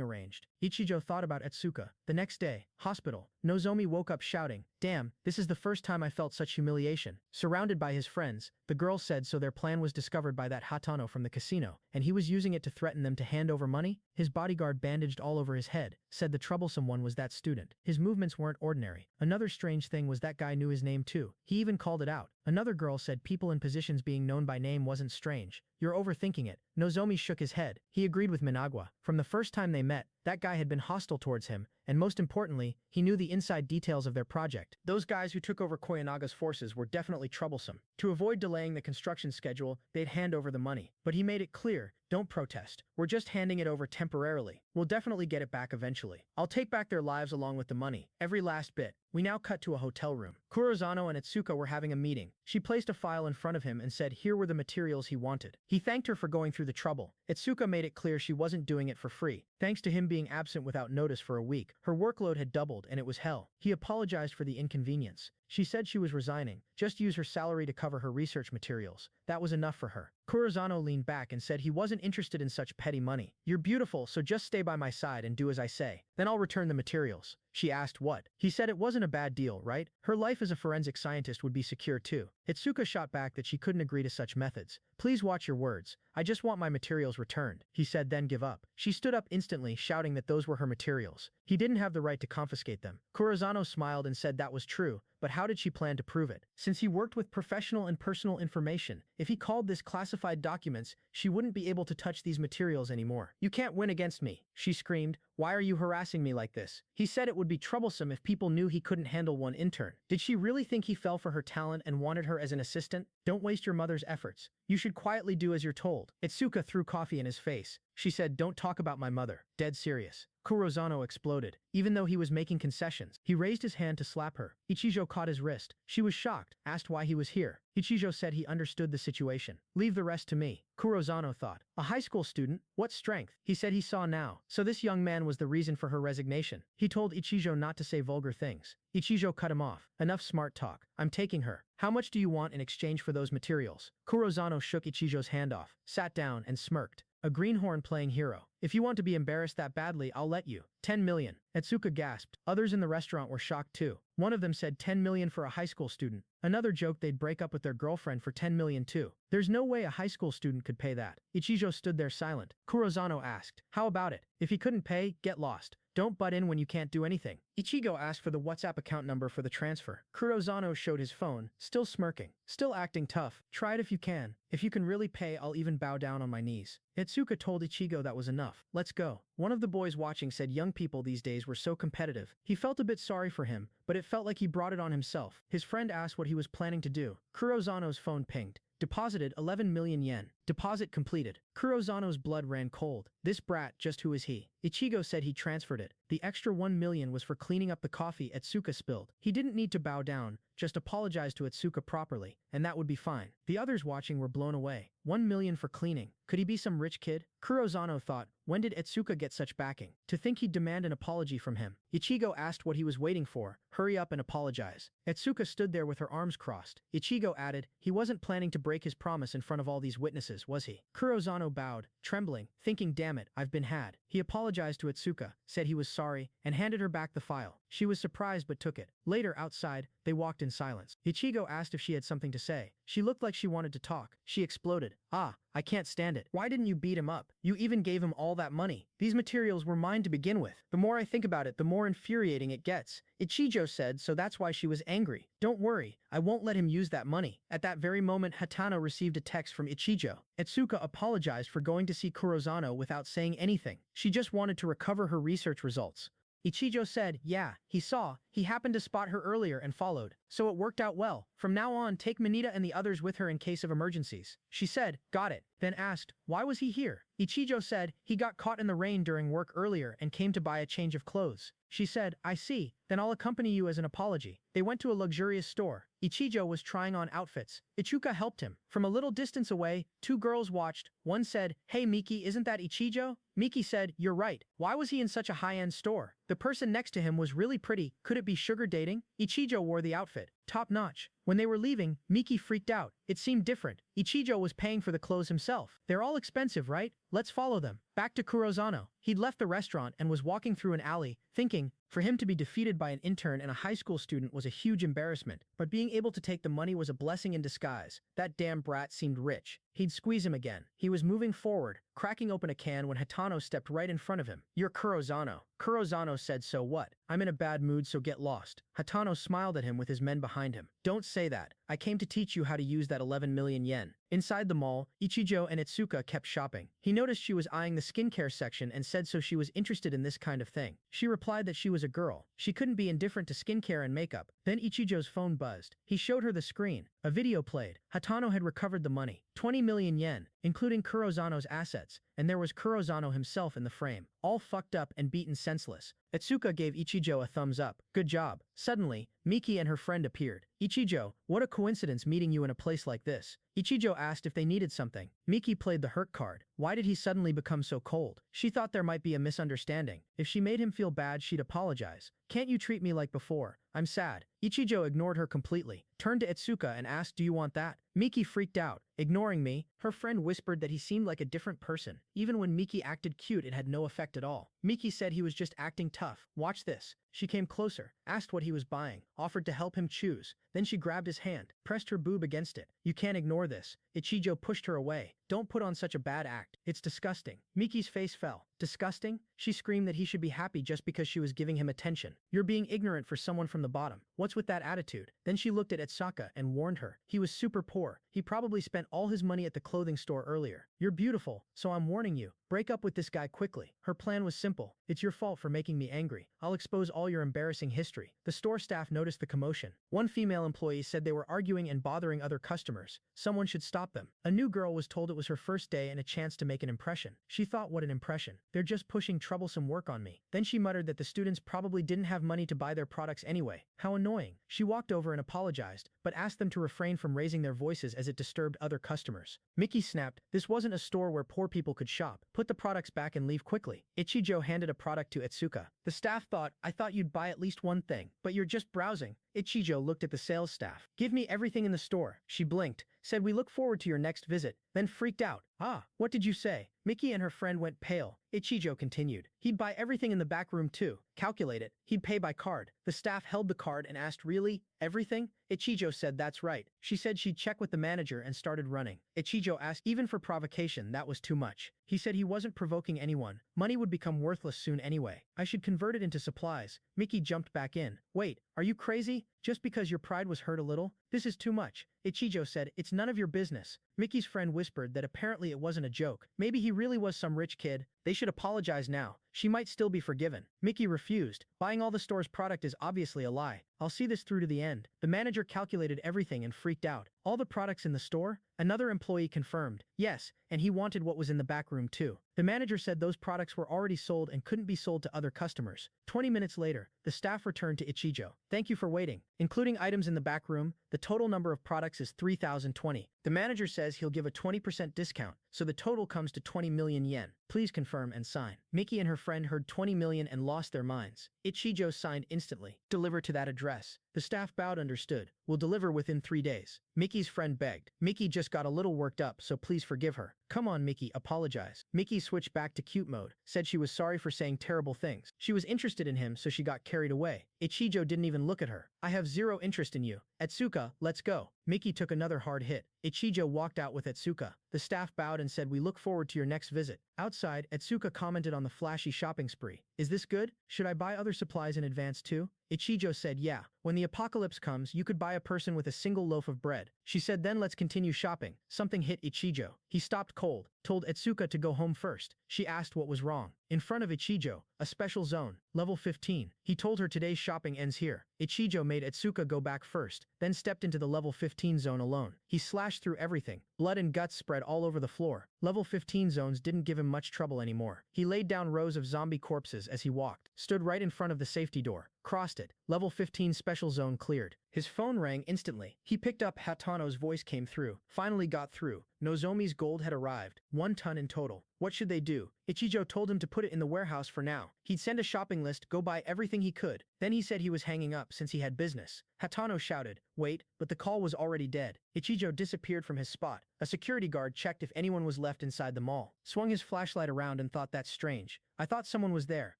arranged. Ichijo thought about Etsuka. The next day, hospital. Nozomi woke up shouting, damn, this is the first time I felt such humiliation. Surrounded by his friends, the girl said so their plan was discovered by that Hatano from the casino, and he was using it to threaten them to hand over money? His bodyguard bandaged all over his head, said the troublesome one was that student. His movements weren't ordinary. Another strange thing was that guy knew his name too. He even called it out. Another girl said people in positions being known by name wasn't strange. You're overthinking it. Nozomi shook his head. He agreed with Manhwa. From the first time they met, that guy had been hostile towards him, and most importantly, he knew the inside details of their project. Those guys who took over Koyanaga's forces were definitely troublesome. To avoid delaying the construction schedule, they'd hand over the money. But he made it clear, don't protest. We're just handing it over temporarily. We'll definitely get it back eventually. I'll take back their lives along with the money. Every last bit. We now cut to a hotel room. Kurozano and Etsuka were having a meeting. She placed a file in front of him and said here were the materials he wanted. He thanked her for going through the trouble. Etsuka made it clear she wasn't doing it for free. Thanks to him being absent without notice for a week, her workload had doubled and it was hell. He apologized for the inconvenience. She said she was resigning, just use her salary to cover her research materials. That was enough for her. Kurozano leaned back and said he wasn't interested in such petty money. You're beautiful, so just stay by my side and do as I say. Then I'll return the materials. She asked what. He said it wasn't a bad deal, right? Her life as a forensic scientist would be secure too. Itsuka shot back that she couldn't agree to such methods. Please watch your words. I just want my materials returned, he said, then give up. She stood up instantly, shouting that those were her materials. He didn't have the right to confiscate them. Kurozano smiled and said that was true, but how did she plan to prove it? Since he worked with professional and personal information, if he called this classified documents, she wouldn't be able to touch these materials anymore. You can't win against me, she screamed. Why are you harassing me like this? He said it would be troublesome if people knew he couldn't handle one intern. Did she really think he fell for her talent and wanted her as an assistant? Don't waste your mother's efforts. You should quietly do as you're told. Itsuka threw coffee in his face. She said, don't talk about my mother. Dead serious. Kurozano exploded. Even though he was making concessions, he raised his hand to slap her. Ichijo caught his wrist. She was shocked, asked why he was here. Ichijo said he understood the situation. Leave the rest to me. Kurozano thought. A high school student? What strength? He said he saw now. So this young man was the reason for her resignation. He told Ichijo not to say vulgar things. Ichijo cut him off. Enough smart talk. I'm taking her. How much do you want in exchange for those materials? Kurozano shook Ichijo's hand off, sat down, and smirked. A greenhorn playing hero. If you want to be embarrassed that badly, I'll let you. 10 million. Itsuka gasped. Others in the restaurant were shocked too. One of them said 10 million for a high school student. Another joked they'd break up with their girlfriend for 10 million too. There's no way a high school student could pay that. Ichijo stood there silent. Kurozano asked, how about it? If he couldn't pay, get lost. Don't butt in when you can't do anything. Ichigo asked for the WhatsApp account number for the transfer. Kurozano showed his phone, still smirking, still acting tough. Try it if you can. If you can really pay, I'll even bow down on my knees. Itsuka told Ichigo that was enough. Let's go. One of the boys watching said young people these days were so competitive. He felt a bit sorry for him, but it felt like he brought it on himself. His friend asked what he was planning to do. Kurozano's phone pinged. Deposited 11 million yen. Deposit completed. Kurozano's blood ran cold. This brat, just who is he? Ichigo said he transferred it. The extra 1 million was for cleaning up the coffee Itsuka spilled. He didn't need to bow down, just apologize to Itsuka properly, and that would be fine. The others watching were blown away. 1 million for cleaning. Could he be some rich kid? Kurozano thought, when did Itsuka get such backing? To think he'd demand an apology from him. Ichigo asked what he was waiting for. Hurry up and apologize. Itsuka stood there with her arms crossed. Ichigo added, he wasn't planning to break his promise in front of all these witnesses, was he? Kurozano bowed, trembling, thinking, damn it, I've been had. He apologized to Itsuka, said he was sorry, and handed her back the file. She was surprised but took it. Later, outside, they walked in silence. Ichigo asked if she had something to say. She looked like she wanted to talk. She exploded. Ah, I can't stand it. Why didn't you beat him up? You even gave him all that money. These materials were mine to begin with. The more I think about it, the more infuriating it gets. Ichijo said, so that's why she was angry. Don't worry, I won't let him use that money. At that very moment, Hatano received a text from Ichijo. Itsuka apologized for going to see Kurozano without saying anything. She just wanted to recover her research results. Ichijo said, yeah, he happened to spot her earlier and followed. So it worked out well. From now on, take Manita and the others with her in case of emergencies. She said, got it. Then asked, why was he here? Ichijo said, he got caught in the rain during work earlier and came to buy a change of clothes. She said, I see. Then I'll accompany you as an apology. They went to a luxurious store. Ichijo was trying on outfits. Ichuka helped him. From a little distance away, two girls watched. One said, hey Miki, isn't that Ichijo? Miki said, you're right. Why was he in such a high-end store? The person next to him was really pretty. Could it be sugar dating? Ichijo wore the outfit. Top notch. When they were leaving, Miki freaked out. It seemed different. Ichijo was paying for the clothes himself. They're all expensive, right? Let's follow them. Back to Kurozano. He'd left the restaurant and was walking through an alley, thinking, for him to be defeated by an intern and a high school student was a huge embarrassment, but being able to take the money was a blessing in disguise. That damn brat seemed rich. He'd squeeze him again. He was moving forward, cracking open a can when Hatano stepped right in front of him. You're Kurozano. Kurozano said, so what? I'm in a bad mood, so get lost. Hatano smiled at him with his men behind him. Don't say that. I came to teach you how to use that 11 million yen. Inside the mall, Ichijo and Itsuka kept shopping. He noticed she was eyeing the skincare section and said so she was interested in this kind of thing. She replied that she was a girl. She couldn't be indifferent to skincare and makeup. Then Ichijo's phone buzzed. He showed her the screen. A video played. Hatano had recovered the money. 20 million yen, including Kurozano's assets, and there was Kurozano himself in the frame, all fucked up and beaten senseless. Itsuka gave Ichijo a thumbs up. Good job. Suddenly, Miki and her friend appeared. Ichijo, what a coincidence meeting you in a place like this. Ichijo asked if they needed something. Miki played the hurt card. Why did he suddenly become so cold? She thought there might be a misunderstanding. If she made him feel bad, she'd apologize. Can't you treat me like before? I'm sad. Ichijo ignored her completely, turned to Itsuka and asked, do you want that? Miki freaked out. Ignoring me, her friend whispered that he seemed like a different person. Even when Miki acted cute, it had no effect at all. Miki said he was just acting tough. Watch this. She came closer, asked what he was buying, offered to help him choose. Then she grabbed his hand, pressed her boob against it. You can't ignore this. Ichijo pushed her away. Don't put on such a bad act. It's disgusting. Miki's face fell. Disgusting? She screamed that he should be happy just because she was giving him attention. You're being ignorant for someone from the bottom. What's with that attitude? Then she looked at Etsuka and warned her. He was super poor. He probably spent all his money at the clothing store earlier. You're beautiful, so I'm warning you. Break up with this guy quickly. Her plan was simple. It's your fault for making me angry. I'll expose all your embarrassing history. The store staff noticed the commotion. One female employee said they were arguing and bothering other customers. Someone should stop them. A new girl was told it was her first day and a chance to make an impression. She thought, what an impression. They're just pushing troublesome work on me. Then she muttered that the students probably didn't have money to buy their products anyway. How annoying. She walked over and apologized, but asked them to refrain from raising their voices as it disturbed other customers. Miki snapped, this wasn't a store where poor people could shop. Put the products back and leave quickly. Ichijo handed a product to Etsuka. The staff thought, I thought you'd buy at least one thing, but you're just browsing. Ichijo looked at the sales staff. Give me everything in the store. She blinked, said we look forward to your next visit, then freaked out. Ah, what did you say? Miki and her friend went pale. Ichijo continued. He'd buy everything in the back room too. Calculate it. He'd pay by card. The staff held the card and asked, really? Everything? Ichijo said that's right. She said she'd check with the manager and started running. Ichijo asked, even for provocation, that was too much. He said he wasn't provoking anyone. Money would become worthless soon anyway. I should convert it into supplies. Miki jumped back in. Wait, are you crazy? Just because your pride was hurt a little? This is too much. Ichijo said, it's none of your business. Miki's friend whispered that apparently it wasn't a joke. Maybe he really was some rich kid. They should apologize now. She might still be forgiven. Miki refused. Buying all the store's product is obviously a lie. I'll see this through to the end. The manager calculated everything and freaked out. All the products in the store? Another employee confirmed. Yes, and he wanted what was in the back room too. The manager said those products were already sold and couldn't be sold to other customers. 20 minutes later, the staff returned to Ichijo. Thank you for waiting. Including items in the back room, the total number of products is 3,020. The manager says he'll give a 20% discount, so the total comes to 20 million yen. Please confirm and sign. Miki and her friend heard 20 million and lost their minds. Ichijo signed instantly. Deliver to that address. The staff bowed, understood. We'll deliver within 3 days. Miki's friend begged. Miki just got a little worked up, so please forgive her. Come on, Miki, apologize. Miki switched back to cute mode, said she was sorry for saying terrible things. She was interested in him, so she got carried away. Ichijo didn't even look at her. I have zero interest in you. Etsuka, let's go. Miki took another hard hit. Ichijo walked out with Etsuka. The staff bowed and said, we look forward to your next visit. Outside, Etsuka commented on the flashy shopping spree. Is this good? Should I buy other supplies in advance too? Ichijo said, yeah. When the apocalypse comes, you could buy a person with a single loaf of bread. She said, then let's continue shopping. Something hit Ichijo. He stopped cold, told Etsuka to go home first. She asked what was wrong. In front of Ichijo, a special zone, level 15. He told her today's shopping ends here. Ichijo made Etsuka go back first, then stepped into the level 15 zone alone. He slashed through everything. Blood and guts spread all over the floor. Level 15 zones didn't give him much trouble anymore. He laid down rows of zombie corpses as he walked, stood right in front of the safety door, crossed it. Level 15 special zone cleared. His phone rang instantly. He picked up. Hatano's voice came through. Finally got through. Nozomi's gold had arrived. 1 ton in total. What should they do? Ichijo told him to put it in the warehouse for now. He'd send a shopping list, go buy everything he could. Then he said he was hanging up since he had business. Hatano shouted, wait, but the call was already dead. Ichijo disappeared from his spot. A security guard checked if anyone was left inside the mall. Swung his flashlight around and thought, that's strange. I thought someone was there.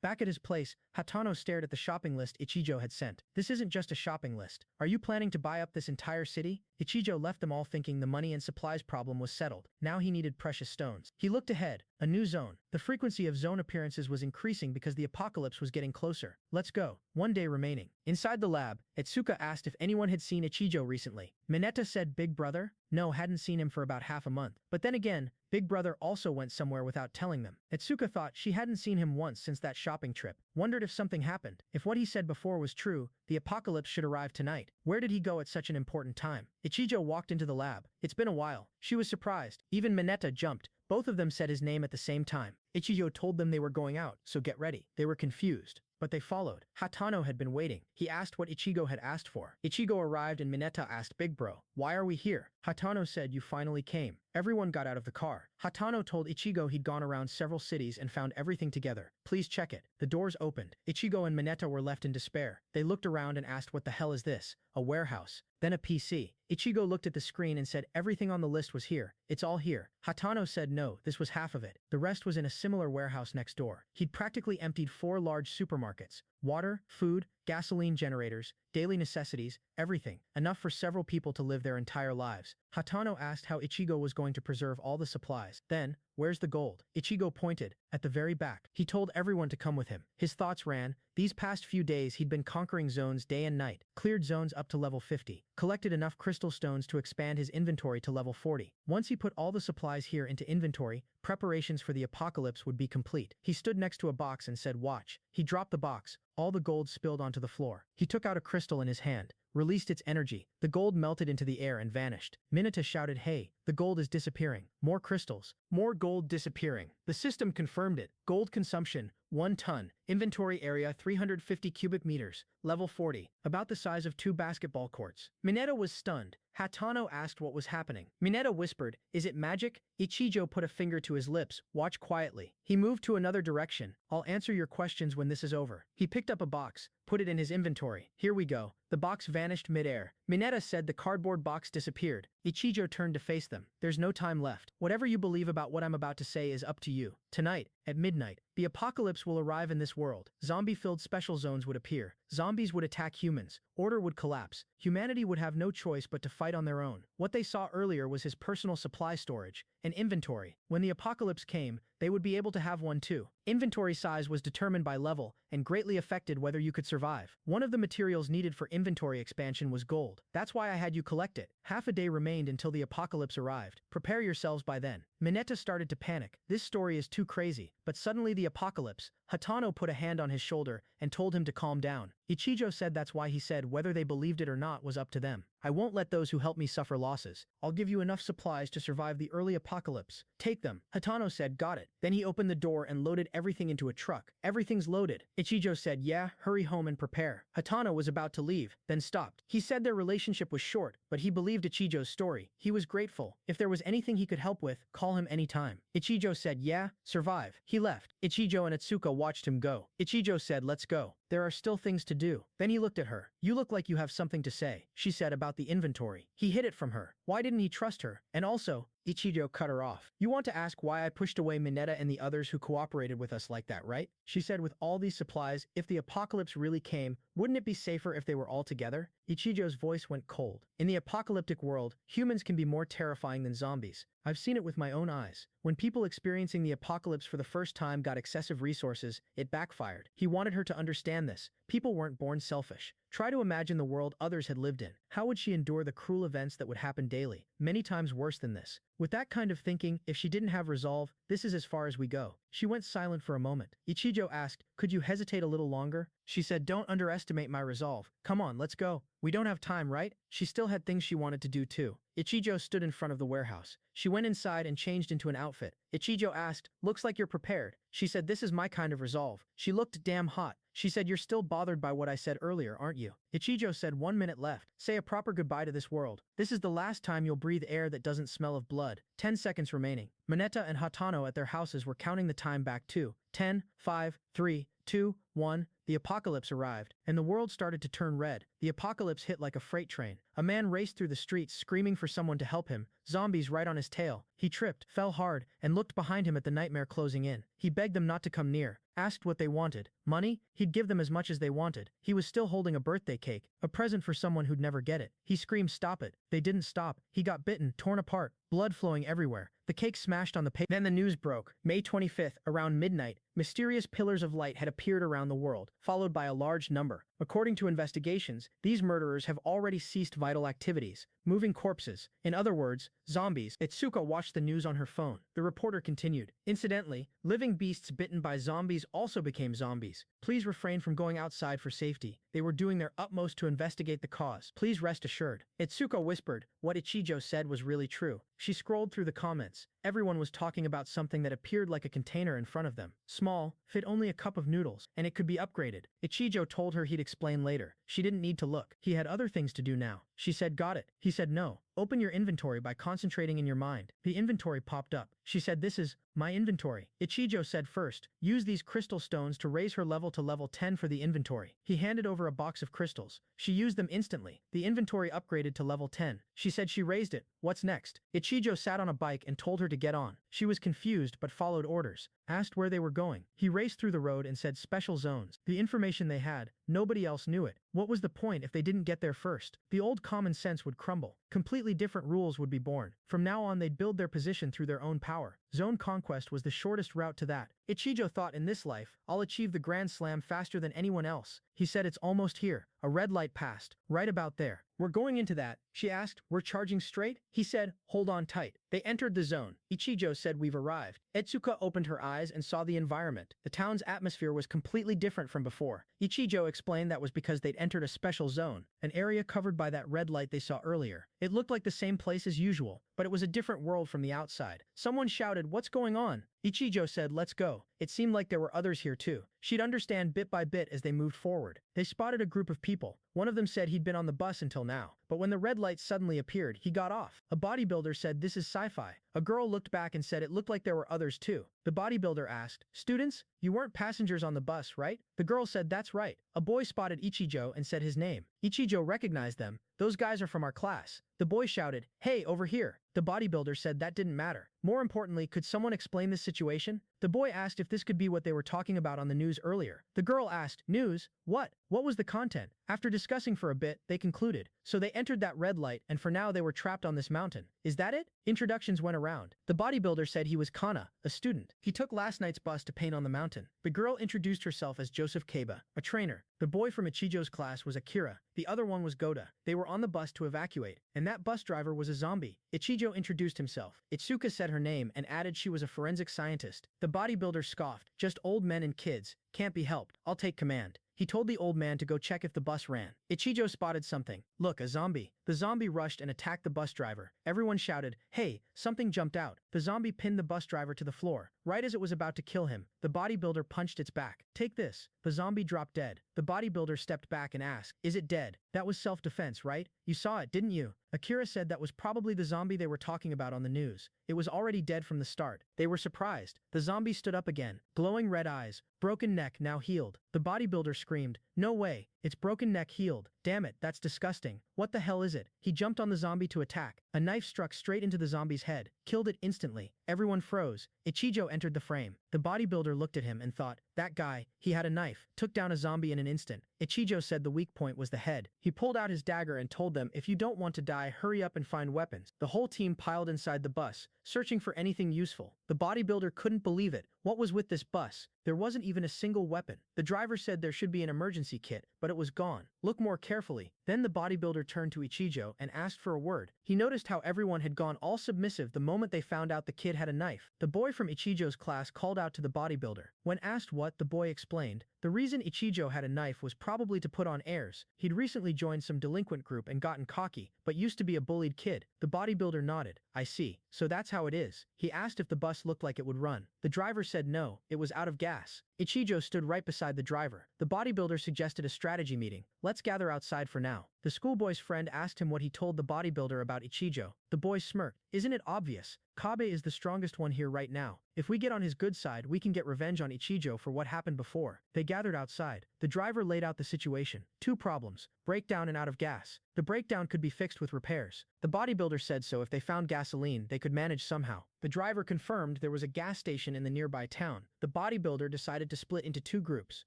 Back at his place, Hatano stared at the shopping list Ichijo had sent. This isn't just a shopping list. Are you planning to buy up this entire city? Ichijo left them all thinking the money and supplies problem was settled. Now he needed precious stones. He looked ahead. A new zone. The frequency of zone appearances was increasing because the apocalypse was getting closer. Let's go. 1 day remaining. Inside the lab, Etsuka asked if anyone had seen Ichijo recently. Mineta said, Big Brother? No, hadn't seen him for about half a month. But then again, Big Brother also went somewhere without telling them. Etsuka thought she hadn't seen him once since that shopping trip. Wondered if something happened. If what he said before was true, the apocalypse should arrive tonight. Where did he go at such an important time? Ichijo walked into the lab. It's been a while. She was surprised. Even Mineta jumped. Both of them said his name at the same time. Ichijo told them they were going out, so get ready. They were confused, but they followed. Hatano had been waiting. He asked what Ichigo had asked for. Ichigo arrived and Mineta asked, Big Bro, why are we here? Hatano said, you finally came. Everyone got out of the car. Hatano told Ichigo he'd gone around several cities and found everything together. Please check it. The doors opened. Ichigo and Mineta were left in despair. They looked around and asked, what the hell is this? A warehouse. Then a PC. Ichigo looked at the screen and said everything on the list was here. It's all here. Hatano said no, this was half of it. The rest was in a similar warehouse next door. He'd practically emptied 4 large supermarkets. Water, food, gasoline generators, daily necessities, everything, enough for several people to live their entire lives. Hatano asked how Ichigo was going to preserve all the supplies. Then, where's the gold? Ichigo pointed, at the very back. He told everyone to come with him. His thoughts ran, these past few days he'd been conquering zones day and night, cleared zones up to level 50, collected enough crystal stones to expand his inventory to level 40. Once he put all the supplies here into inventory, preparations for the apocalypse would be complete. He stood next to a box and said, watch. He dropped the box. All the gold spilled onto the floor. He took out a crystal in his hand, released its energy. The gold melted into the air and vanished. Mineta shouted, hey, the gold is disappearing. More crystals. More gold disappearing. The system confirmed it. Gold consumption, 1 ton. Inventory area 350 cubic meters. Level 40. About the size of 2 basketball courts. Mineta was stunned. Hatano asked what was happening. Mineta whispered, is it magic? Ichijo put a finger to his lips. Watch quietly. He moved to another direction. I'll answer your questions when this is over. He picked up a box, put it in his inventory. Here we go. The box vanished mid-air. Mineta said the cardboard box disappeared. Ichijo turned to face them. There's no time left. Whatever you believe about what I'm about to say is up to you. Tonight, at midnight, the apocalypse will arrive in this world. Zombie-filled special zones would appear. Zombies would attack humans. Order would collapse. Humanity would have no choice but to fight on their own. What they saw earlier was his personal supply storage, an inventory. When the apocalypse came, they would be able to have one too. Inventory size was determined by level and greatly affected whether you could survive. One of the materials needed for inventory expansion was gold. That's why I had you collect it. Half a day remained until the apocalypse arrived. Prepare yourselves by then. Mineta started to panic. This story is too crazy. But suddenly the apocalypse. Hatano put a hand on his shoulder and told him to calm down. Ichijo said that's why he said whether they believed it or not was up to them. I won't let those who help me suffer losses. I'll give you enough supplies to survive the early apocalypse. Take them. Hatano said, got it. Then he opened the door and loaded everything into a truck. Everything's loaded. Ichijo said, yeah, hurry home and prepare. Hatano was about to leave, then stopped. He said their relationship was short, but he believed Ichijo's story. He was grateful. If there was anything he could help with, call him anytime. Ichijo said, yeah, survive. He left. Ichijo and Atsuka watched him go. Ichijo said, let's go. There are still things to do. Then he looked at her. You look like you have something to say, she said about the inventory. He hid it from her. Why didn't he trust her? And also, Ichijo cut her off. You want to ask why I pushed away Mineta and the others who cooperated with us like that, right? She said with all these supplies, if the apocalypse really came, wouldn't it be safer if they were all together? Ichijo's voice went cold. In the apocalyptic world, humans can be more terrifying than zombies. I've seen it with my own eyes. When people experiencing the apocalypse for the first time got excessive resources, it backfired. He wanted her to understand this. People weren't born selfish. Try to imagine the world others had lived in. How would she endure the cruel events that would happen daily? Many times worse than this. With that kind of thinking, if she didn't have resolve, this is as far as we go. She went silent for a moment. Ichijo asked, could you hesitate a little longer? She said, don't underestimate my resolve. Come on, let's go. We don't have time, right? She still had things she wanted to do too. Ichijo stood in front of the warehouse. She went inside and changed into an outfit. Ichijo asked, looks like you're prepared. She said, this is my kind of resolve. She looked damn hot. She said, you're still bothered by what I said earlier, aren't you? Ichijo said, 1 minute left. Say a proper goodbye to this world. This is the last time you'll breathe air that doesn't smell of blood. 10 seconds remaining. Mineta and Hatano at their houses were counting the time back too. 10, 5, 3, 2, 1. The apocalypse arrived, and the world started to turn red. The apocalypse hit like a freight train. A man raced through the streets screaming for someone to help him, zombies right on his tail. He tripped, fell hard, and looked behind him at the nightmare closing in. He begged them not to come near, asked what they wanted. Money? He'd give them as much as they wanted. He was still holding a birthday cake, a present for someone who'd never get it. He screamed, stop it. They didn't stop. He got bitten, torn apart, blood flowing everywhere. The cake smashed on the pavement. Then the news broke. May 25th, around midnight, mysterious pillars of light had appeared around the world, followed by a large number. According to investigations, these murderers have already ceased vital activities, moving corpses. In other words, zombies. Itsuka watched the news on her phone. The reporter continued. Incidentally, living beasts bitten by zombies also became zombies. Please refrain from going outside for safety. They were doing their utmost to investigate the cause. Please rest assured. Itsuka whispered. What Ichijo said was really true. She scrolled through the comments. Everyone was talking about something that appeared like a container in front of them. Small, fit only a cup of noodles, and it could be upgraded. Ichijo told her he'd explain later. She didn't need to look. He had other things to do now. She said, got it. He said, no. Open your inventory by concentrating in your mind. The inventory popped up. She said, this is my inventory. Ichijo said, first, use these crystal stones to raise her level to level 10 for the inventory. He handed over a box of crystals. She used them instantly. The inventory upgraded to level 10. She said she raised it. What's next? Ichijo sat on a bike and told her to get on. She was confused but followed orders. Asked where they were going. He raced through the road and said special zones. The information they had, nobody else knew it. What was the point if they didn't get there first? The old common sense would crumble. Completely different rules would be born. From now on they'd build their position through their own power. Zone conquest was the shortest route to that. Ichijo thought, in this life, I'll achieve the Grand Slam faster than anyone else. He said, it's almost here. A red light passed. Right about there. We're going into that. She asked, we're charging straight? He said, hold on tight. They entered the zone. Ichijo said, we've arrived. Etsuka opened her eyes and saw the environment. The town's atmosphere was completely different from before. Ichijo explained that was because they'd entered a special zone, an area covered by that red light they saw earlier. It looked like the same place as usual, but it was a different world from the outside. Someone shouted, what's going on? Ichijo said, let's go. It seemed like there were others here too. She'd understand bit by bit as they moved forward. They spotted a group of people. One of them said he'd been on the bus until now, but when the red light suddenly appeared, he got off. A bodybuilder said, this is sci-fi. A girl looked back and said it looked like there were others too. The bodybuilder asked, students, you weren't passengers on the bus, right? The girl said, that's right. A boy spotted Ichijo and said his name. Ichijo recognized them. Those guys are from our class. The boy shouted, hey, over here. The bodybuilder said that didn't matter. More importantly, could someone explain this situation? The boy asked if this could be what they were talking about on the news earlier. The girl asked, news? What? What was the content? After discussing for a bit, they concluded. So they entered that red light, and for now they were trapped on this mountain. Is that it? Introductions went around. The bodybuilder said he was Kana, a student. He took last night's bus to paint on the mountain. The girl introduced herself as Joseph Keiba, a trainer. The boy from Ichijo's class was Akira. The other one was Goda. They were on the bus to evacuate, and that bus driver was a zombie. Ichijo introduced himself. Itsuka said her name and added she was a forensic scientist. The bodybuilder scoffed. Just old men and kids. Can't be helped. I'll take command. He told the old man to go check if the bus ran. Ichijo spotted something. Look, a zombie. The zombie rushed and attacked the bus driver. Everyone shouted, hey, something jumped out. The zombie pinned the bus driver to the floor. Right as it was about to kill him, the bodybuilder punched its back. Take this. The zombie dropped dead. The bodybuilder stepped back and asked, is it dead? That was self-defense, right? You saw it, didn't you? Akira said that was probably the zombie they were talking about on the news. It was already dead from the start. They were surprised. The zombie stood up again. Glowing red eyes. Broken neck now healed. The bodybuilder screamed, no way. Its broken neck healed. Damn it, that's disgusting. What the hell is it? He jumped on the zombie to attack. A knife struck straight into the zombie's head. Killed it instantly. Everyone froze. Ichijo entered the frame. The bodybuilder looked at him and thought, that guy, he had a knife. Took down a zombie in an instant. Ichijo said the weak point was the head. He pulled out his dagger and told them, if you don't want to die, hurry up and find weapons. The whole team piled inside the bus, searching for anything useful. The bodybuilder couldn't believe it. What was with this bus? There wasn't even a single weapon. The driver said there should be an emergency kit, but it was gone. Look more carefully. Then the bodybuilder turned to Ichijo and asked for a word. He noticed how everyone had gone all submissive the moment they found out the kid had a knife. The boy from Ichijo's class called out to the bodybuilder. When asked what, the boy explained, the reason Ichijo had a knife was probably to put on airs. He'd recently joined some delinquent group and gotten cocky, but used to be a bullied kid. The bodybuilder nodded. I see. So that's how it is. He asked if the bus looked like it would run. The driver said no, it was out of gas. Ichijo stood right beside the driver. The bodybuilder suggested a strategy meeting. Let's gather outside for now. The schoolboy's friend asked him what he told the bodybuilder about Ichijo. The boy smirked. Isn't it obvious? Kabe is the strongest one here right now. If we get on his good side, we can get revenge on Ichijo for what happened before. They gathered outside. The driver laid out the situation. Two problems: breakdown and out of gas. The breakdown could be fixed with repairs. The bodybuilder said so if they found gasoline, they could manage somehow. The driver confirmed there was a gas station in the nearby town. The bodybuilder decided to split into two groups: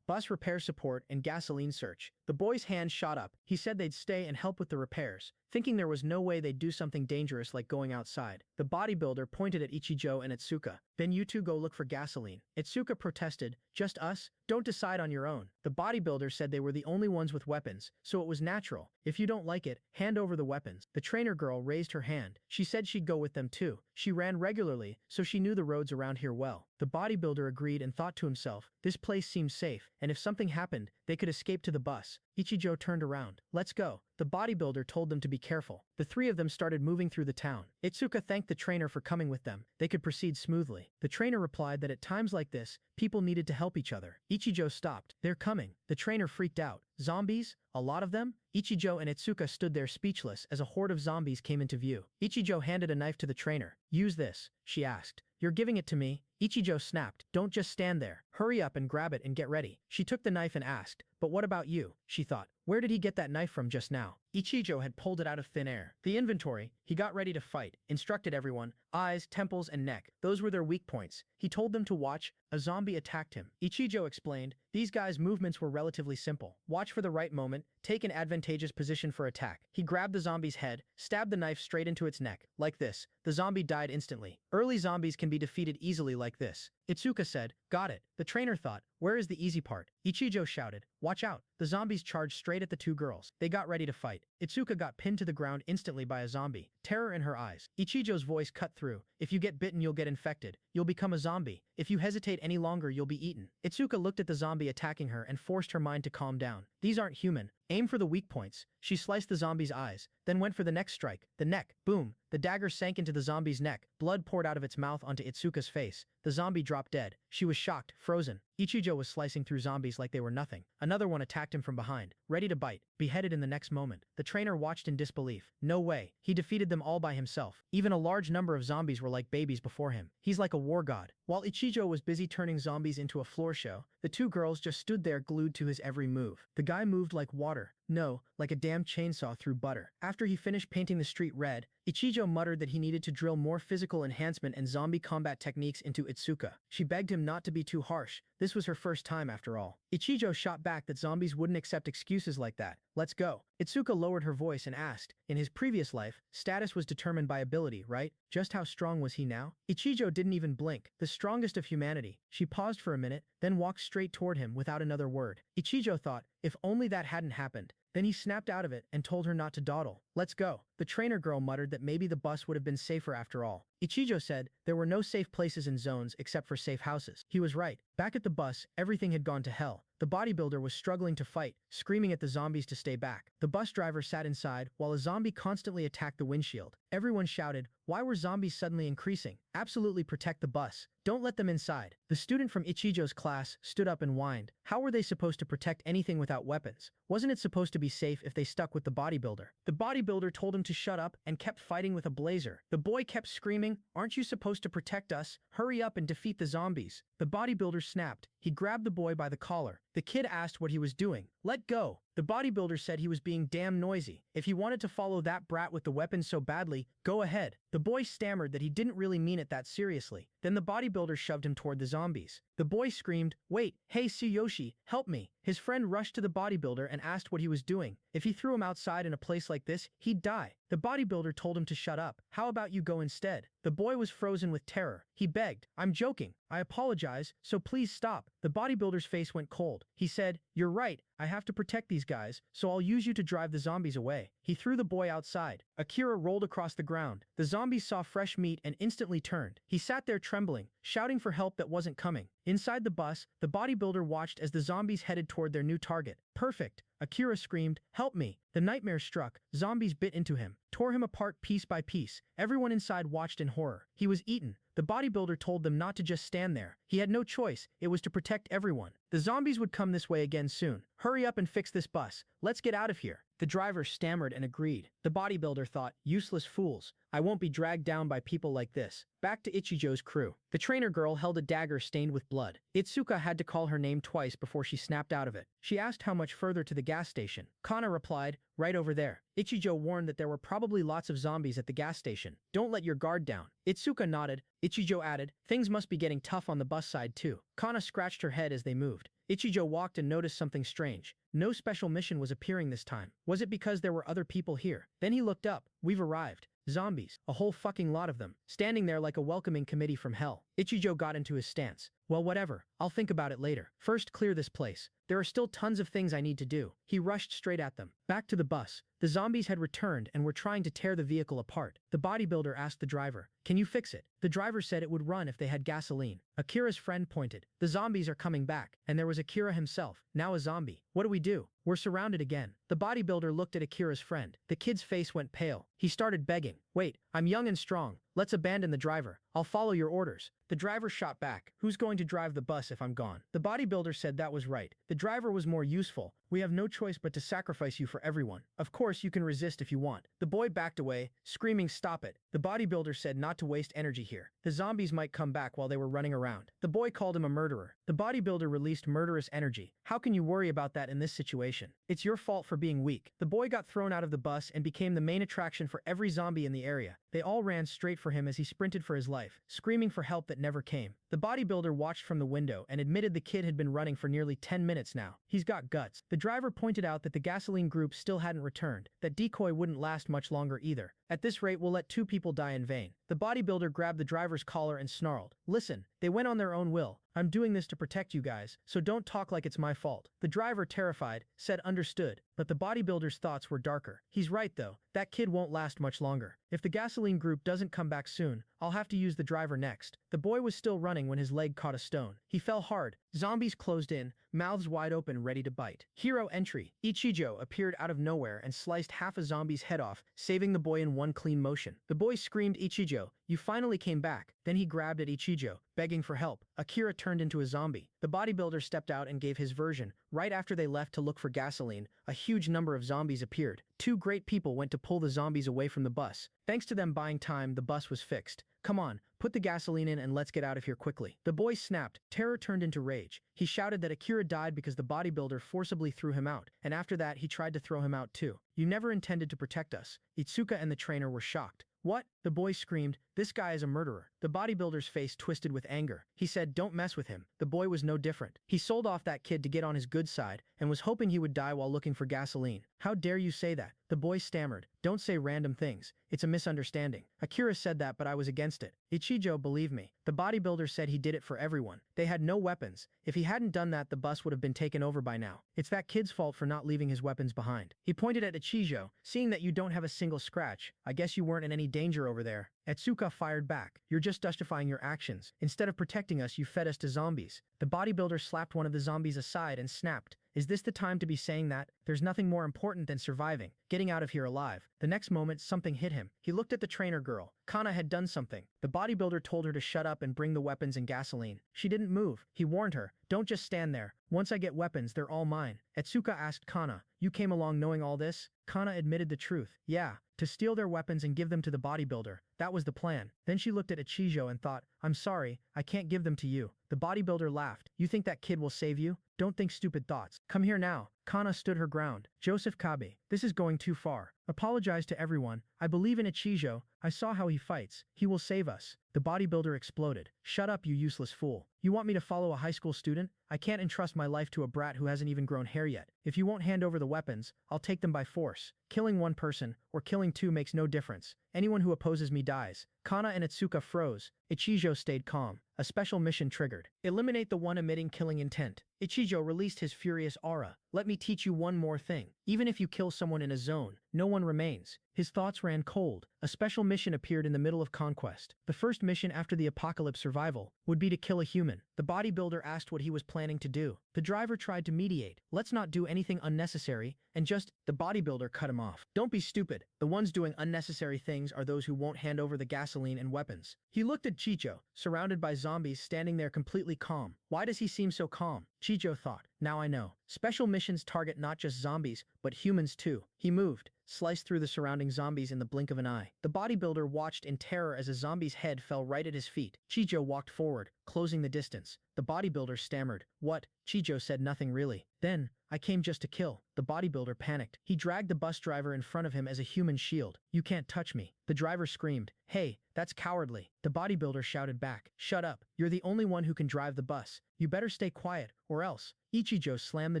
bus repair support and gasoline search. The boy's hand shot up. He said they'd stay and help with the repairs, thinking there was no way they'd do something dangerous like going outside. The bodybuilder pointed at Ichijo and Itsuka. Then you two go look for gasoline. Itsuka protested, just us? Don't decide on your own. The bodybuilder said they were the only ones with weapons, so it was natural. If you don't like it, hand over the weapons. The trainer girl raised her hand. She said she'd go with them too. She ran regularly, so she knew the roads around here well. The bodybuilder agreed and thought to himself, this place seems safe, and if something happened, they could escape to the bus. Ichijo turned around. Let's go. The bodybuilder told them to be careful. The three of them started moving through the town. Itsuka thanked the trainer for coming with them. They could proceed smoothly. The trainer replied that at times like this, people needed to help each other. Ichijo stopped. They're coming. The trainer freaked out. Zombies? A lot of them? Ichijo and Itsuka stood there speechless as a horde of zombies came into view. Ichijo handed a knife to the trainer. Use this, she asked. You're giving it to me? Ichijo snapped. Don't just stand there. Hurry up and grab it and get ready. She took the knife and asked, but what about you? She thought. Where did he get that knife from just now? Ichijo had pulled it out of thin air. The inventory. He got ready to fight, instructed everyone. Eyes, temples, and neck. Those were their weak points. He told them to watch. A zombie attacked him. Ichijo explained, these guys' movements were relatively simple. Watch for the right moment, take an advantageous position for attack. He grabbed the zombie's head, stabbed the knife straight into its neck. Like this. The zombie died instantly. Early zombies can be defeated easily like this. Itsuka said, got it. The trainer thought, where is the easy part? Ichijo shouted, watch out. The zombies charged straight at the two girls. They got ready to fight. Itsuka got pinned to the ground instantly by a zombie. Terror in her eyes. Ichijo's voice cut through. If you get bitten, you'll get infected. You'll become a zombie. If you hesitate any longer, you'll be eaten. Itsuka looked at the zombie attacking her and forced her mind to calm down. These aren't human. Aim for the weak points. She sliced the zombie's eyes, then went for the next strike. The neck. Boom. The dagger sank into the zombie's neck. Blood poured out of its mouth onto Itsuka's face. The zombie dropped dead. She was shocked, frozen. Ichijo was slicing through zombies like they were nothing. Another one attacked him from behind, ready to bite, beheaded in the next moment. The trainer watched in disbelief. No way. He defeated them all by himself. Even a large number of zombies were like babies before him. He's like a war god. While Ichijo was busy turning zombies into a floor show, the two girls just stood there glued to his every move. The guy moved like water. No, like a damn chainsaw through butter. After he finished painting the street red, Ichijo muttered that he needed to drill more physical enhancement and zombie combat techniques into Itsuka. She begged him not to be too harsh. This was her first time after all. Ichijo shot back that zombies wouldn't accept excuses like that. Let's go. Itsuka lowered her voice and asked, in his previous life, status was determined by ability, right? Just how strong was he now? Ichijo didn't even blink. The strongest of humanity. She paused for a minute, then walked straight toward him without another word. Ichijo thought, if only that hadn't happened. Then he snapped out of it and told her not to dawdle. Let's go. The trainer girl muttered that maybe the bus would have been safer after all. Ichijo said there were no safe places in zones except for safe houses. He was right. Back at the bus, everything had gone to hell. The bodybuilder was struggling to fight, screaming at the zombies to stay back. The bus driver sat inside while a zombie constantly attacked the windshield. Everyone shouted, why were zombies suddenly increasing? Absolutely protect the bus. Don't let them inside. The student from Ichijo's class stood up and whined. How were they supposed to protect anything without weapons? Wasn't it supposed to be safe if they stuck with the bodybuilder? The bodybuilder told him to shut up and kept fighting with a blazer. The boy kept screaming, aren't you supposed to protect us? Hurry up and defeat the zombies. The bodybuilder snapped. He grabbed the boy by the collar. The kid asked what he was doing. Let go. The bodybuilder said he was being damn noisy. If he wanted to follow that brat with the weapon so badly, go ahead. The boy stammered that he didn't really mean it that seriously. Then the bodybuilder shoved him toward the zombies. The boy screamed, wait, hey Tsuyoshi, help me. His friend rushed to the bodybuilder and asked what he was doing. If he threw him outside in a place like this, he'd die. The bodybuilder told him to shut up. How about you go instead? The boy was frozen with terror. He begged, I'm joking. I apologize, so please stop. The bodybuilder's face went cold. He said, you're right. I have to protect these guys, so I'll use you to drive the zombies away. He threw the boy outside. Akira rolled across the ground. The zombies saw fresh meat and instantly turned. He sat there trembling, shouting for help that wasn't coming. Inside the bus, the bodybuilder watched as the zombies headed toward their new target. Perfect. Akira screamed, help me. The nightmare struck. Zombies bit into him, tore him apart piece by piece. Everyone inside watched in horror. He was eaten. The bodybuilder told them not to just stand there. He had no choice. It was to protect everyone. The zombies would come this way again soon. Hurry up and fix this bus. Let's get out of here. The driver stammered and agreed. The bodybuilder thought, useless fools. I won't be dragged down by people like this. Back to Ichijo's crew. The trainer girl held a dagger stained with blood. Itsuka had to call her name twice before she snapped out of it. She asked how much further to the gas station. Kana replied, right over there. Ichijo warned that there were probably lots of zombies at the gas station. Don't let your guard down. Itsuka nodded. Ichijo added, things must be getting tough on the bus side too. Kana scratched her head as they moved. Ichijo walked and noticed something strange. No special mission was appearing this time. Was it because there were other people here? Then he looked up. We've arrived. Zombies. A whole fucking lot of them. Standing there like a welcoming committee from hell. Ichijo got into his stance. Well, whatever. I'll think about it later. First, clear this place. There are still tons of things I need to do. He rushed straight at them. Back to the bus. The zombies had returned and were trying to tear the vehicle apart. The bodybuilder asked the driver, "Can you fix it?" The driver said it would run if they had gasoline. Akira's friend pointed. "The zombies are coming back." And there was Akira himself, now a zombie. "What do we do? We're surrounded again." The bodybuilder looked at Akira's friend. The kid's face went pale. He started begging. "Wait, I'm young and strong. Let's abandon the driver. I'll follow your orders." The driver shot back. "Who's going to drive the bus if I'm gone?" The bodybuilder said that was right. The driver was more useful. "We have no choice but to sacrifice you for everyone. Of course, you can resist if you want." The boy backed away, screaming, "Stop it." The bodybuilder said not to waste energy here. The zombies might come back while they were running around. The boy called him a murderer. The bodybuilder released murderous energy. "How can you worry about that in this situation? It's your fault for being weak." The boy got thrown out of the bus and became the main attraction for every zombie in the area. They all ran straight for him as he sprinted for his life, screaming for help that never came. The bodybuilder watched from the window and admitted the kid had been running for nearly 10 minutes now. He's got guts. The driver pointed out that the gasoline group still hadn't returned. That decoy wouldn't last much longer either. "At this rate, we'll let 2 people die in vain." The bodybuilder grabbed the driver's collar and snarled, "Listen, they went on their own will. I'm doing this to protect you guys, so don't talk like it's my fault." The driver, terrified, said understood, but the bodybuilder's thoughts were darker. "He's right though, that kid won't last much longer. If the gasoline group doesn't come back soon, I'll have to use the driver next." The boy was still running when his leg caught a stone. He fell hard. Zombies closed in, mouths wide open, ready to bite. Hero entry. Ichijo appeared out of nowhere and sliced half a zombie's head off, saving the boy in one clean motion. The boy screamed, "Ichijo, you finally came back." Then he grabbed at Ichijo, begging for help. Akira turned into a zombie. The bodybuilder stepped out and gave his version. Right after they left to look for gasoline, a huge number of zombies appeared. 2 great people went to pull the zombies away from the bus. Thanks to them buying time, the bus was fixed. "Come on, put the gasoline in and let's get out of here quickly." The boy snapped. Terror turned into rage. He shouted that Akira died because the bodybuilder forcibly threw him out, and after that he tried to throw him out too. "You never intended to protect us." Itsuka and the trainer were shocked. "What?" The boy screamed. "This guy is a murderer." The bodybuilder's face twisted with anger. He said, "Don't mess with him." The boy was no different. He sold off that kid to get on his good side and was hoping he would die while looking for gasoline. "How dare you say that?" The boy stammered. "Don't say random things. It's a misunderstanding. Akira said that, but I was against it." "Ichijo, believe me." The bodybuilder said he did it for everyone. They had no weapons. If he hadn't done that, the bus would have been taken over by now. It's that kid's fault for not leaving his weapons behind. He pointed at Ichijo. "Seeing that you don't have a single scratch, I guess you weren't in any danger over there." Atsuka fired back. "You're just justifying your actions. Instead of protecting us, you fed us to zombies." The bodybuilder slapped one of the zombies aside and snapped. "Is this the time to be saying that? There's nothing more important than surviving, getting out of here alive." The next moment, something hit him. He looked at the trainer girl. Kana had done something. The bodybuilder told her to shut up and bring the weapons and gasoline. She didn't move. He warned her, "Don't just stand there. Once I get weapons, they're all mine." Atsuka asked Kana, "You came along knowing all this?" Kana admitted the truth. "Yeah, to steal their weapons and give them to the bodybuilder. That was the plan." Then she looked at Ichijo and thought, "I'm sorry, I can't give them to you." The bodybuilder laughed. "You think that kid will save you? Don't think stupid thoughts. Come here now." Kana stood her ground. "Joseph Kabe, this is going too far. Apologize to everyone. I believe in Ichijo. I saw how he fights. He will save us." The bodybuilder exploded. "Shut up, you useless fool. You want me to follow a high school student? I can't entrust my life to a brat who hasn't even grown hair yet. If you won't hand over the weapons, I'll take them by force. Killing one person, or killing 2 makes no difference. Anyone who opposes me dies." Kana and Atsuka froze. Ichijo stayed calm. A special mission triggered. Eliminate the one emitting killing intent. Ichijo released his furious aura. "Let me teach you one more thing. Even if you kill someone in a zone, no one remains." His thoughts ran cold. A special mission appeared in the middle of Conquest. The first mission after the apocalypse survival would be to kill a human. The bodybuilder asked what he was planning to do. The driver tried to mediate. "Let's not do anything unnecessary, and just..." The bodybuilder cut him off. "Don't be stupid. The ones doing unnecessary things are those who won't hand over the gasoline and weapons." He looked at Chicho, surrounded by zombies standing there completely calm. Why does he seem so calm? Chicho thought. Now I know. Special missions target not just zombies, but humans too. He moved, sliced through the surrounding zombies in the blink of an eye. The bodybuilder watched in terror as a zombie's head fell right at his feet. Chicho walked forward, closing the distance. The bodybuilder stammered. "What?" Chicho said nothing really. Then, "I came just to kill." The bodybuilder panicked. He dragged the bus driver in front of him as a human shield. "You can't touch me." The driver screamed. "Hey, that's cowardly." The bodybuilder shouted back. "Shut up. You're the only one who can drive the bus. You better stay quiet, or else." Ichijo slammed the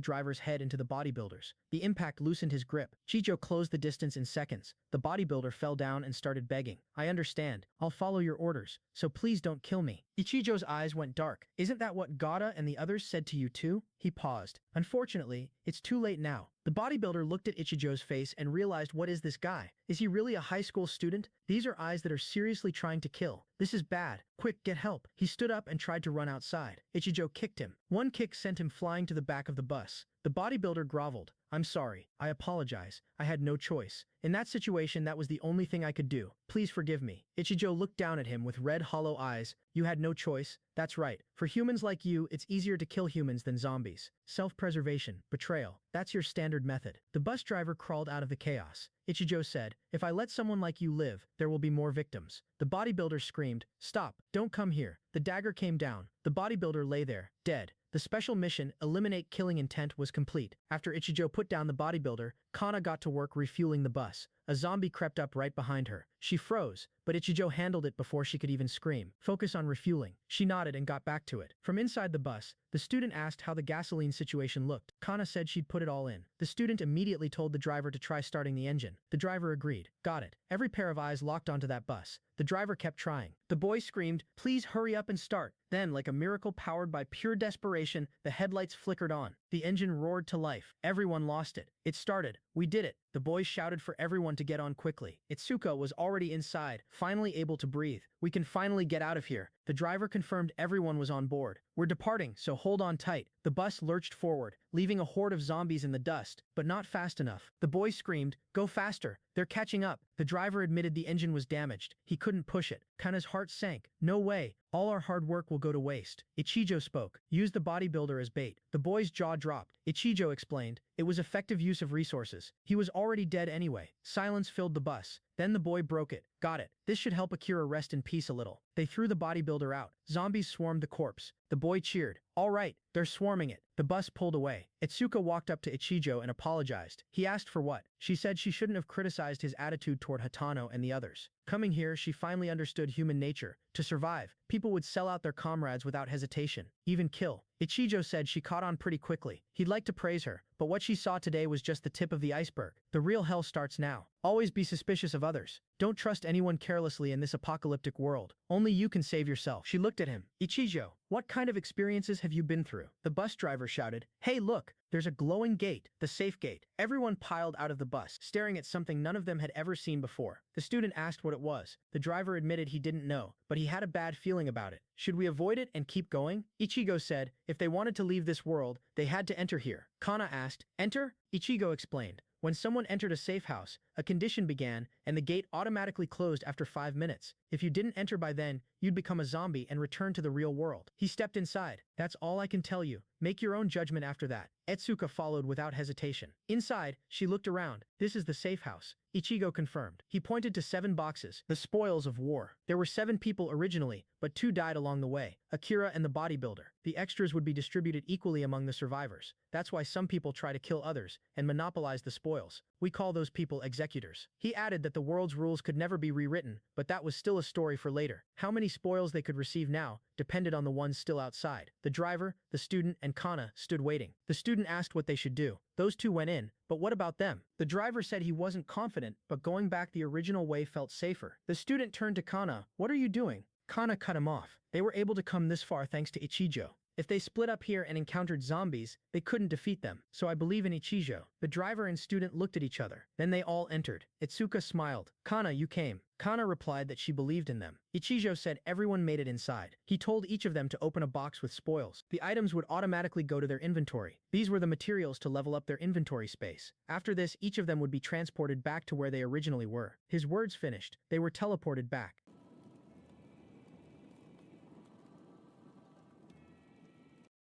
driver's head into the bodybuilder's. The impact loosened his grip. Ichijo closed the distance in seconds. The bodybuilder fell down and started begging. "I understand. I'll follow your orders, so please don't kill me." Ichijo's eyes went dark. "Isn't that what Gata and the others said to you too?" He paused. "Unfortunately, it's too late now." The bodybuilder looked at Ichijo's face and realized, what is this guy? Is he really a high school student? These are eyes that are seriously trying to kill. This is bad. Quick, get help. He stood up and tried to run outside. Ichijo kicked him. One kick sent him flying to the back of the bus. The bodybuilder groveled. "I'm sorry. I apologize. I had no choice. In that situation, that was the only thing I could do. Please forgive me." Ichijo looked down at him with red, hollow eyes. "You had no choice? That's right. For humans like you, it's easier to kill humans than zombies. Self-preservation, betrayal. That's your standard method." The bus driver crawled out of the chaos. Ichijo said, "If I let someone like you live, there will be more victims." The bodybuilder screamed, "Stop. Don't come here." The dagger came down. The bodybuilder lay there, dead. The special mission, Eliminate Killing Intent, was complete. After Ichijo put down the bodybuilder, Kana got to work refueling the bus. A zombie crept up right behind her. She froze, but Ichijo handled it before she could even scream. "Focus on refueling." She nodded and got back to it. From inside the bus, the student asked how the gasoline situation looked. Kana said she'd put it all in. The student immediately told the driver to try starting the engine. The driver agreed. "Got it." Every pair of eyes locked onto that bus. The driver kept trying. The boy screamed, "Please hurry up and start." Then, like a miracle powered by pure desperation, the headlights flickered on. The engine roared to life. Everyone lost it. It started. "We did it." The boys shouted for everyone to get on quickly. Itsuka was already inside, finally able to breathe. "We can finally get out of here." The driver confirmed everyone was on board. "We're departing, so hold on tight." The bus lurched forward, leaving a horde of zombies in the dust, but not fast enough. The boys screamed, "Go faster! They're catching up." The driver admitted the engine was damaged. He couldn't push it. Kana's heart sank. "No way. All our hard work will go to waste." Ichijo spoke. "Use the bodybuilder as bait." The boy's jaw dropped. Ichijo explained. It was effective use of resources. He was already dead anyway. Silence filled the bus. Then the boy broke it. "Got it. This should help Akira rest in peace a little." They threw the bodybuilder out. Zombies swarmed the corpse. The boy cheered. "All right, they're swarming it." The bus pulled away. Itsuka walked up to Ichijo and apologized. He asked for what? She said she shouldn't have criticized his attitude toward Hatano and the others. Coming here, she finally understood human nature. To survive, people would sell out their comrades without hesitation, even kill. Ichijo said she caught on pretty quickly. He'd like to praise her, but what she saw today was just the tip of the iceberg. The real hell starts now. Always be suspicious of others. Don't trust anyone carelessly in this apocalyptic world. Only you can save yourself. She looked at him. "Ichijo, what kind of experiences have you been through?" The bus driver shouted. "Hey, look! There's a glowing gate, the safe gate." Everyone piled out of the bus, staring at something none of them had ever seen before. The student asked what it was. The driver admitted he didn't know, but he had a bad feeling about it. "Should we avoid it and keep going?" Ichigo said, if they wanted to leave this world, they had to enter here. Kana asked, "Enter?" Ichigo explained. When someone entered a safe house, a condition began, and the gate automatically closed after 5 minutes. If you didn't enter by then, you'd become a zombie and return to the real world. He stepped inside. "That's all I can tell you. Make your own judgment after that." Etsuka followed without hesitation. Inside, she looked around. "This is the safe house," Ichigo confirmed. He pointed to 7 boxes, the spoils of war. There were 7 people originally, but 2 died along the way, Akira and the bodybuilder. The extras would be distributed equally among the survivors. That's why some people try to kill others and monopolize the spoils. We call those people executors. He added that the world's rules could never be rewritten, but that was still a story for later. How many spoils they could receive now depended on the ones still outside. The driver, the student, and Kana stood waiting. The student asked what they should do. Those 2 went in, but what about them? The driver said he wasn't confident, but going back the original way felt safer. The student turned to Kana. "What are you doing?" Kana cut him off. They were able to come this far thanks to Ichijo. If they split up here and encountered zombies, they couldn't defeat them. So I believe in Ichijo. The driver and student looked at each other. Then they all entered. Itsuka smiled. "Kana, you came." Kana replied that she believed in them. Ichijo said everyone made it inside. He told each of them to open a box with spoils. The items would automatically go to their inventory. These were the materials to level up their inventory space. After this, each of them would be transported back to where they originally were. His words finished. They were teleported back.